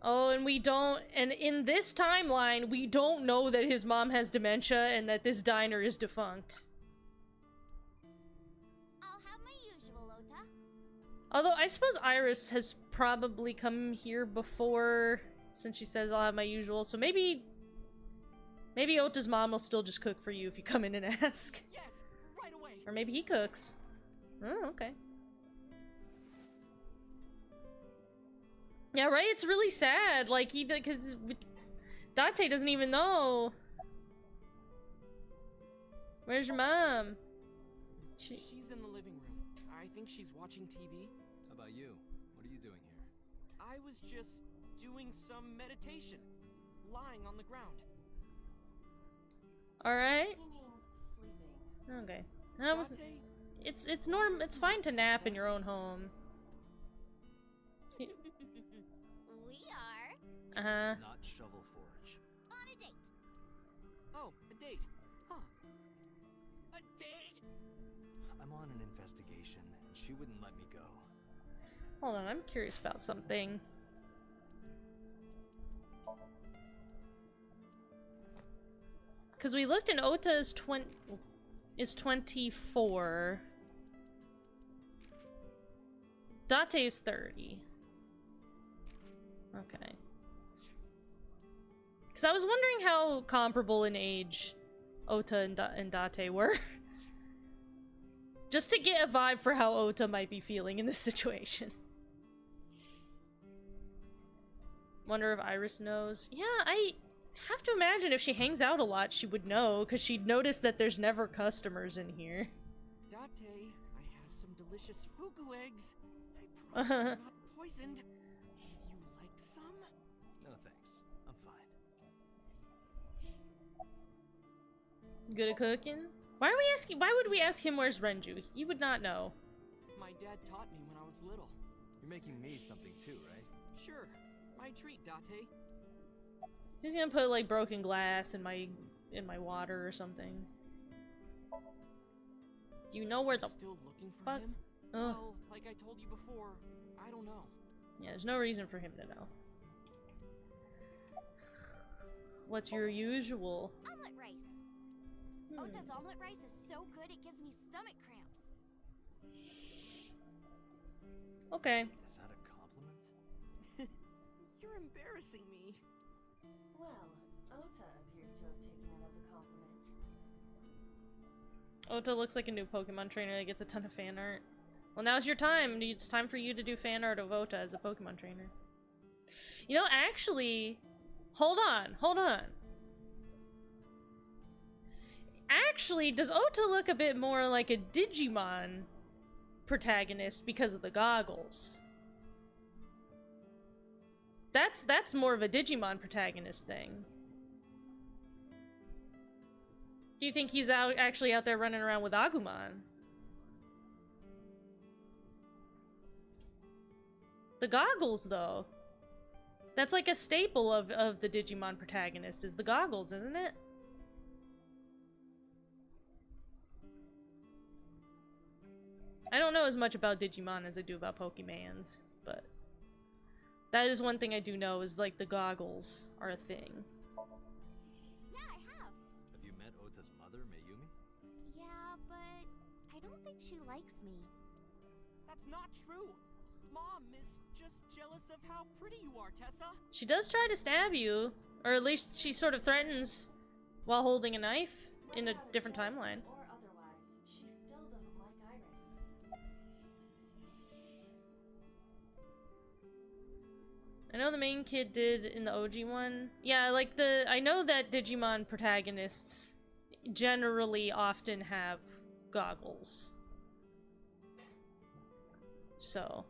Oh, and we don't, and in this timeline, we don't know that his mom has dementia and that this diner is defunct. I'll have my usual, Ota. Although, I suppose Iris has probably come here before, since she says I'll have my usual, so maybe Ota's mom will still just cook for you if you come in and ask. Yes, right away. Or maybe he cooks. Oh, okay. Yeah, right? It's really sad. Like, because Date doesn't even know. Where's your mom? She's in the living room. I think she's watching TV. How about you? What are you doing here? I was just doing some meditation, lying on the ground. Alright. He means sleeping. Okay. That was... It's fine to nap in your own home. We are Uh-huh. Not Shovel Forge. on a date. Oh, a date. Huh. A date? I'm on an investigation, and she wouldn't let me go. Hold on, I'm curious about something. Because we looked and Ota is 24. Date is 30. Okay. Because I was wondering how comparable in age Ota and Date were. Just to get a vibe for how Ota might be feeling in this situation. Wonder if Iris knows. Yeah, I have to imagine if she hangs out a lot, she would know, because she'd notice that there's never customers in here. Date, I have some delicious fugu eggs. I promise they're not poisoned. Would you like some? No thanks. I'm fine. Good at cooking? Why are we asking? Why would we ask him where's Renju? He would not know. My dad taught me when I was little. You're making me something too, right? Sure. My treat, Date. He's gonna put like broken glass in my water or something. Do you know where the Still looking for fuck? him? Ugh. Well, like I told you before, I don't know. Yeah, there's no reason for him to know. What's your usual? Omelet rice. Ota's omelet rice is so good it gives me stomach cramps. Okay. Is that a compliment? You're embarrassing me. Well, Ota appears to have taken it as a compliment. Ota looks like a new Pokemon trainer that gets a ton of fan art. Well, now's your time. It's time for you to do fan art of Ota as a Pokemon trainer. You know, actually, hold on. Actually, does Ota look a bit more like a Digimon protagonist because of the goggles? That's more of a Digimon protagonist thing. Do you think he's actually out there running around with Agumon? The goggles, though. That's like a staple of the Digimon protagonist, is the goggles, isn't it? I don't know as much about Digimon as I do about Pokemans, but that is one thing I do know, is like the goggles are a thing. Yeah, I have. Have you met Ota's mother, Mayumi? Yeah, but I don't think she likes me. That's not true. Mom is just jealous of how pretty you are, Tessa. She does try to stab you, or at least she sort of threatens while holding a knife in a different timeline. Or otherwise, she still doesn't like Iris. I know the main kid did in the OG one. Yeah, like I know that Digimon protagonists generally often have goggles. So,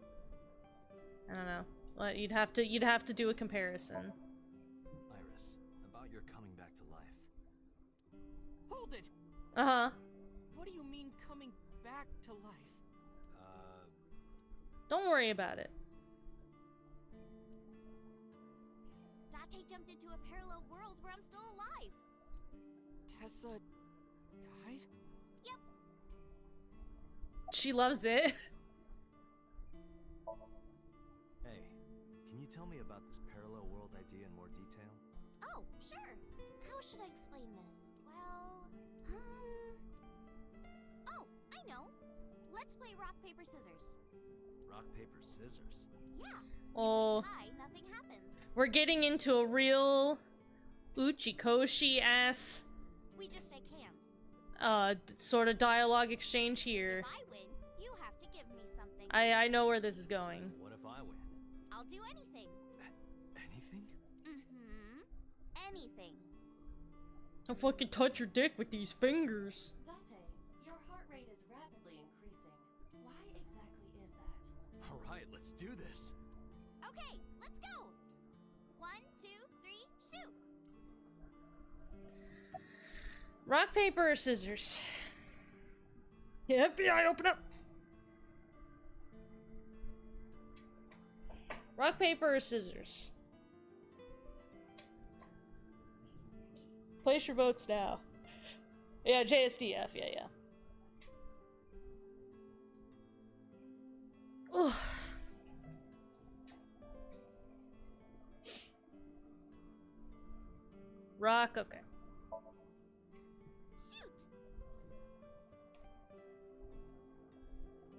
I don't know. Well, you'd have to do a comparison. Iris, about your coming back to life. Hold it! Uh-huh. What do you mean coming back to life? Don't worry about it. Date jumped into a parallel world where I'm still alive. Tessa died? Yep. She loves it. Hey, can you tell me about this parallel world idea in more detail? Oh, sure. How should I explain this? Well, oh, I know. Let's play rock, paper, scissors. Rock, paper, scissors? Yeah. Oh. If we tie, nothing happens. We're getting into a real Uchikoshi-ass We just shake hands. sort of dialogue exchange here. If I win, you have to give me something. I know where this is going. What if I win? I'll do anything. Anything? Mm-hmm. Anything. I'll fucking touch your dick with these fingers. Date, your heart rate is rapidly increasing. Why exactly is that? Alright, let's do this. Okay, let's go. 1, 2, 3, shoot. Rock, paper, or scissors? The FBI, open up! Rock, paper, or scissors? Place your votes now. Yeah, JSDF, yeah. Ugh. Rock, okay. Shoot.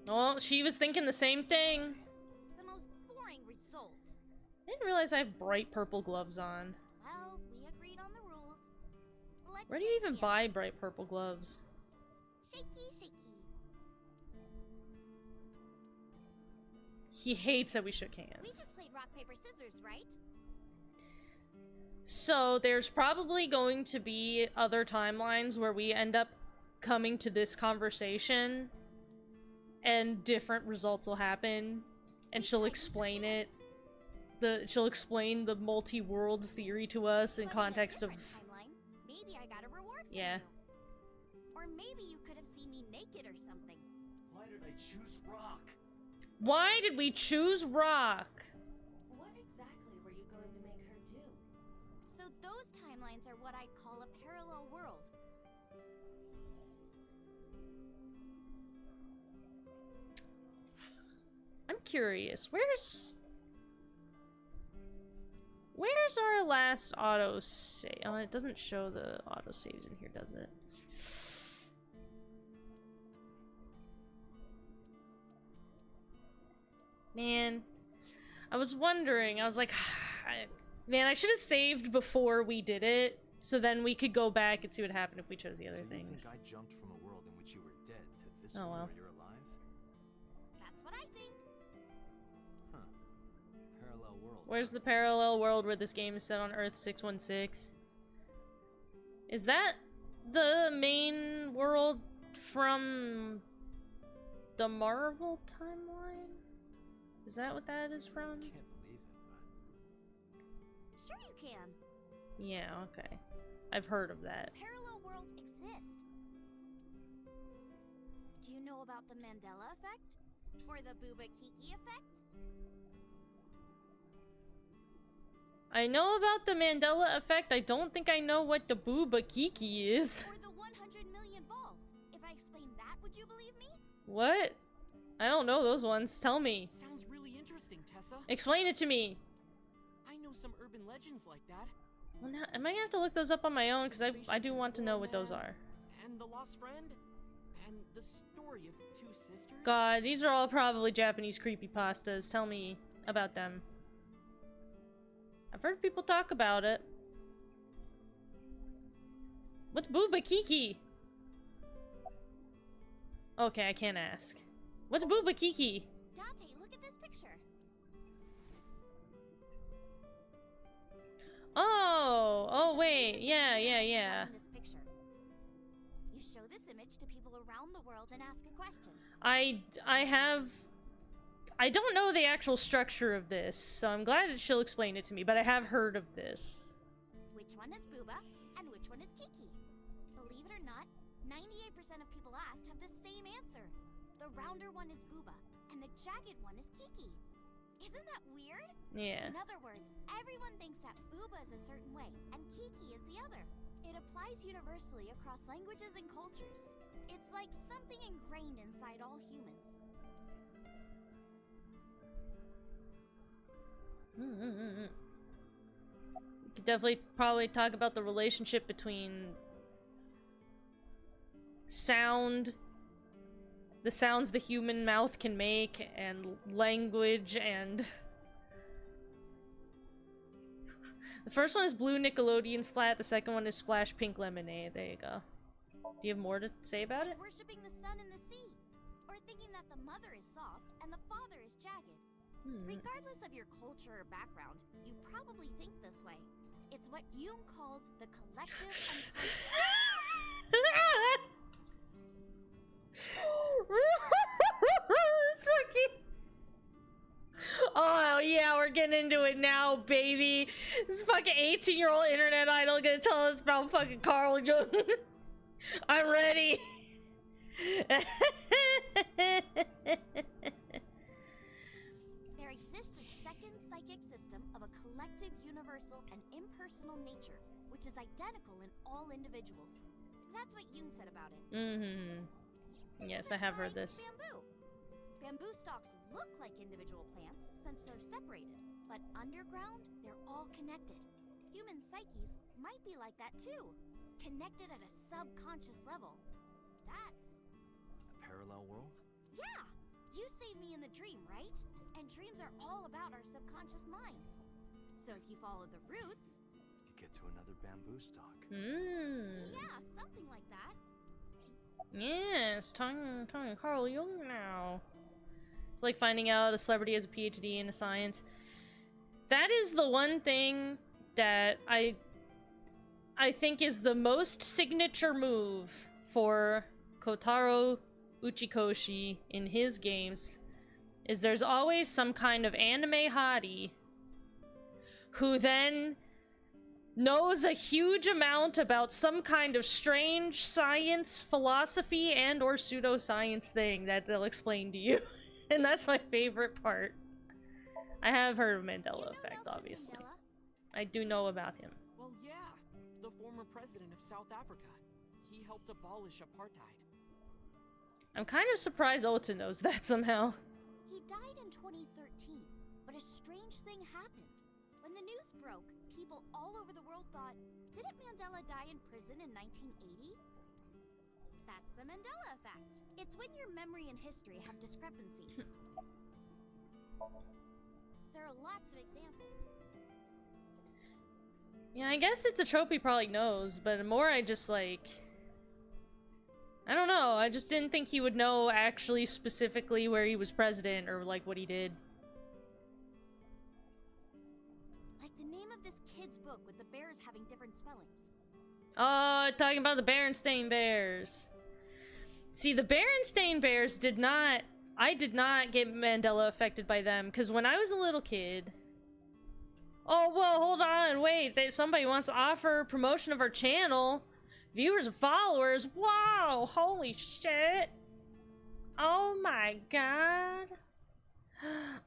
Oh, she was thinking the same thing. The most boring result. I didn't realize I have bright purple gloves on. Well, we agreed on the rules. Let's Where do you even shake buy hands. bright purple gloves? Shaky, shaky. he hates that we shook We hands. just played rock, paper, scissors, right? So there's probably going to be other timelines where we end up coming to this conversation and different results will happen and she'll explain it. She'll explain the multi-worlds theory to us in But context in of a different timeline, maybe I got a reward for yeah. you. Or maybe you could have seen me naked or something. Why did I choose rock? Why did we choose rock? What exactly were you going to make her do? So those timelines are what I'd call a parallel world. I'm curious. Where's our last auto save? Oh, it doesn't show the auto saves in here, does it? Man, I was wondering. I was like, man, I should have saved before we did it, so then we could go back and see what happened if we chose the other So you things. think I jumped from a world in which you were dead to this Oh, one well. where you're alive? That's what I think. Huh. Parallel world. Where's the parallel world where this game is set on Earth 616? Is that the main world from the Marvel timeline? Is that what that is from? Can't believe it, Sure you can. Yeah, okay. I've heard of that. Parallel worlds exist. Do you know about the Mandela effect? Or the Booba Kiki effect? I know about the Mandela effect. I don't think I know what the Booba Kiki is. Or the 100 million balls? If I explained that, would you believe me? What? I don't know those ones. Tell me. Sounds really interesting, Tessa. Explain it to me. I know some urban legends like that. Well, now, am I gonna have to look those up on my own? Because I do want to know what those are. And the lost friend. And the story of two sisters. God, these are all probably Japanese creepypastas. Tell me about them. I've heard people talk about it. What's Booba Kiki? Okay, I can't ask. What's Booba Kiki? Dante, look at this picture. Oh, wait. Yeah. In this picture. You show this image to people around the world and ask a question. I don't know the actual structure of this, so I'm glad that she'll explain it to me, but I have heard of this. Which one is Booba and which one is Kiki? Believe it or not, 98% of people asked have the same answer. The rounder one is Booba and the jagged one is Kiki. Isn't that weird? Yeah. In other words, everyone thinks that Booba is a certain way and Kiki is the other. It applies universally across languages and cultures. It's like something ingrained inside all humans. We could definitely probably talk about the relationship between sound, the sounds the human mouth can make, and language, and... The first one is Blue Nickelodeon Splat, the second one is Splash Pink Lemonade. There you go. Do you have more to say about it? Worshipping the sun and the sea. Or thinking that the mother is soft and the father is jagged. Regardless of your culture or background, you probably think this way. It's what Jung called the collective unconscious. This fucking... Oh yeah, we're getting into it now, baby. This fucking 18-year-old internet idol gonna tell us about fucking Carl Jung. I'm ready. There exists a second psychic system of a collective, universal, and impersonal nature, which is identical in all individuals. That's what Jung said about it. Yes, I have heard this. Bamboo. Bamboo stalks look like individual plants since they're separated, but underground, they're all connected. Human psyches might be like that too, connected at a subconscious level. That's... The parallel world? Yeah! You saved me in the dream, right? And dreams are all about our subconscious minds. So if you follow the roots... You get to another bamboo stalk. Yeah, something like that. Yes, talking Carl Jung now. It's like finding out a celebrity has a PhD in a science. That is the one thing that I think is the most signature move for Kotaro Uchikoshi in his games, is there's always some kind of anime hottie who then knows a huge amount about some kind of strange science, philosophy, and or pseudoscience thing that they'll explain to you. And that's my favorite part. I have heard of Mandela Effect, obviously. I do know about him. Well, yeah, the former president of South Africa. He helped abolish apartheid. I'm kind of surprised Ota knows that somehow. He died in 2013, but a strange thing happened. When the news broke, people all over the world thought, didn't Mandela die in prison in 1980? That's the Mandela effect. It's when your memory and history have discrepancies. There are lots of examples. Yeah, I guess it's a trope he probably knows, but more I just like... I don't know, I just didn't think he would know actually specifically where he was president or like what he did. Like the name of this kid's book with the bears having different spellings. Oh, talking about the Berenstain Bears. See, the Berenstain Bears did not... I did not get Mandela affected by them, because when I was a little kid... Oh, well, hold on, wait, somebody wants to offer promotion of our channel. Viewers and followers, wow, holy shit. Oh my god.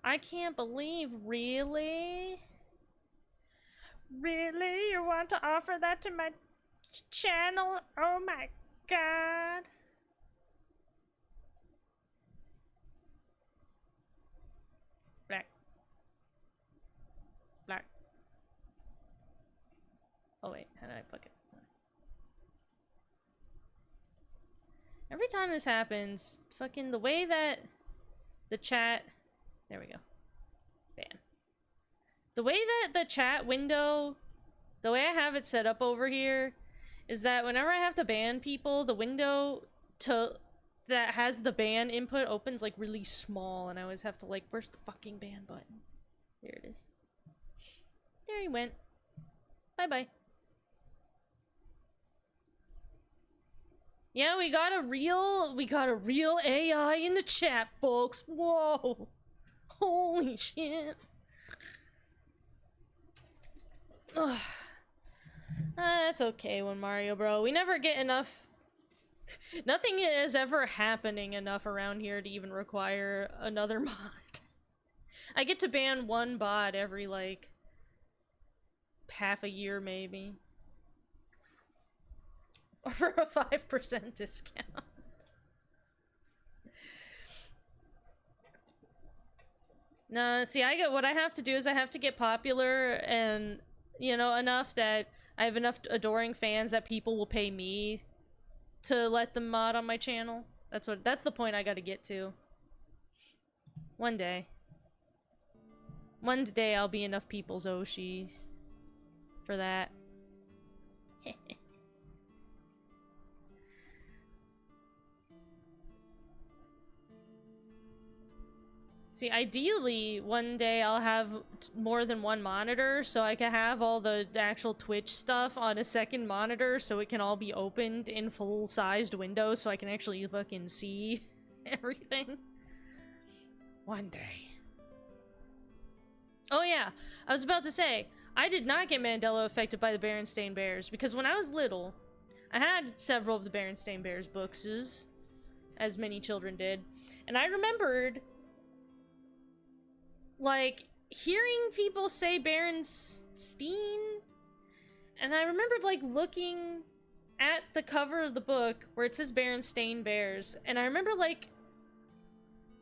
I can't believe, really? Really? You want to offer that to my channel? Oh my god. Black. Black. Oh wait, how did I fuck it? Every time this happens, fucking the way that the chat... There we go. Ban. The way that the chat window... The way I have it set up over here is that whenever I have to ban people, the window that has the ban input opens like really small, and I always have to like, where's the fucking ban button? There it is. There he went. Bye-bye. Yeah, we got a real AI in the chat, folks. Whoa. Holy shit. Ugh. That's okay, One Mario Bro. We never get enough... Nothing is ever happening enough around here to even require another mod. I get to ban one bot every, like, half a year, maybe. Or for a 5% discount. No, see, what I have to do is I have to get popular and, you know, enough that I have enough adoring fans that people will pay me to let them mod on my channel. That's the point I gotta get to. One day. One day I'll be enough people's Oshi for that. See, ideally, one day I'll have more than one monitor, so I can have all the actual Twitch stuff on a second monitor, so it can all be opened in full-sized windows, so I can actually fucking see everything. One day. Oh yeah, I was about to say, I did not get Mandela affected by the Berenstain Bears, because when I was little, I had several of the Berenstain Bears books, as many children did, and I remembered... like, hearing people say Berenstein, and I remembered, like, looking at the cover of the book where it says Berenstain Bears, and I remember, like,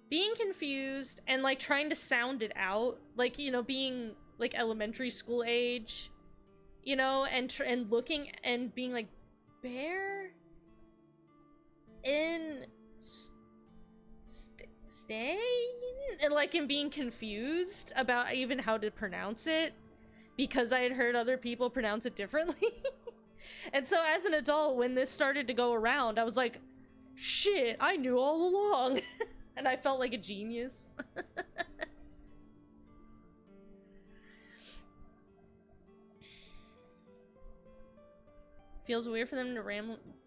being confused and, like, trying to sound it out, like, you know, being, like, elementary school age, you know, and looking and being like, bear in stay? And like in being confused about even how to pronounce it because I had heard other people pronounce it differently. And so as an adult, when this started to go around, I was like, shit, I knew all along. And I felt like a genius. Feels weird for them to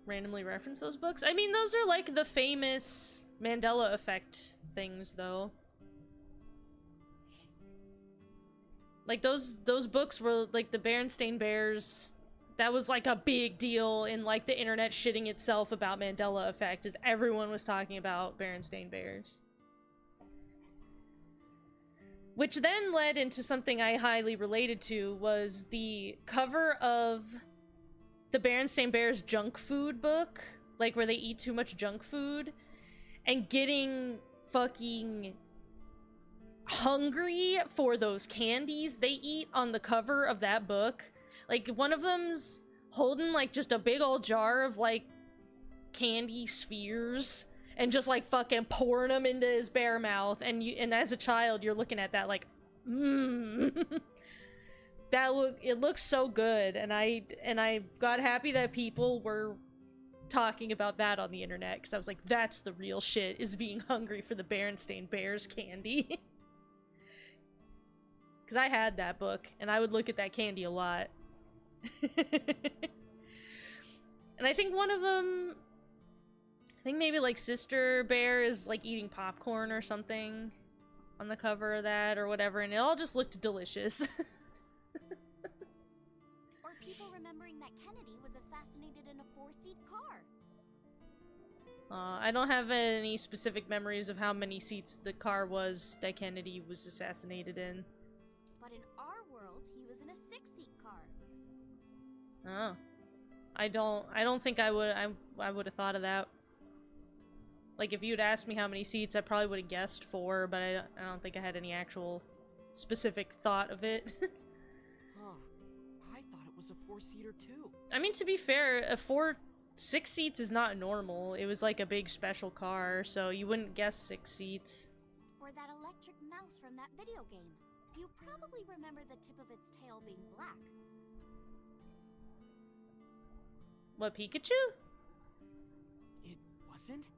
randomly reference those books. I mean, those are like the famous Mandela effect things, though. Like, those books were, like, the Berenstain Bears. That was, like, a big deal in, like, the internet shitting itself about Mandela effect, as everyone was talking about Berenstain Bears. Which then led into something I highly related to, was the cover of the Berenstain Bears junk food book, like, where they eat too much junk food, and getting fucking hungry for those candies they eat on the cover of that book. Like, one of them's holding, like, just a big old jar of, like, candy spheres and just, like, fucking pouring them into his bare mouth, and as a child, you're looking at that like, it looks so good, and I got happy that people were talking about that on the internet, because I was like, that's the real shit, is being hungry for the Berenstain Bears candy. Because I had that book, and I would look at that candy a lot. And I think one of them, I think maybe like Sister Bear is like eating popcorn or something on the cover of that or whatever, and it all just looked delicious. Or people remembering that Kennedy was assassinated in a 4-seat car. I don't have any specific memories of how many seats the car was that Kennedy was assassinated in. But in our world, he was in a 6-seat car. Oh. I don't think I would have thought of that. Like, if you'd asked me how many seats, I probably would have guessed 4, but I don't think I had any actual specific thought of it. Huh. I thought it was a 4-seater too. I mean, to be fair, 6 seats is not normal. It was like a big special car, so you wouldn't guess 6 seats. Or that electric mouse from that video game. You probably remember the tip of its tail being black. What, Pikachu? It wasn't?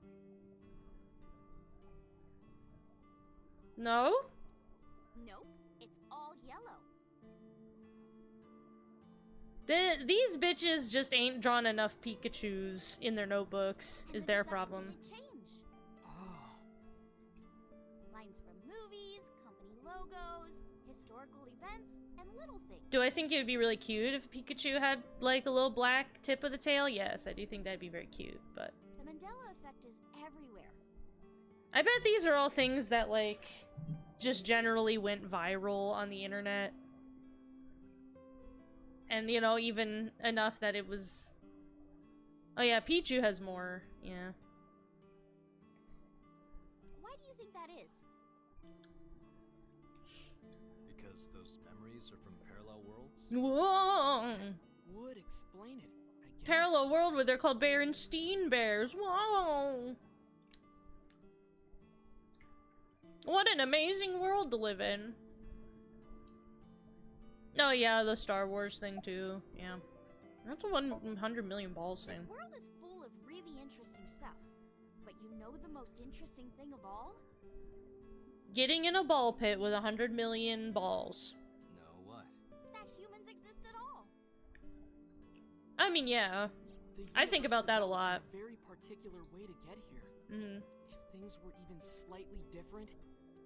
No? Nope, it's all yellow. These bitches just ain't drawn enough Pikachus in their notebooks, is their problem. Change. Lines from movies, company logos, historical events, and little things. Do I think it would be really cute if Pikachu had, like, a little black tip of the tail? Yes, I do think that'd be very cute, but... The Mandela effect is everywhere. I bet these are all things that, like, just generally went viral on the internet. And, you know, even enough that it was... Oh yeah, Pichu has more, yeah. Why do you think that is? Because those memories are from parallel worlds? Whoa! Would explain it, I guess. Parallel world where they're called Berenstain Bears. Whoa! What an amazing world to live in. Oh yeah, the Star Wars thing too. Yeah. That's a 100 million balls thing. This world is full of really interesting stuff. But you know the most interesting thing of all? Getting in a ball pit with 100 million balls. No, what? That humans exist at all. I mean, yeah. I think about that a lot. A very particular way to get here. Mm-hmm. If things were even slightly different,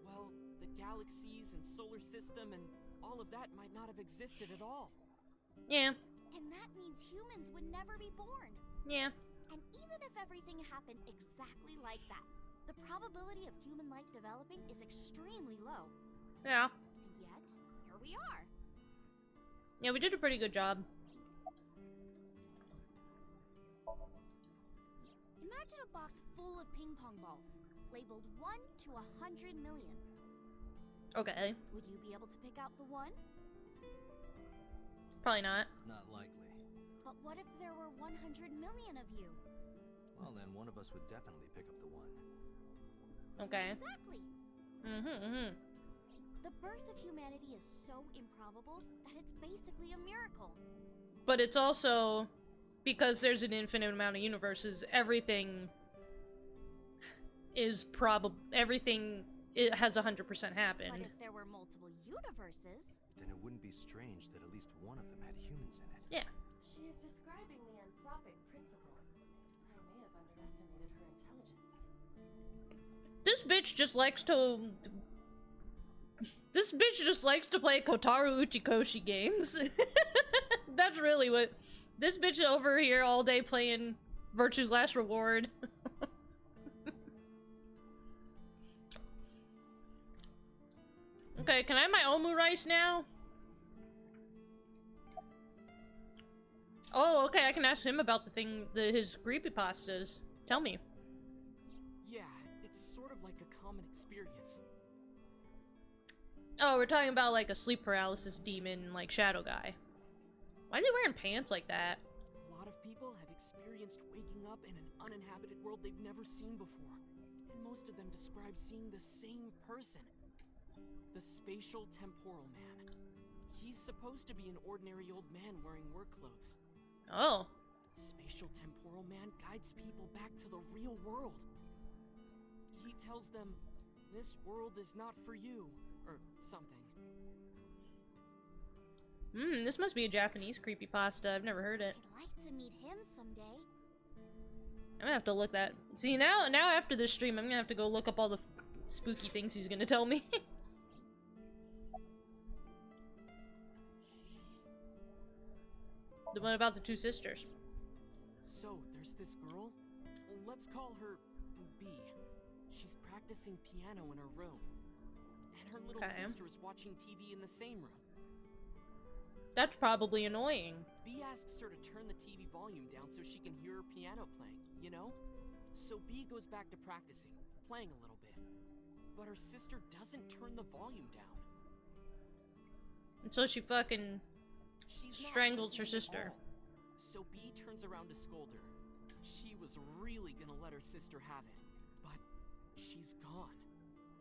well, the galaxies and solar system and all of that might not have existed at all. Yeah. And that means humans would never be born. Yeah. And even if everything happened exactly like that, the probability of human life developing is extremely low. Yeah. And yet, here we are. Yeah, we did a pretty good job. Imagine a box full of ping pong balls, labeled 1 to 100 million. Okay. Would you be able to pick out the 1? Probably not. Not likely. But what if there were 100 million of you? Well, then one of us would definitely pick up the 1. Okay. Exactly. The birth of humanity is so improbable that it's basically a miracle. But it's also, because there's an infinite amount of universes, everything is probably everything. It has 100% happened. But if there were multiple universes, Then it wouldn't be strange that at least one of them had humans in it. Yeah. She is describing the anthropic principle. I may have underestimated her intelligence. This bitch just likes to. This bitch just likes to play Kotaro Uchikoshi games. That's really what. This bitch over here all day playing Virtue's Last Reward. Okay, can I have my Omu rice now? Oh, okay, I can ask him about the thing, his creepypastas. Tell me. Yeah, it's sort of like a common experience. Oh, we're talking about like a sleep paralysis demon, like Shadow Guy. Why is he wearing pants like that? A lot of people have experienced waking up in an uninhabited world they've never seen before. And most of them describe seeing the same person. The Spatial Temporal Man. He's supposed to be an ordinary old man wearing work clothes. Oh. Spatial Temporal Man guides people back to the real world. He tells them, this world is not for you, or something. This must be a Japanese creepypasta. I've never heard it. I'd like to meet him someday. I'm gonna have to look that. See, now after this stream, I'm gonna have to go look up all the spooky things he's gonna tell me. The one about the two sisters. So, there's this girl. Let's call her B. She's practicing piano in her room. And her little sister is watching TV in the same room. That's probably annoying. B asks her to turn the TV volume down so she can hear her piano playing, you know? So B goes back to practicing, playing a little bit. But her sister doesn't turn the volume down. And so she fucking strangled her sister. So B turns around to scold her. She was really gonna let her sister have it. But she's gone.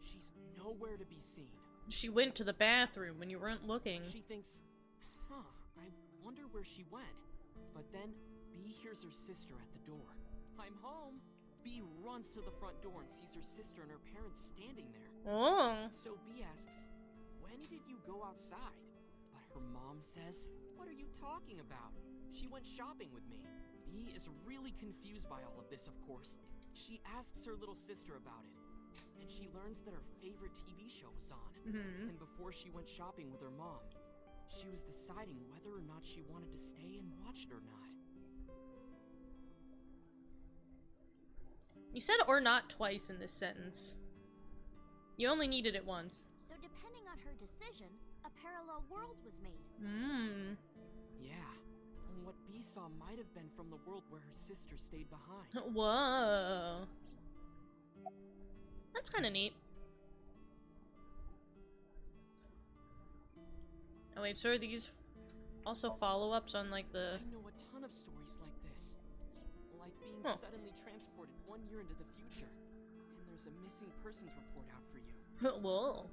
She's nowhere to be seen. She went to the bathroom when you weren't looking. She thinks, I wonder where she went. But then B hears her sister at the door. I'm home. B runs to the front door and sees her sister and her parents standing there. Oh. So B asks, when did you go outside? But her mom says, what are you talking about? She went shopping with me. B is really confused by all of this, of course. She asks her little sister about it. And she learns that her favorite TV show was on. And before she went shopping with her mom, she was deciding whether or not she wanted to stay and watch it or not. You said or not twice in this sentence. You only needed it once. So depending on her decision, a parallel world was made. Yeah. And what B saw might have been from the world where her sister stayed behind. Whoa. That's kind of neat. Oh wait, so are these also follow-ups on like the... I know a ton of stories like this. Like being suddenly transported 1 year into the future. And there's a missing persons report out for you. Whoa.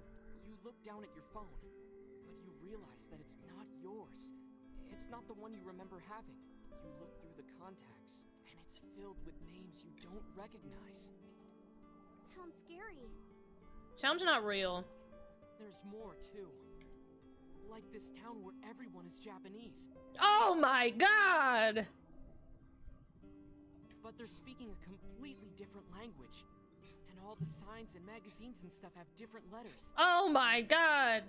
You look down at your phone, but you realize that it's not yours. It's not the one you remember having. You look through the contacts, and it's filled with names you don't recognize. Sounds scary. Sounds not real. There's more, too. Like this town where everyone is Japanese. Oh my god! But they're speaking a completely different language. And all the signs and magazines and stuff have different letters. Oh my god!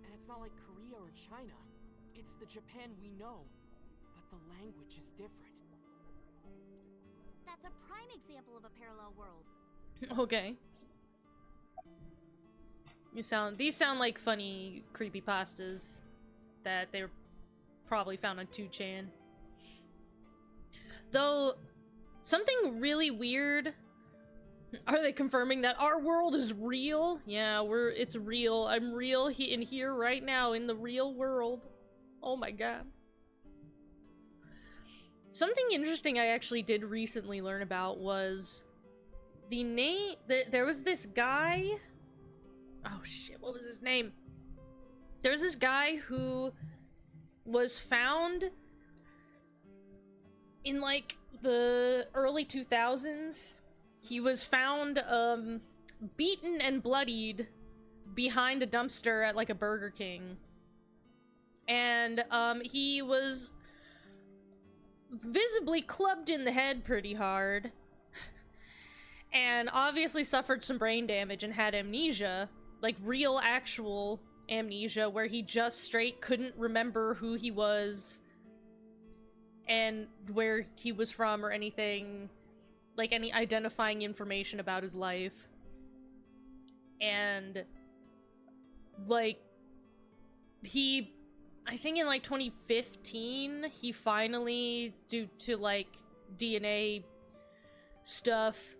And it's not like Korea or China. It's the Japan we know. But the language is different. That's a prime example of a parallel world. Okay. These sound like funny creepypastas that they were probably found on 2chan. Though, something really weird. Are they confirming that our world is real? Yeah, it's real. I'm real in here right now in the real world. Oh my god. Something interesting I actually did recently learn about was the name there was this guy. Oh shit, what was his name? There was this guy who was found in like the early 2000s he was found, beaten and bloodied behind a dumpster at, like, a Burger King. And, he was visibly clubbed in the head pretty hard. And obviously suffered some brain damage and had amnesia. Like, real, actual amnesia, where he just straight couldn't remember who he was and where he was from or anything. Like, any identifying information about his life. And, like, I think in, like, 2015, he finally, due to, like, DNA stuff,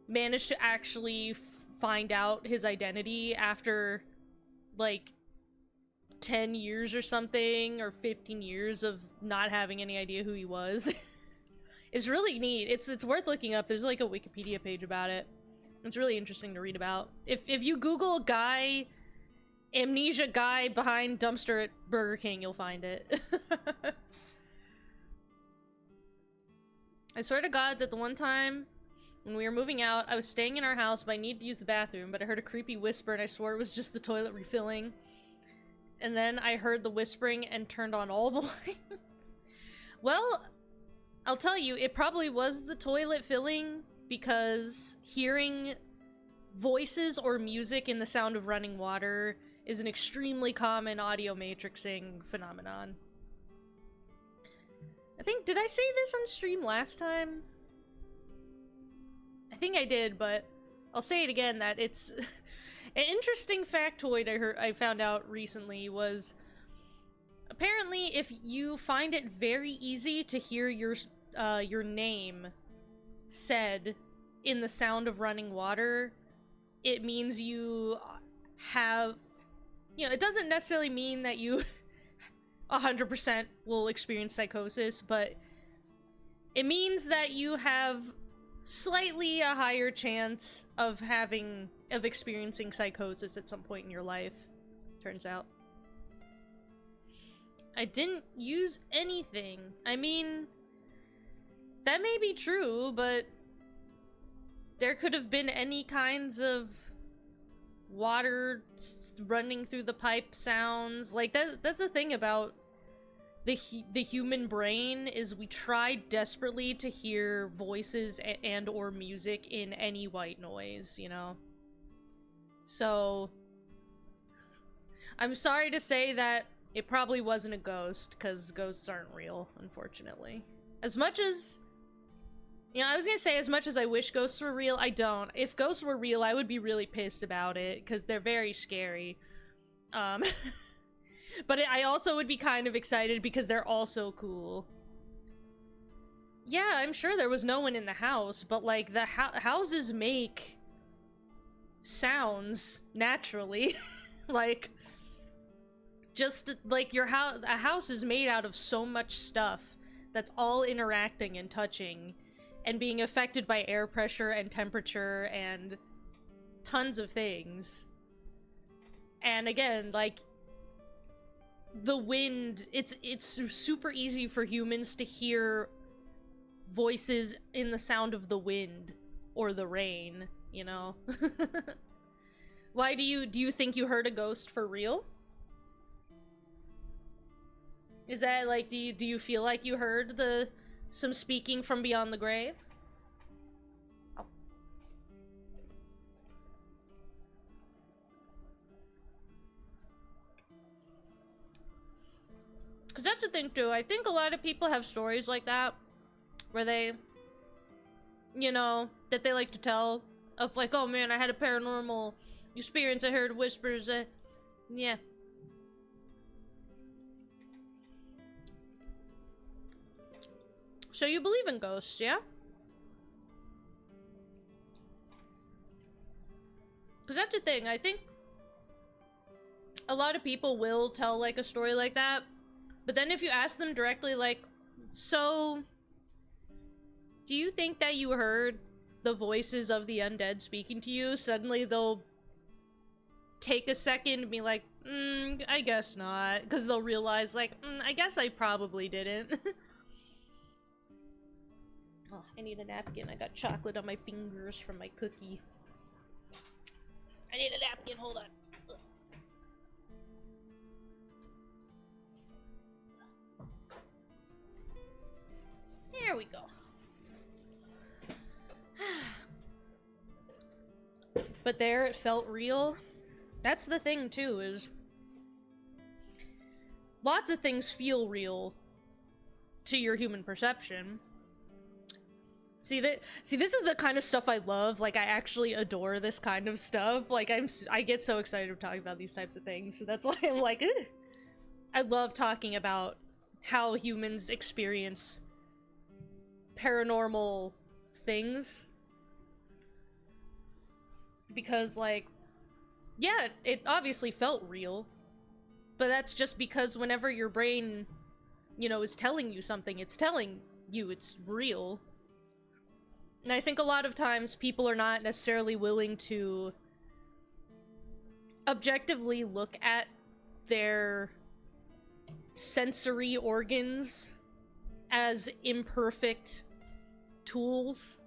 managed to actually find out his identity after, like, 10 years or something, or 15 years of not having any idea who he was. It's really neat. It's worth looking up. There's, like, a Wikipedia page about it. It's really interesting to read about. If you Google amnesia guy behind dumpster at Burger King, you'll find it. I swear to God that the one time when we were moving out, I was staying in our house, but I needed to use the bathroom, but I heard a creepy whisper and I swore it was just the toilet refilling. And then I heard the whispering and turned on all the lights. Well, I'll tell you, it probably was the toilet filling, because hearing voices or music in the sound of running water is an extremely common audio matrixing phenomenon. I think, did I say this on stream last time? I think I did, but I'll say it again, that it's an interesting factoid I found out recently was, apparently if you find it very easy to hear your name said in the sound of running water, it means you have, it doesn't necessarily mean that you 100% will experience psychosis, but it means that you have slightly a higher chance of experiencing psychosis at some point in your life, turns out. I didn't use anything. I mean, that may be true, but there could have been any kinds of water running through the pipe sounds. Like, that's the thing about the human brain, is we try desperately to hear voices and or music in any white noise, So, I'm sorry to say that it probably wasn't a ghost, because ghosts aren't real, unfortunately. As much as... I was gonna say, as much as I wish ghosts were real, I don't. If ghosts were real, I would be really pissed about it, because they're very scary. But I also would be kind of excited because they're also cool. Yeah, I'm sure there was no one in the house, but, like, the houses make sounds naturally. Like, just, like, a house is made out of so much stuff that's all interacting and touching and being affected by air pressure and temperature and tons of things. And again, like, the wind, it's super easy for humans to hear voices in the sound of the wind or the rain, Why do you think you heard a ghost for real? Is that, like, do you feel like you heard some speaking from beyond the grave? Oh. Because that's the thing, too. I think a lot of people have stories like that, where they, that they like to tell, of like, oh man, I had a paranormal experience, I heard whispers, yeah. So you believe in ghosts, yeah? Because that's the thing, I think a lot of people will tell, like, a story like that, but then if you ask them directly, like, so, do you think that you heard the voices of the undead speaking to you? Suddenly they'll take a second and be like, I guess not, because they'll realize, like, I guess I probably didn't. Oh, I need a napkin. I got chocolate on my fingers from my cookie. I need a napkin, hold on. Ugh. There we go. But there, it felt real. That's the thing, too, is lots of things feel real to your human perception. See, this is the kind of stuff I love. Like, I actually adore this kind of stuff. Like, I get so excited talking about these types of things. So that's why I'm like, eh. I love talking about how humans experience paranormal things. Because, like, yeah, it obviously felt real. But that's just because whenever your brain, you know, is telling you something, it's telling you it's real. And I think a lot of times people are not necessarily willing to objectively look at their sensory organs as imperfect tools.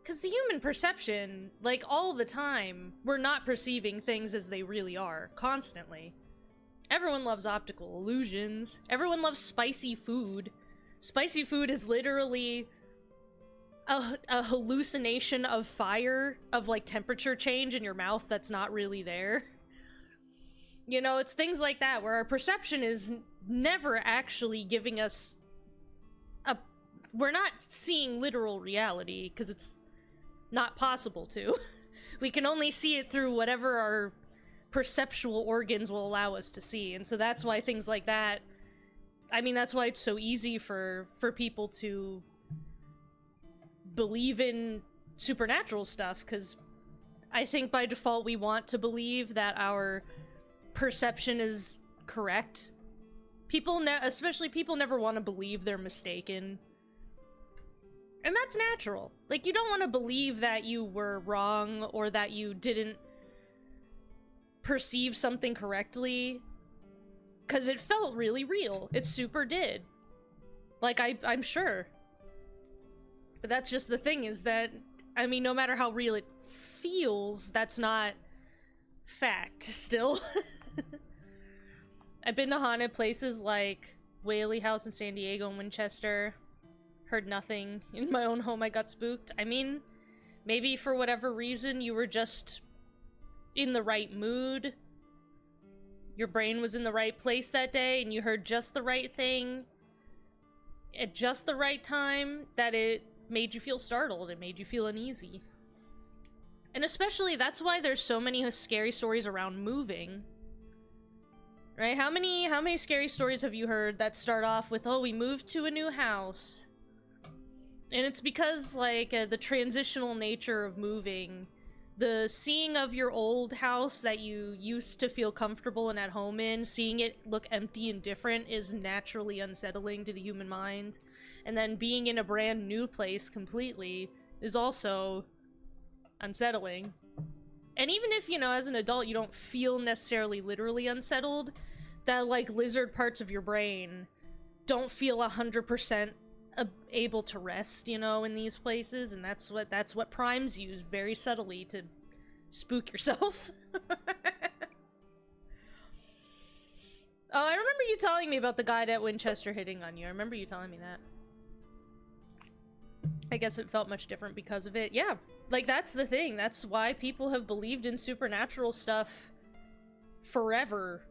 Because the human perception, like, all the time, we're not perceiving things as they really are, constantly. Everyone loves optical illusions. Everyone loves spicy food. Spicy food is literally a hallucination of fire, of, like, temperature change in your mouth that's not really there. You know, it's things like that, where our perception is never actually giving us we're not seeing literal reality, because it's not possible to. We can only see it through whatever our perceptual organs will allow us to see, and so that's why things like that, I mean, that's why it's so easy for people to believe in supernatural stuff, because I think by default we want to believe that our perception is correct. People, especially people, never want to believe they're mistaken. And that's natural. Like, you don't want to believe that you were wrong or that you didn't perceive something correctly, because it felt really real. It super did. Like, I'm sure. But that's just the thing, is that, I mean, no matter how real it feels, that's not fact, still. I've been to haunted places like Whaley House in San Diego and Winchester. Heard nothing. In my own home, I got spooked. I mean, maybe for whatever reason, you were just in the right mood. Your brain was in the right place that day, and you heard just the right thing at just the right time, that it made you feel startled. It made you feel uneasy. And especially, that's why there's so many scary stories around moving. Right? How many scary stories have you heard that start off with, oh, we moved to a new house? And it's because, like, the transitional nature of moving, the seeing of your old house that you used to feel comfortable and at home in, seeing it look empty and different is naturally unsettling to the human mind. And then being in a brand new place completely is also unsettling. And even if, you know, as an adult you don't feel necessarily literally unsettled, that, like, lizard parts of your brain don't feel 100% able to rest, you know, in these places, and that's what primes use very subtly to spook yourself. Oh, I remember you telling me about the guy at Winchester hitting on you. I remember you telling me that. I guess it felt much different because of it. Yeah, like, that's the thing. That's why people have believed in supernatural stuff forever.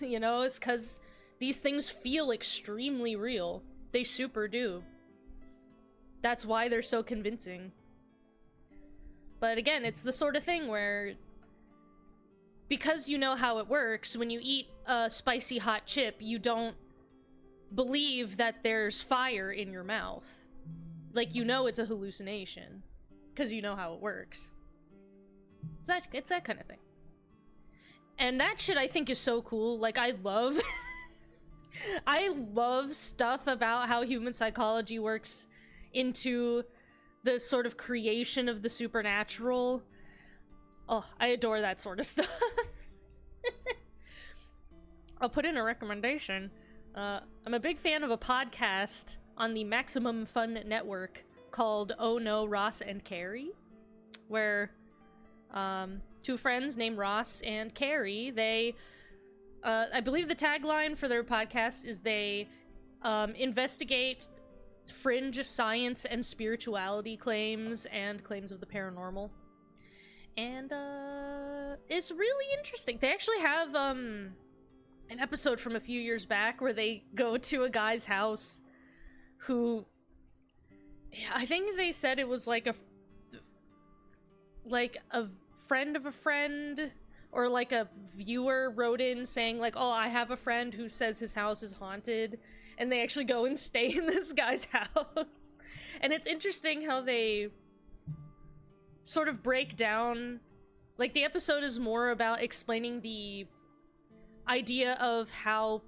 You know, it's because these things feel extremely real. They super do. That's why they're so convincing. But again, it's the sort of thing where, because you know how it works, when you eat a spicy hot chip, you don't believe that there's fire in your mouth. Like, you know it's a hallucination, because you know how it works. It's that kind of thing. And that shit, I think, is so cool. Like, I love stuff about how human psychology works into the sort of creation of the supernatural. Oh, I adore that sort of stuff. I'll put in a recommendation. I'm a big fan of a podcast on the Maximum Fun Network called Oh No, Ross and Carrie, where two friends named Ross and Carrie, they I believe the tagline for their podcast is they investigate fringe science and spirituality claims and claims of the paranormal. And it's really interesting. They actually have an episode from a few years back where they go to a guy's house who, I think they said it was like a friend of a friend, or like a viewer wrote in saying like, oh, I have a friend who says his house is haunted, and they actually go and stay in this guy's house. And it's interesting how they sort of break down, like the episode is more about explaining the idea of how,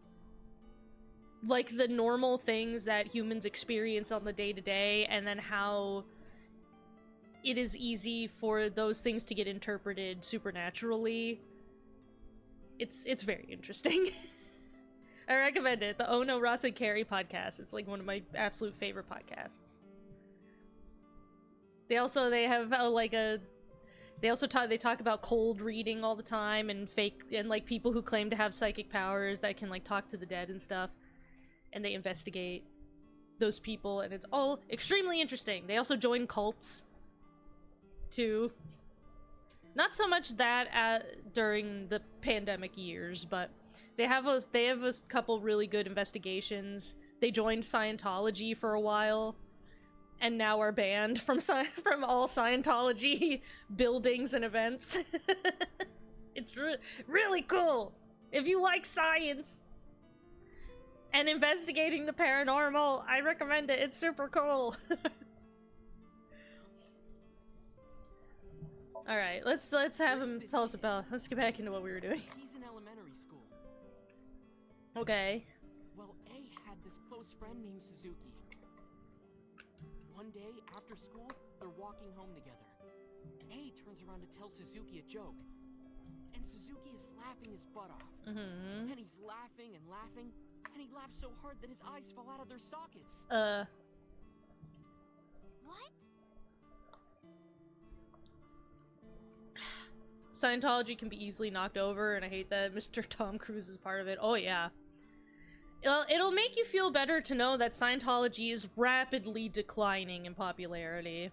like, the normal things that humans experience on the day-to-day, and then how it is easy for those things to get interpreted supernaturally. It's very interesting. I recommend it. The Oh No, Ross and Carrie podcast. It's like one of my absolute favorite podcasts. They talk about cold reading all the time, and like people who claim to have psychic powers that can like talk to the dead and stuff. And they investigate those people, and it's all extremely interesting. They also join cults too. Not so much that during the pandemic years, but they have a couple really good investigations. They joined Scientology for a while, and now are banned from all Scientology buildings and events. It's really cool if you like science and investigating the paranormal. I recommend it. It's super cool. All right, let's have him tell us about. Let's get back into what we were doing. He's in elementary school. Okay. Well, A had this close friend named Suzuki. One day after school, they're walking home together. A turns around to tell Suzuki a joke, and Suzuki is laughing his butt off. And he's laughing and laughing, and he laughs so hard that his eyes fall out of their sockets. What? Scientology can be easily knocked over, and I hate that Mr. Tom Cruise is part of it. Oh yeah. It'll make you feel better to know that Scientology is rapidly declining in popularity.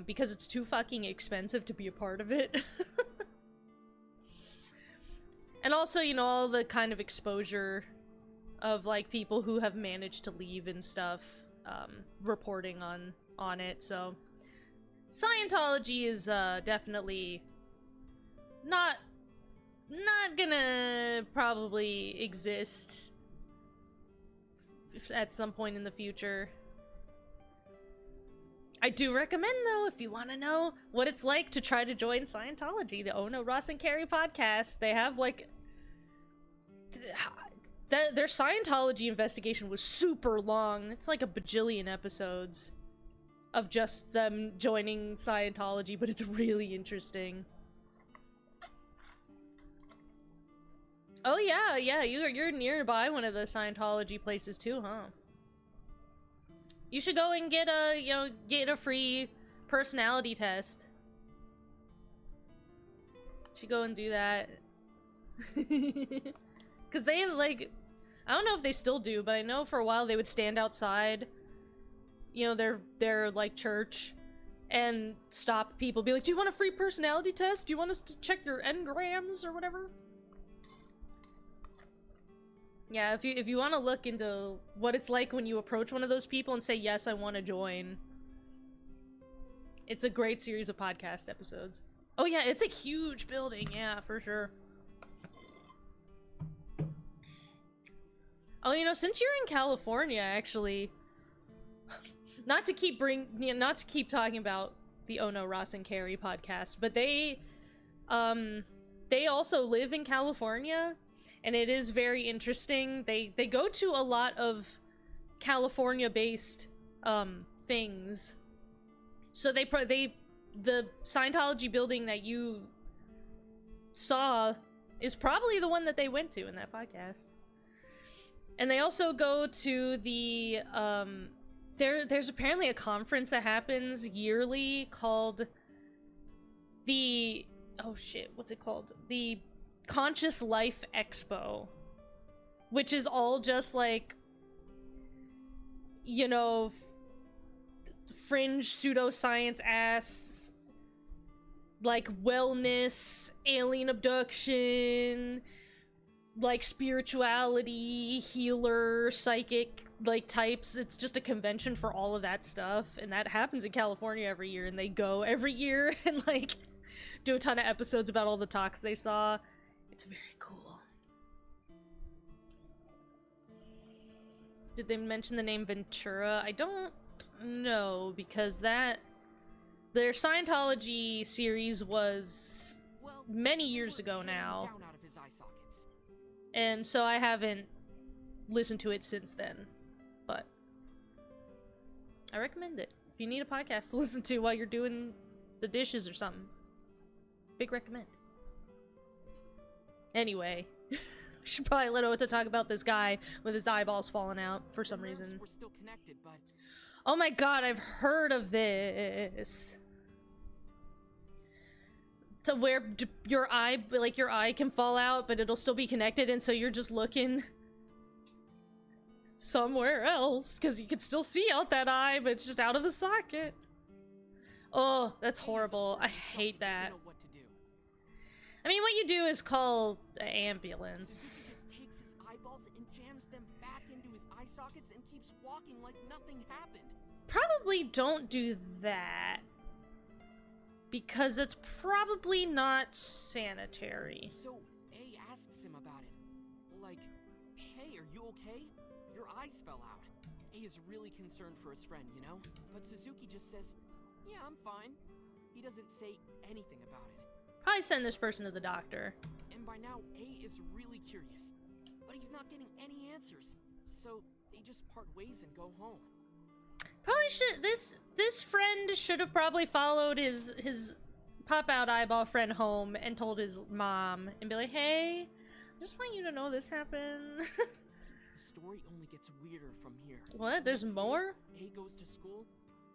Because it's too fucking expensive to be a part of it. And also, you know, all the kind of exposure of, like, people who have managed to leave and stuff, reporting on it, so... Scientology is, definitely not gonna probably exist at some point in the future. I do recommend, though, if you want to know what it's like to try to join Scientology, the Oh No, Ross and Carrie podcast, they have, like... Their Scientology investigation was super long. It's like a bajillion episodes of just them joining Scientology, but it's really interesting. Oh yeah, you're nearby one of the Scientology places too, huh? You should go and get a free personality test. You should go and do that. Cause they, like, I don't know if they still do, but I know for a while they would stand outside, you know, their like church, and stop people, be like, do you want a free personality test? Do you want us to check your engrams or whatever? Yeah, if you want to look into what it's like when you approach one of those people and say, yes, I want to join, it's a great series of podcast episodes. Oh yeah, it's a huge building, yeah, for sure. Oh, you know, since you're in California, actually, not to keep talking about the Oh No, Ross and Carrie podcast, but they also live in California, and it is very interesting. They go to a lot of California-based things. So the Scientology building that you saw is probably the one that they went to in that podcast. And they also go to the, there's apparently a conference that happens yearly called the, oh shit, what's it called? The Conscious Life Expo, which is all just like, you know, fringe pseudoscience ass, like wellness, alien abduction, like spirituality, healer, psychic, like types. It's just a convention for all of that stuff, and that happens in California every year, and they go every year and like do a ton of episodes about all the talks they saw. It's very cool. Did they mention the name Ventura? I don't know, because their Scientology series was many years ago now. And so I haven't listened to it since then, but I recommend it. If you need a podcast to listen to while you're doing the dishes or something, big recommend. Anyway, we should probably let Ota talk about this guy with his eyeballs falling out for some reason. We're still connected, but Oh my god, I've heard of this. So where your eye can fall out, but it'll still be connected, and so you're just looking somewhere else, because you can still see out that eye, but it's just out of the socket. Oh, that's horrible. I hate that. I mean, what you do is call an ambulance. Just takes his eyeballs and jams them back into his eye sockets and keeps walking like nothing happened. Probably don't do that, because it's probably not sanitary. So A asks him about it. Like, hey, are you okay? Your eyes fell out. A is really concerned for his friend, you know? But Suzuki just says, yeah, I'm fine. He doesn't say anything about it. Probably send this person to the doctor. And by now, A is really curious. But he's not getting any answers. So they just part ways and go home. Probably should, this friend should have probably followed his pop-out eyeball friend home and told his mom and be like, hey, I just want you to know this happened. The story only gets weirder from here. What? There's more? A goes to school,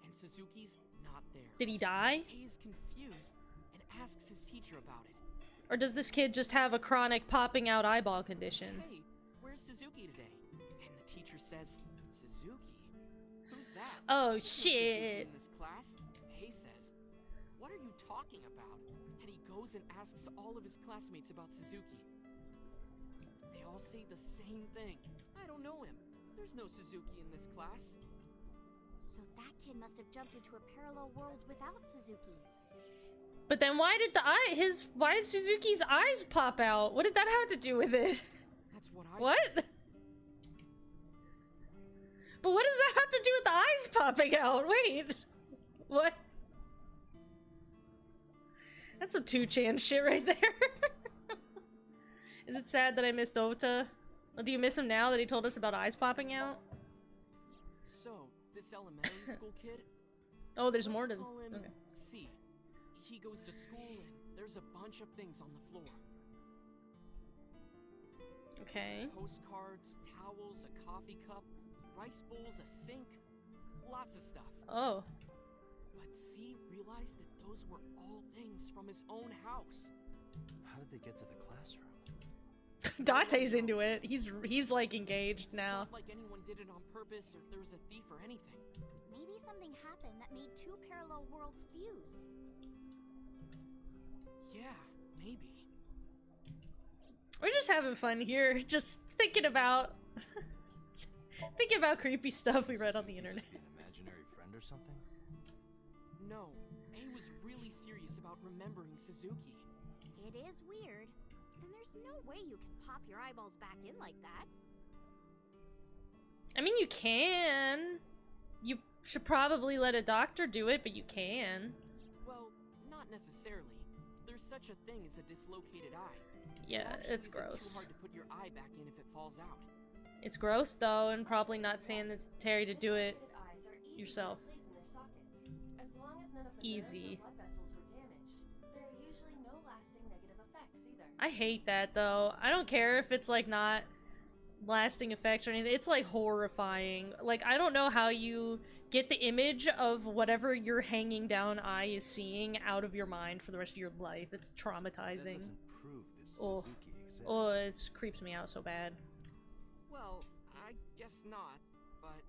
and Suzuki's not there. Did he die? A is confused and asks his teacher about it. Or does this kid just have a chronic popping out eyeball condition? Hey, where's Suzuki today? And the teacher says, Suzuki? Who's that? Oh, There's no Suzuki shit. in this class. A says, what are you talking about? And he goes and asks all of his classmates about Suzuki. They all say the same thing. I don't know him. There's no Suzuki in this class. So that kid must have jumped into a parallel world without Suzuki. But then why did why did Suzuki's eyes pop out? What did that have to do with it? That's what What? But what does that have to do with the eyes popping out? Wait. What? That's some 2chan shit right there. Is it sad that I missed Ota? Well, do you miss him now that he told us about eyes popping out? So, this elementary school kid? Oh, there's more to call him okay. C. He goes to school and there's a bunch of things on the floor. Okay. Postcards, towels, a coffee cup, rice bowls, a sink, lots of stuff. Oh. But C realized that those were all things from his own house. How did they get to the classroom? Date's into it. He's like engaged now. Not like anyone did it on purpose or there was a thief or anything. Maybe something happened that made two parallel worlds fuse. Yeah, maybe. We're just having fun here, just thinking about creepy stuff we read on the internet. An imaginary friend or something? No, A was really serious about remembering Suzuki. It is weird, and there's no way you can pop your eyeballs back in like that. I mean, you can. You should probably let a doctor do it, but you can. Well, not necessarily. There's such a thing as a dislocated eye. Yeah, It actually it's isn't too gross. hard to put your eye back in if it falls out. It's gross though, and probably not sanitary to do it Eyes are easy yourself. to replace in their sockets. As long as none of the Easy. nerves or blood vessels were damaged, there are usually no lasting negative effects either. I hate that though. I don't care if it's like not lasting effects or anything. It's like horrifying. Like, I don't know how you get the image of whatever your hanging down eye is seeing out of your mind for the rest of your life. It's traumatizing. That doesn't prove this Oh, Suzuki exists. oh, it creeps me out so bad. Well, I guess not, but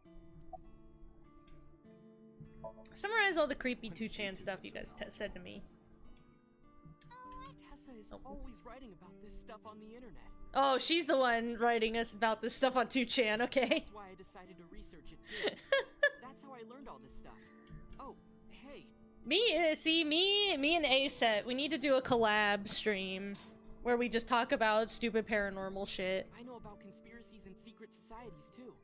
Summarize all the creepy 2chan stuff you guys said to me. Tessa is always writing about this stuff on the internet. Oh, she's the one writing us about this stuff on 2chan, okay. That's why I decided to research it too. That's how I learned all this stuff. Oh, hey. Me and A-Set, we need to do a collab stream where we just talk about stupid paranormal shit. I know about conspiracies and secret societies too.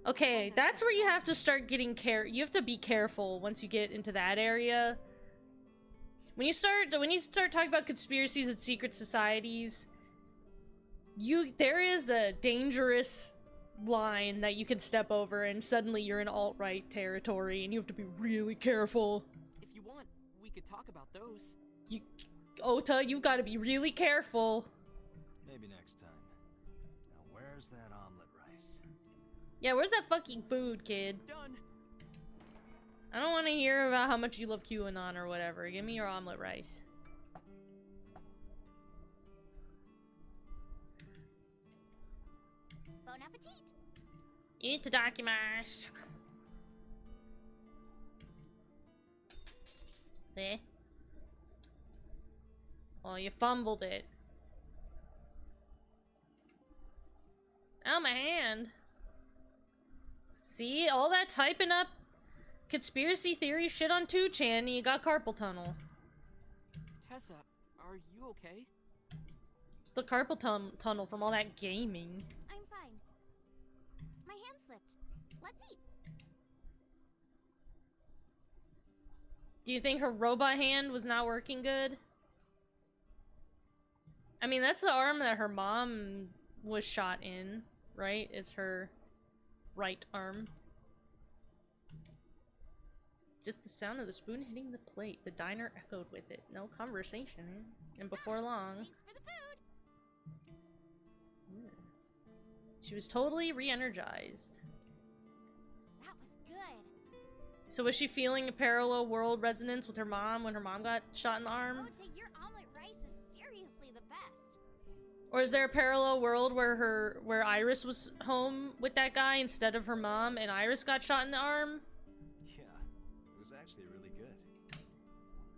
Okay, that's where you have to start getting you have to be careful once you get into that area. When you start talking about conspiracies and secret societies, there is a dangerous line that you can step over and suddenly you're in alt-right territory and you have to be really careful. If you want, we could talk about those. Ota, you gotta be really careful. Maybe next time. Now where's that omelet rice? Yeah, where's that fucking food, kid? Done. I don't want to hear about how much you love QAnon or whatever. Give me your omelet rice. Bon appetit! Itadakimasu. There. Oh, you fumbled it. Ow, my hand. See? All that typing up conspiracy theory shit on 2chan and you got carpal tunnel. Tessa, are you okay? It's the carpal tunnel from all that gaming. I'm fine. My hand slipped. Let's eat. Do you think her robot hand was not working good? I mean, that's the arm that her mom was shot in, right? It's her right arm. Just the sound of the spoon hitting the plate. The diner echoed with it. No conversation. And before long... Thanks for the food! She was totally re-energized. That was good. So was she feeling a parallel world resonance with her mom when her mom got shot in the arm? Ota, your omelet rice is seriously the best. Or is there a parallel world where Iris was home with that guy instead of her mom and Iris got shot in the arm? Yeah, it was actually really good.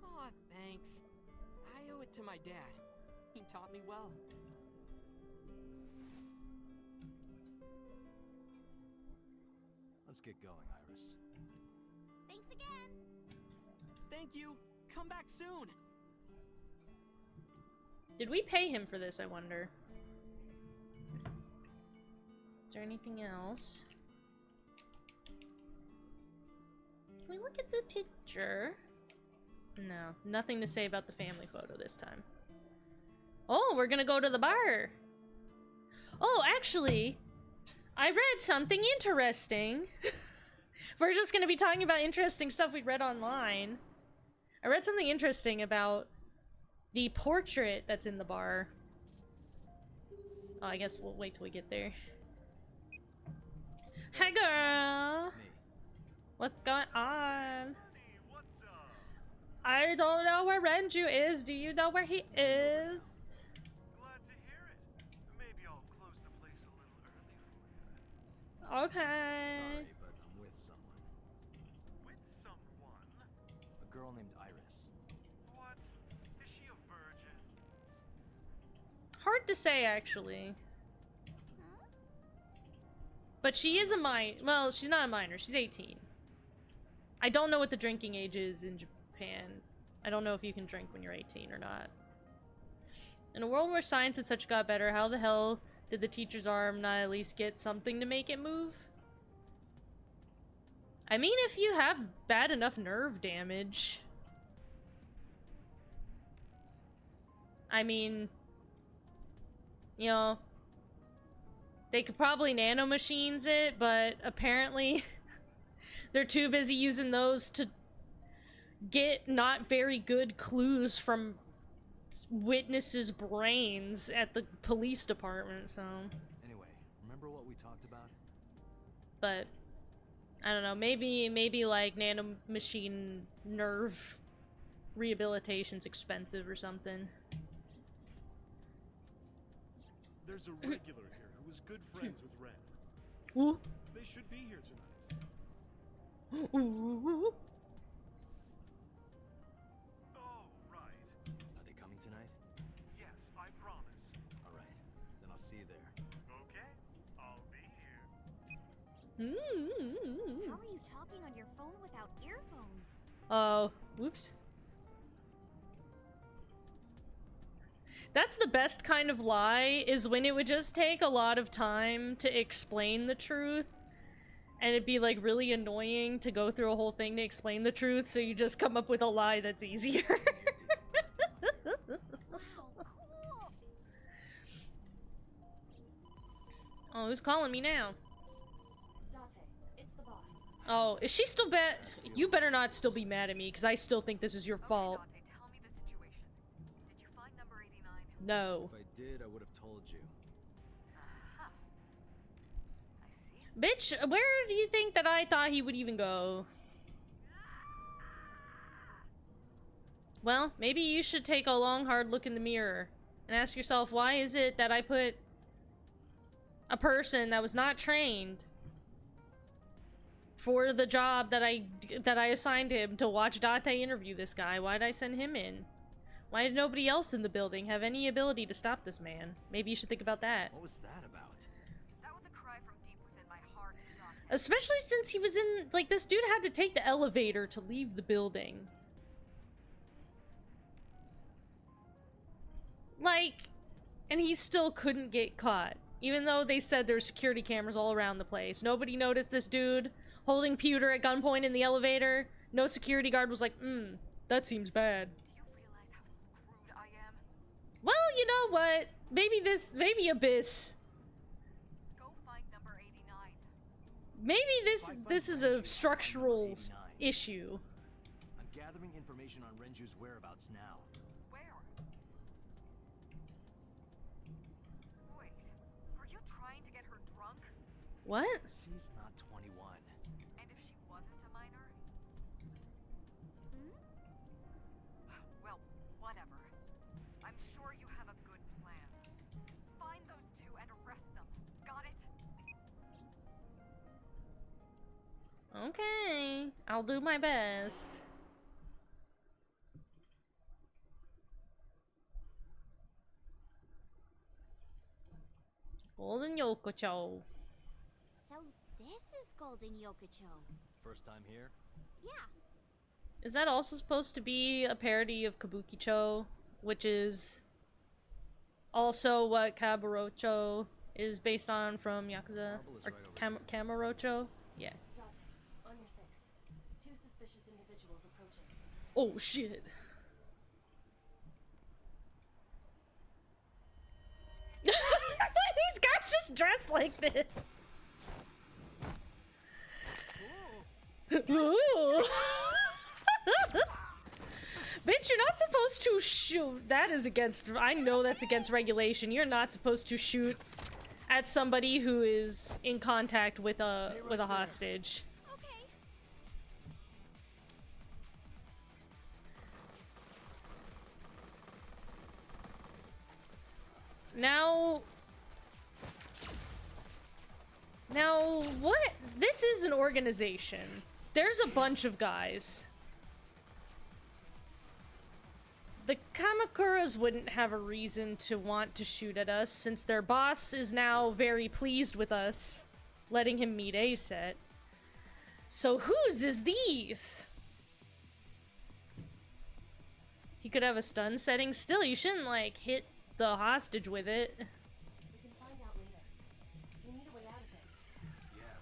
Aw, thanks. I owe it to my dad. He taught me well. Let's get going, Iris. Thanks again. Thank you. Come back soon. Did we pay him for this, I wonder? Is there anything else? Can we look at the picture? No, nothing to say about the family photo this time. Oh, we're gonna go to the bar. Oh, actually, I read something interesting. We're just gonna be talking about interesting stuff we read online. I read something interesting about the portrait that's in the bar. Oh, I guess we'll wait till we get there. Hi, girl! What's going on? I don't know where Renju is. Do you know where he is? Glad to hear it. Maybe I'll close the place a little early for you. Okay. Sorry, but I'm with someone. With someone? A girl named Iris. What? Is she a virgin? Hard to say, actually. But she is a minor. Well, she's not a minor. She's 18. I don't know what the drinking age is in Japan. I don't know if you can drink when you're 18 or not. In a world where science and such got better, how the hell did the teacher's arm not at least get something to make it move? I mean, if you have bad enough nerve damage. I mean, you know, they could probably nanomachines it, but apparently they're too busy using those to get not very good clues from witnesses' brains at the police department, so... Anyway, remember remember what we talked about? But I don't know, maybe like nanomachine nerve rehabilitation's expensive or something. There's a regular here who was good friends with Ren. Ooh. They should be here tonight. Ooh. Oh, right. Are they coming tonight? Yes, I promise. All right, then I'll see you there. Okay, I'll be here. How are you talking on your phone without earphones? Oh, whoops. That's the best kind of lie, is when it would just take a lot of time to explain the truth, and it'd be like really annoying to go through a whole thing to explain the truth, so you just come up with a lie that's easier. Oh, who's calling me now? Dante, it's the boss. Oh, is she still bad? You better not still be mad at me, because I still think this is your fault. Dante, tell me the situation. Did you find number 89? No. If I did, I would have told you. Uh-huh. I see. Bitch, where do you think that I thought he would even go? Well, maybe you should take a long, hard look in the mirror and ask yourself, why is it that I put a person that was not trained for the job that I assigned him to watch Date interview this guy? Why did I send him in? Why did nobody else in the building have any ability to stop this man? Maybe you should think about that. What was that about? That was a cry from deep within my heart, Dante. Especially since he was in, like, this dude had to take the elevator to leave the building. Like, and he still couldn't get caught. Even though they said there's security cameras all around the place. Nobody noticed this dude holding Pewter at gunpoint in the elevator. No security guard was like, that seems bad. Do you realize how screwed I am? Well, you know what? Maybe Abyss. Go find number 89. Maybe this is a structural issue. I'm gathering information on Renju's whereabouts now. Where? Wait, are you trying to get her drunk? What? She's not 21. And if she wasn't a minor? Well, whatever. I'm sure you have a good plan. Find those two and arrest them. Got it? Okay, I'll do my best. Golden Yokocho. So this is Golden Yokocho. First time here? Yeah. Is that also supposed to be a parody of Kabukicho, which is also what Kamurocho is based on from Yakuza? Or Kamurocho? Yeah. Dante, on your 6. 2 suspicious individuals approaching. Oh shit. These guys just dressed like this. Ooh. Bitch, you're not supposed to shoot. That is against, I know that's against regulation. You're not supposed to shoot at somebody who is in contact with a hostage. Okay. Now, what? This is an organization. There's a bunch of guys. The Kamakuras wouldn't have a reason to want to shoot at us, since their boss is now very pleased with us, letting him meet A-Set. So whose is these? He could have a stun setting. Still, you shouldn't, like, hit the hostage with it. We can find out later. We need a way out of this. Yeah,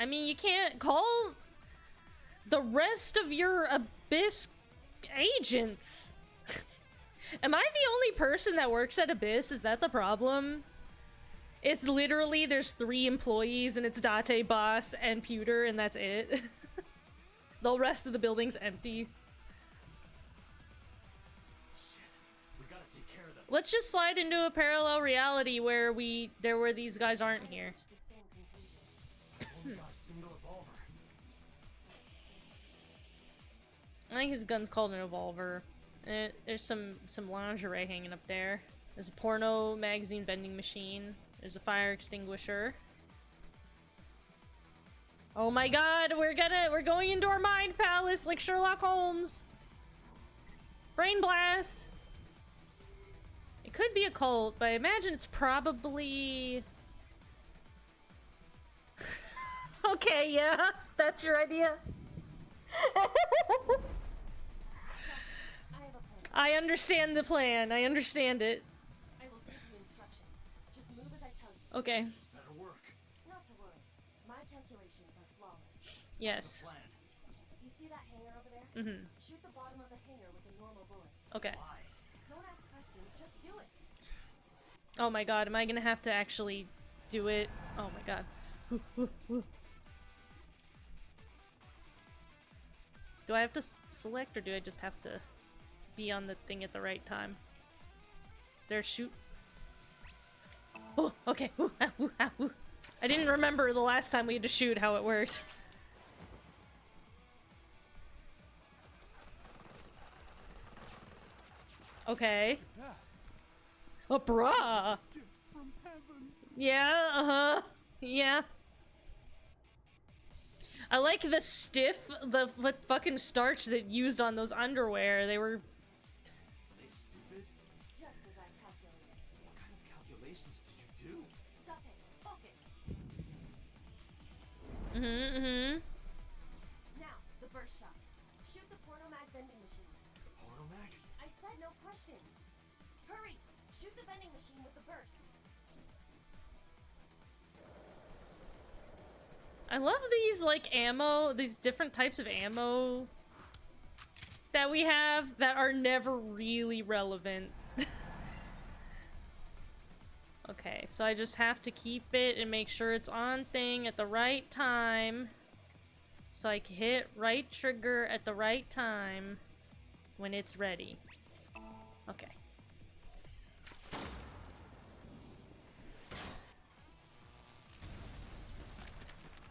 I mean, you can't call the rest of your Abyss agents. Am I the only person that works at Abyss? Is that the problem? It's literally, there's 3 employees and it's Date, Boss, and Pewter, and that's it. The rest of the building's empty. Let's just slide into a parallel reality where these guys aren't here. I think his gun's called an Evolver. And there's some lingerie hanging up there. There's a porno magazine vending machine. There's a fire extinguisher. Oh my god, we're going into our mind palace like Sherlock Holmes. Brain blast. It could be a cult, but I imagine it's probably... Okay, yeah, that's your idea. I understand the plan. I understand it. I will give you instructions. Just move as I tell you. Okay. This better work. Not to worry. My calculations are flawless. Yes. You see that hanger over there? Mm-hmm. Shoot the bottom of the hanger with a normal bullet. Okay. Don't ask questions, just do it. Oh my god, am I gonna have to actually do it? Oh my god. Do I have to select, or do I just have to be on the thing at the right time? Is there a shoot? Oh, okay. Ooh, ah, ooh, ah, ooh. I didn't remember the last time we had to shoot how it worked. Okay. Oh, bruh! Yeah, uh-huh. Yeah. I like the what fucking starch that used on those underwear. They were... Are they stupid? Just as I calculated. What kind of calculations did you do? Date, focus. Now, the burst shot. Shoot the pornomag vending machine. Pornomag? I said no questions. Hurry! Shoot the vending machine with the burst. I love these, like, ammo, these different types of ammo that we have that are never really relevant. Okay, so I just have to keep it and make sure it's on thing at the right time. So I can hit right trigger at the right time when it's ready. Okay.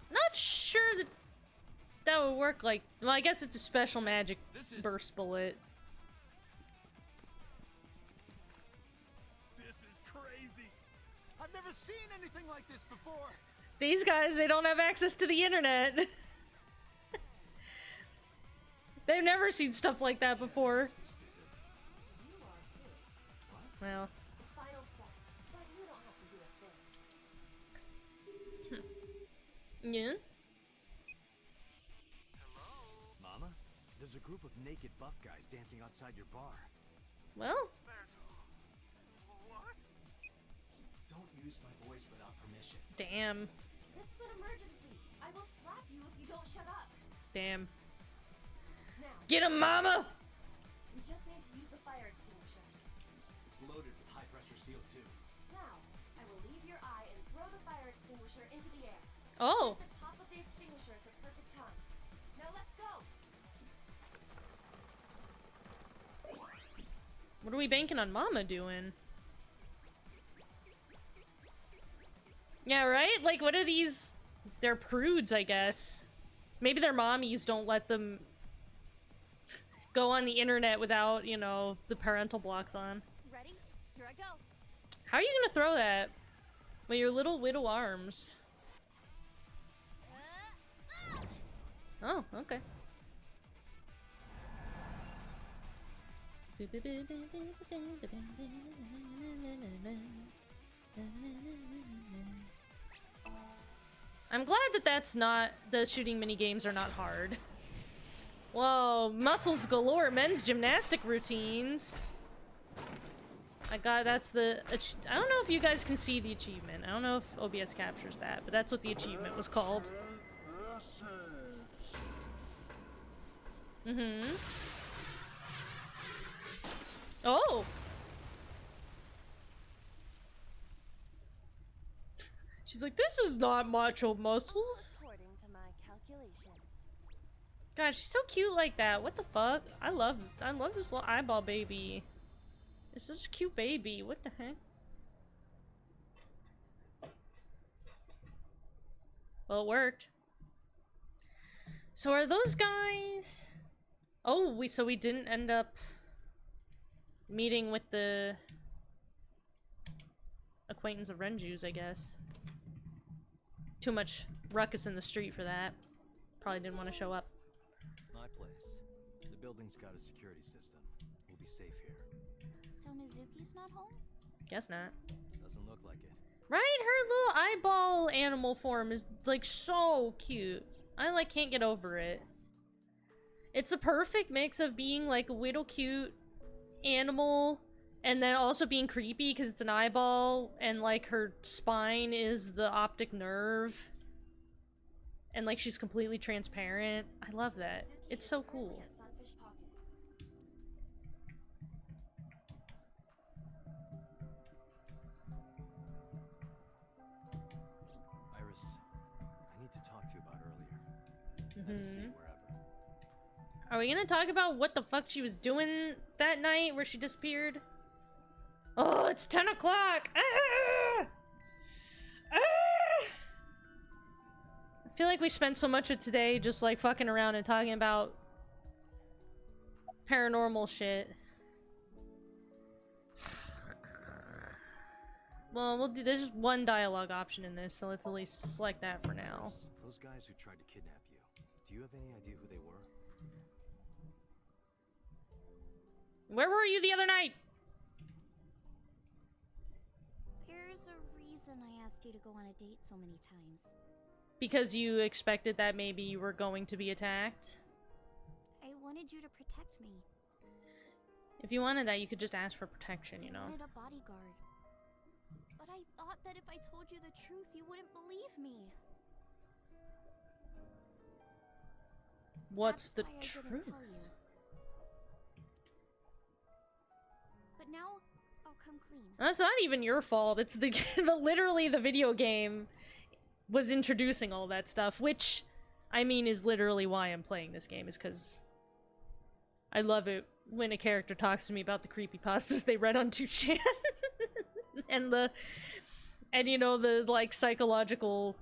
Not sure that would work like... Well, I guess it's a special magic burst bullet. This is crazy. I've never seen anything like this before. These guys, they don't have access to the internet. They've never seen stuff like that before. Well... Final step. But you don't have to do a thing. Yeah? Mama? There's a group of naked buff guys dancing outside your bar. Well... What? Don't use my voice without permission. Damn. This is an emergency. I will slap you if you don't shut up. Damn. Now. Get him, mama! We just need to use the fire extinguisher. It's loaded with high-pressure CO2. Now, I will leave your eye and throw the fire extinguisher into the air. Oh. Shoot the top of the extinguisher at the perfect time. Now let's go. What are we banking on Mama doing? Yeah, right? Like, what are these? They're prudes, I guess. Maybe their mommies don't let them go on the internet without, you know, the parental blocks on. Ready? Here I go. How are you gonna throw that with your little widow arms? Oh, okay. I'm glad that that's not, the shooting mini games are not hard. Whoa, muscles galore, men's gymnastic routines. I got, that's the, I don't know if you guys can see the achievement. I don't know if OBS captures that, but that's what the achievement was called. Mm-hmm. Oh! She's like, this is not macho muscles. According to my calculations. God, she's so cute like that. What the fuck? I love this little eyeball baby. It's such a cute baby. What the heck? Well, it worked. So are those guys... Oh, so we didn't end up meeting with the acquaintance of Renju's, I guess. Too much ruckus in the street for that. Probably didn't want to show up. My place. The building's got a security system. We'll be safe here. So Mizuki's not home? Guess not. Doesn't look like it. Right? Her little eyeball animal form is like so cute. I like can't get over it. It's a perfect mix of being like a little cute animal and then also being creepy because it's an eyeball and like her spine is the optic nerve. And like she's completely transparent. I love that. It's so cool. Iris, I need to talk to you about earlier. Had to see wherever. Are we gonna talk about what the fuck she was doing that night where she disappeared? Oh, it's 10 o'clock! Ah! Ah! I feel like we spent so much of today just like fucking around and talking about paranormal shit. Well, we'll do. There's just one dialogue option in this, so let's at least select that for now. Iris, those guys who tried to kidnap you, do you have any idea who they were? Where were you the other night? There's a reason I asked you to go on a date so many times. Because you expected that maybe you were going to be attacked? I wanted you to protect me. If you wanted that, you could just ask for protection, you know? I wanted a bodyguard. But I thought that if I told you the truth, you wouldn't believe me. What's the That's why I truth? didn't tell you. But now, I'll come clean. That's not even your fault. It's the literally the video game was introducing all that stuff, which I mean is literally why I'm playing this game, is because I love it when a character talks to me about the creepypastas they read on 2chan. and you know, the like psychological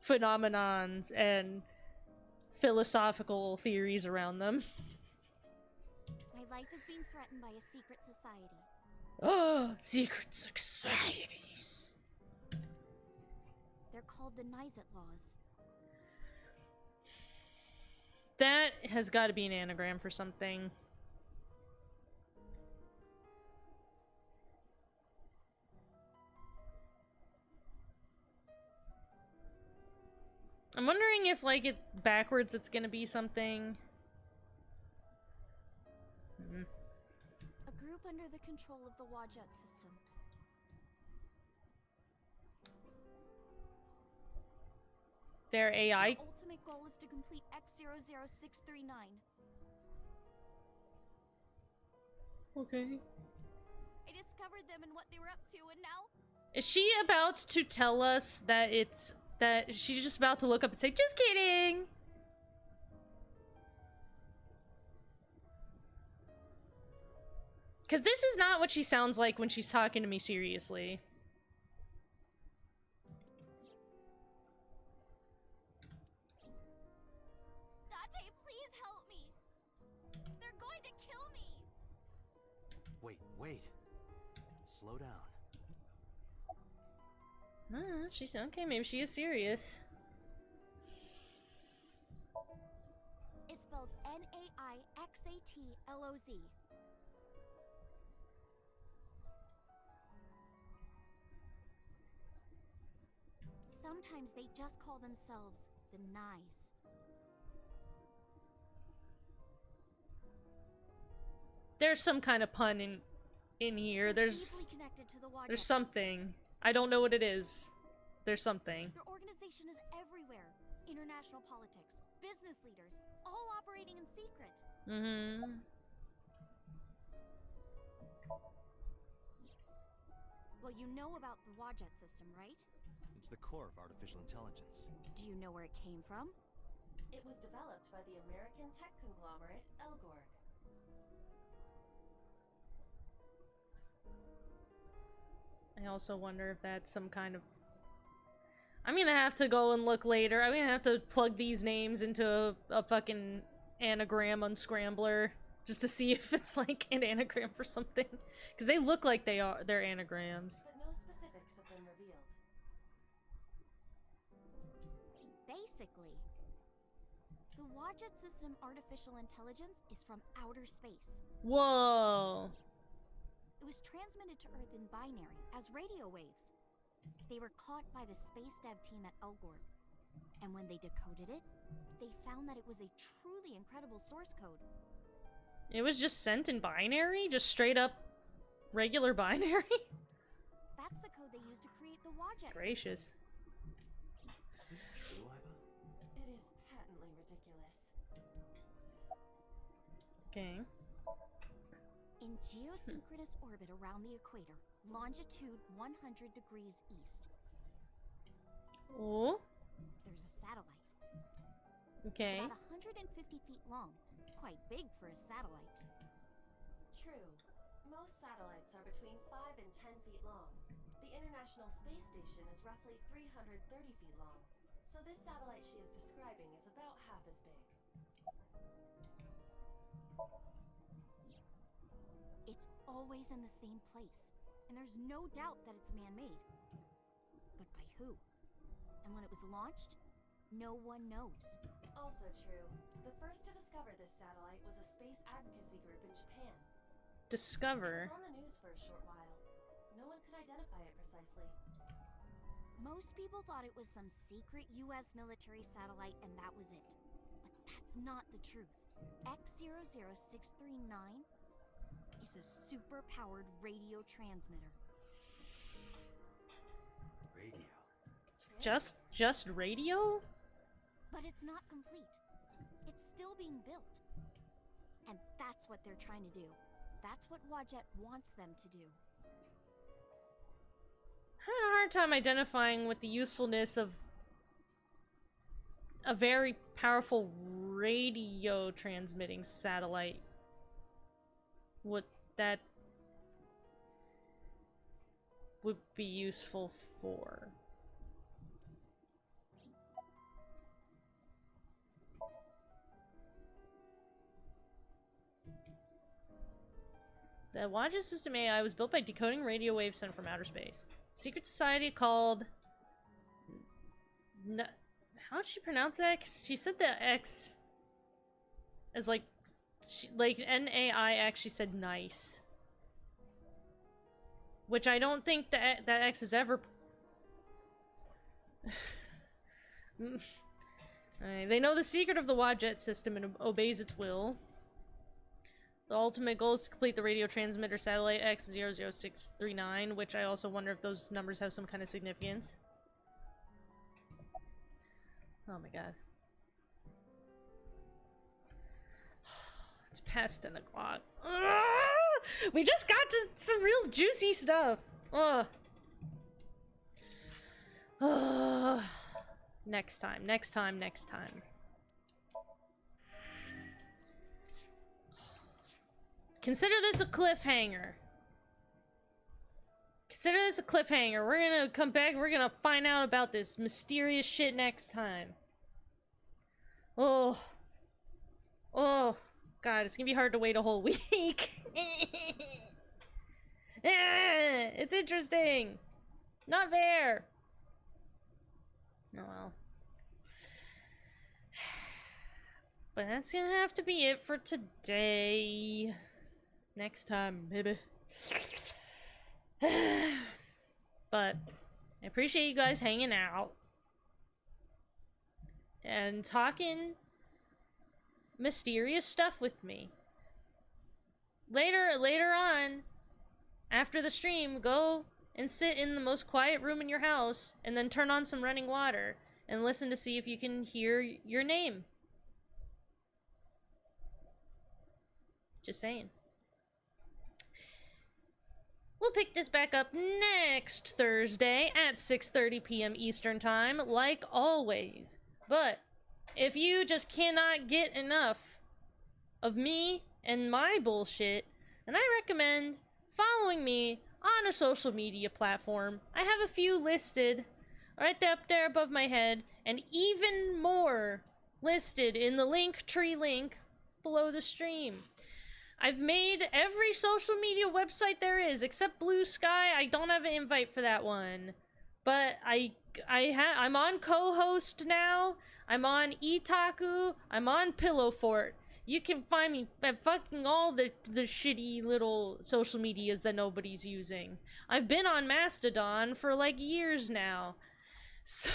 phenomenons and philosophical theories around them. My life is being threatened by a secret society. Oh, secret societies. They're called the Nizet Laws. That has got to be an anagram for something. I'm wondering if, like, it backwards it's gonna be something. A group under the control of the Wajet system. Their AI. The ultimate goal is to complete X00639. Okay. I discovered them and what they were up to, and now Is she about to tell us that it's that she's just about to look up and say, "Just kidding"? Because this is not what she sounds like when she's talking to me seriously. Date, please help me. They're going to kill me. Wait. Slow down. She's okay, maybe she is serious. It's spelled Naixatloz. Sometimes they just call themselves the Nice. There's some kind of pun in here. There's something. I don't know what it is. There's something. Their organization is everywhere. International politics, business leaders, all operating in secret. Mm-hmm. Well, you know about the Wajet system, right? It's the core of artificial intelligence. Do you know where it came from? It was developed by the American tech conglomerate Elgorg. I also wonder if that's some kind of... I'm gonna have to go and look later. I'm gonna have to plug these names into a fucking anagram unscrambler just to see if it's like an anagram for something. Because they look like they're anagrams. But no specifics have been revealed. Basically, the Wadjet system artificial intelligence is from outer space. Whoa. It was transmitted to Earth in binary as radio waves. They were caught by the space dev team at Elgorg. And when they decoded it, they found that it was a truly incredible source code. It was just sent in binary? Just straight up regular binary? That's the code they used to create the Wadjet Gracious. Is this true, Iva? It is patently ridiculous. Okay. In geosynchronous orbit around the equator, longitude 100 degrees east, Oh. there's a satellite. Okay. It's about 150 feet long. Quite big for a satellite. True. Most satellites are between 5 and 10 feet long. The International Space Station is roughly 330 feet long. So this satellite she is describing is about half as big. It's always in the same place, and there's no doubt that it's man-made. But by who? And when it was launched, no one knows. Also true. The first to discover this satellite was a space advocacy group in Japan. Discover. It was on the news for a short while. No one could identify it precisely. Most people thought it was some secret US military satellite and that was it. But that's not the truth. X00639 is a super-powered radio transmitter. Radio. Just radio? But it's not complete. It's still being built. And that's what they're trying to do. That's what Wadjet wants them to do. I'm having a hard time identifying with the usefulness of a very powerful radio transmitting satellite. What that would be useful for. The Wadjet system AI was built by decoding radio waves sent from outer space. Secret society called... How'd she pronounce that? 'Cause she said the X as like N-A-I-X, she said nice. Which I don't think that X is ever... They know the secret of the Wadjet system and obeys its will. The ultimate goal is to complete the radio transmitter satellite X00639, which I also wonder if those numbers have some kind of significance. Oh my god. It's past 10 o'clock. We just got to some real juicy stuff. Ugh. Next time, next time, next time. Consider this a cliffhanger. Consider this a cliffhanger. We're gonna come back, we're gonna find out about this mysterious shit next time. Oh. Oh. God, it's gonna be hard to wait a whole week. It's interesting. Not fair. Oh well. But that's gonna have to be it for today. Next time, baby. But I appreciate you guys hanging out and talking mysterious stuff with me. Later on, after the stream, go and sit in the most quiet room in your house and then turn on some running water and listen to see if you can hear your name. Just saying. We'll pick this back up next Thursday at 6:30 p.m. Eastern Time, like always. But if you just cannot get enough of me and my bullshit, then I recommend following me on a social media platform. I have a few listed right there, up there above my head, and even more listed in the Linktree link below the stream. I've made every social media website there is, except Blue Sky. I don't have an invite for that one. But I'm on co-host now. I'm on Itaku. I'm on Pillow Fort. You can find me at fucking all the shitty little social medias that nobody's using. I've been on Mastodon for like years now. So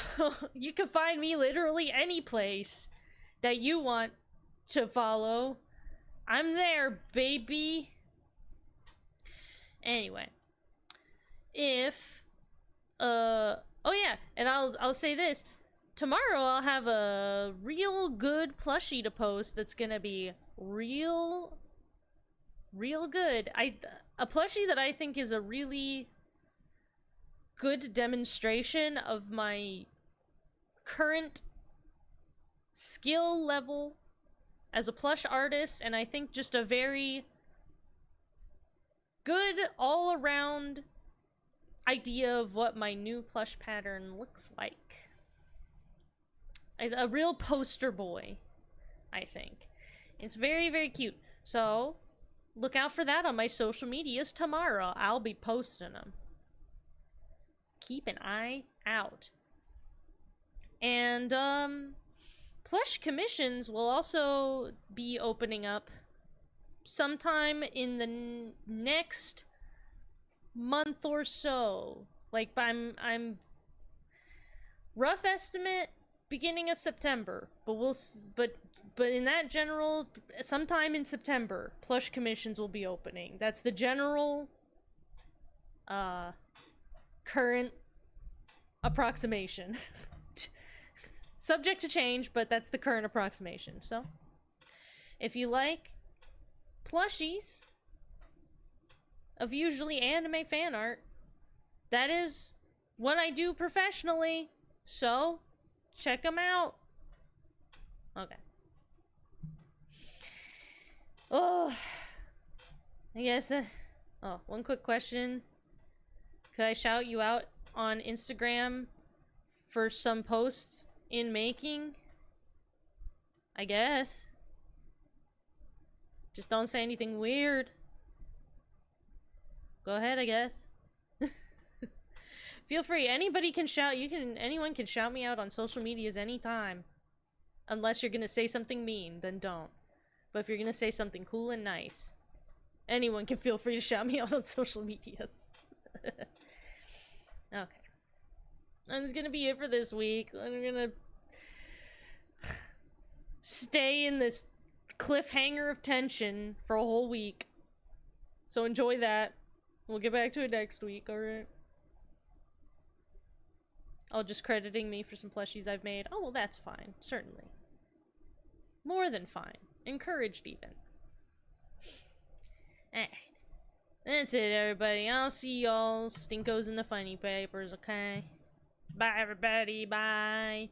you can find me literally any place that you want to follow. I'm there, baby. Anyway. Oh yeah, and I'll say this. Tomorrow I'll have a real good plushie to post that's gonna be real good. A plushie that I think is a really good demonstration of my current skill level as a plush artist, and I think just a very good all-around idea of what my new plush pattern looks like. A real poster boy, I think. It's very, very cute. So, look out for that on my social medias tomorrow. I'll be posting them. Keep an eye out. And, plush commissions will also be opening up sometime in the next month or so. Like, I'm rough estimate beginning of September, but in that general, sometime in September, plush commissions will be opening. That's the general current approximation. Subject to change, but that's the current approximation. So, if you like plushies of usually anime fan art, that is what I do professionally, so check them out. Okay. Oh, I guess, one quick question. Could I shout you out on Instagram for some posts in making? I guess. Just don't say anything weird. Go ahead, I guess. Feel free. Anyone can shout me out on social medias anytime. Unless you're gonna say something mean, then don't. But if you're gonna say something cool and nice, anyone can feel free to shout me out on social medias. Okay. That's gonna be it for this week. I'm gonna stay in this cliffhanger of tension for a whole week. So enjoy that. We'll get back to it next week, alright? Oh, just crediting me for some plushies I've made. Oh, well, that's fine. Certainly. More than fine. Encouraged, even. Alright. That's it, everybody. I'll see y'all stinkos in the funny papers, okay? Bye, everybody. Bye.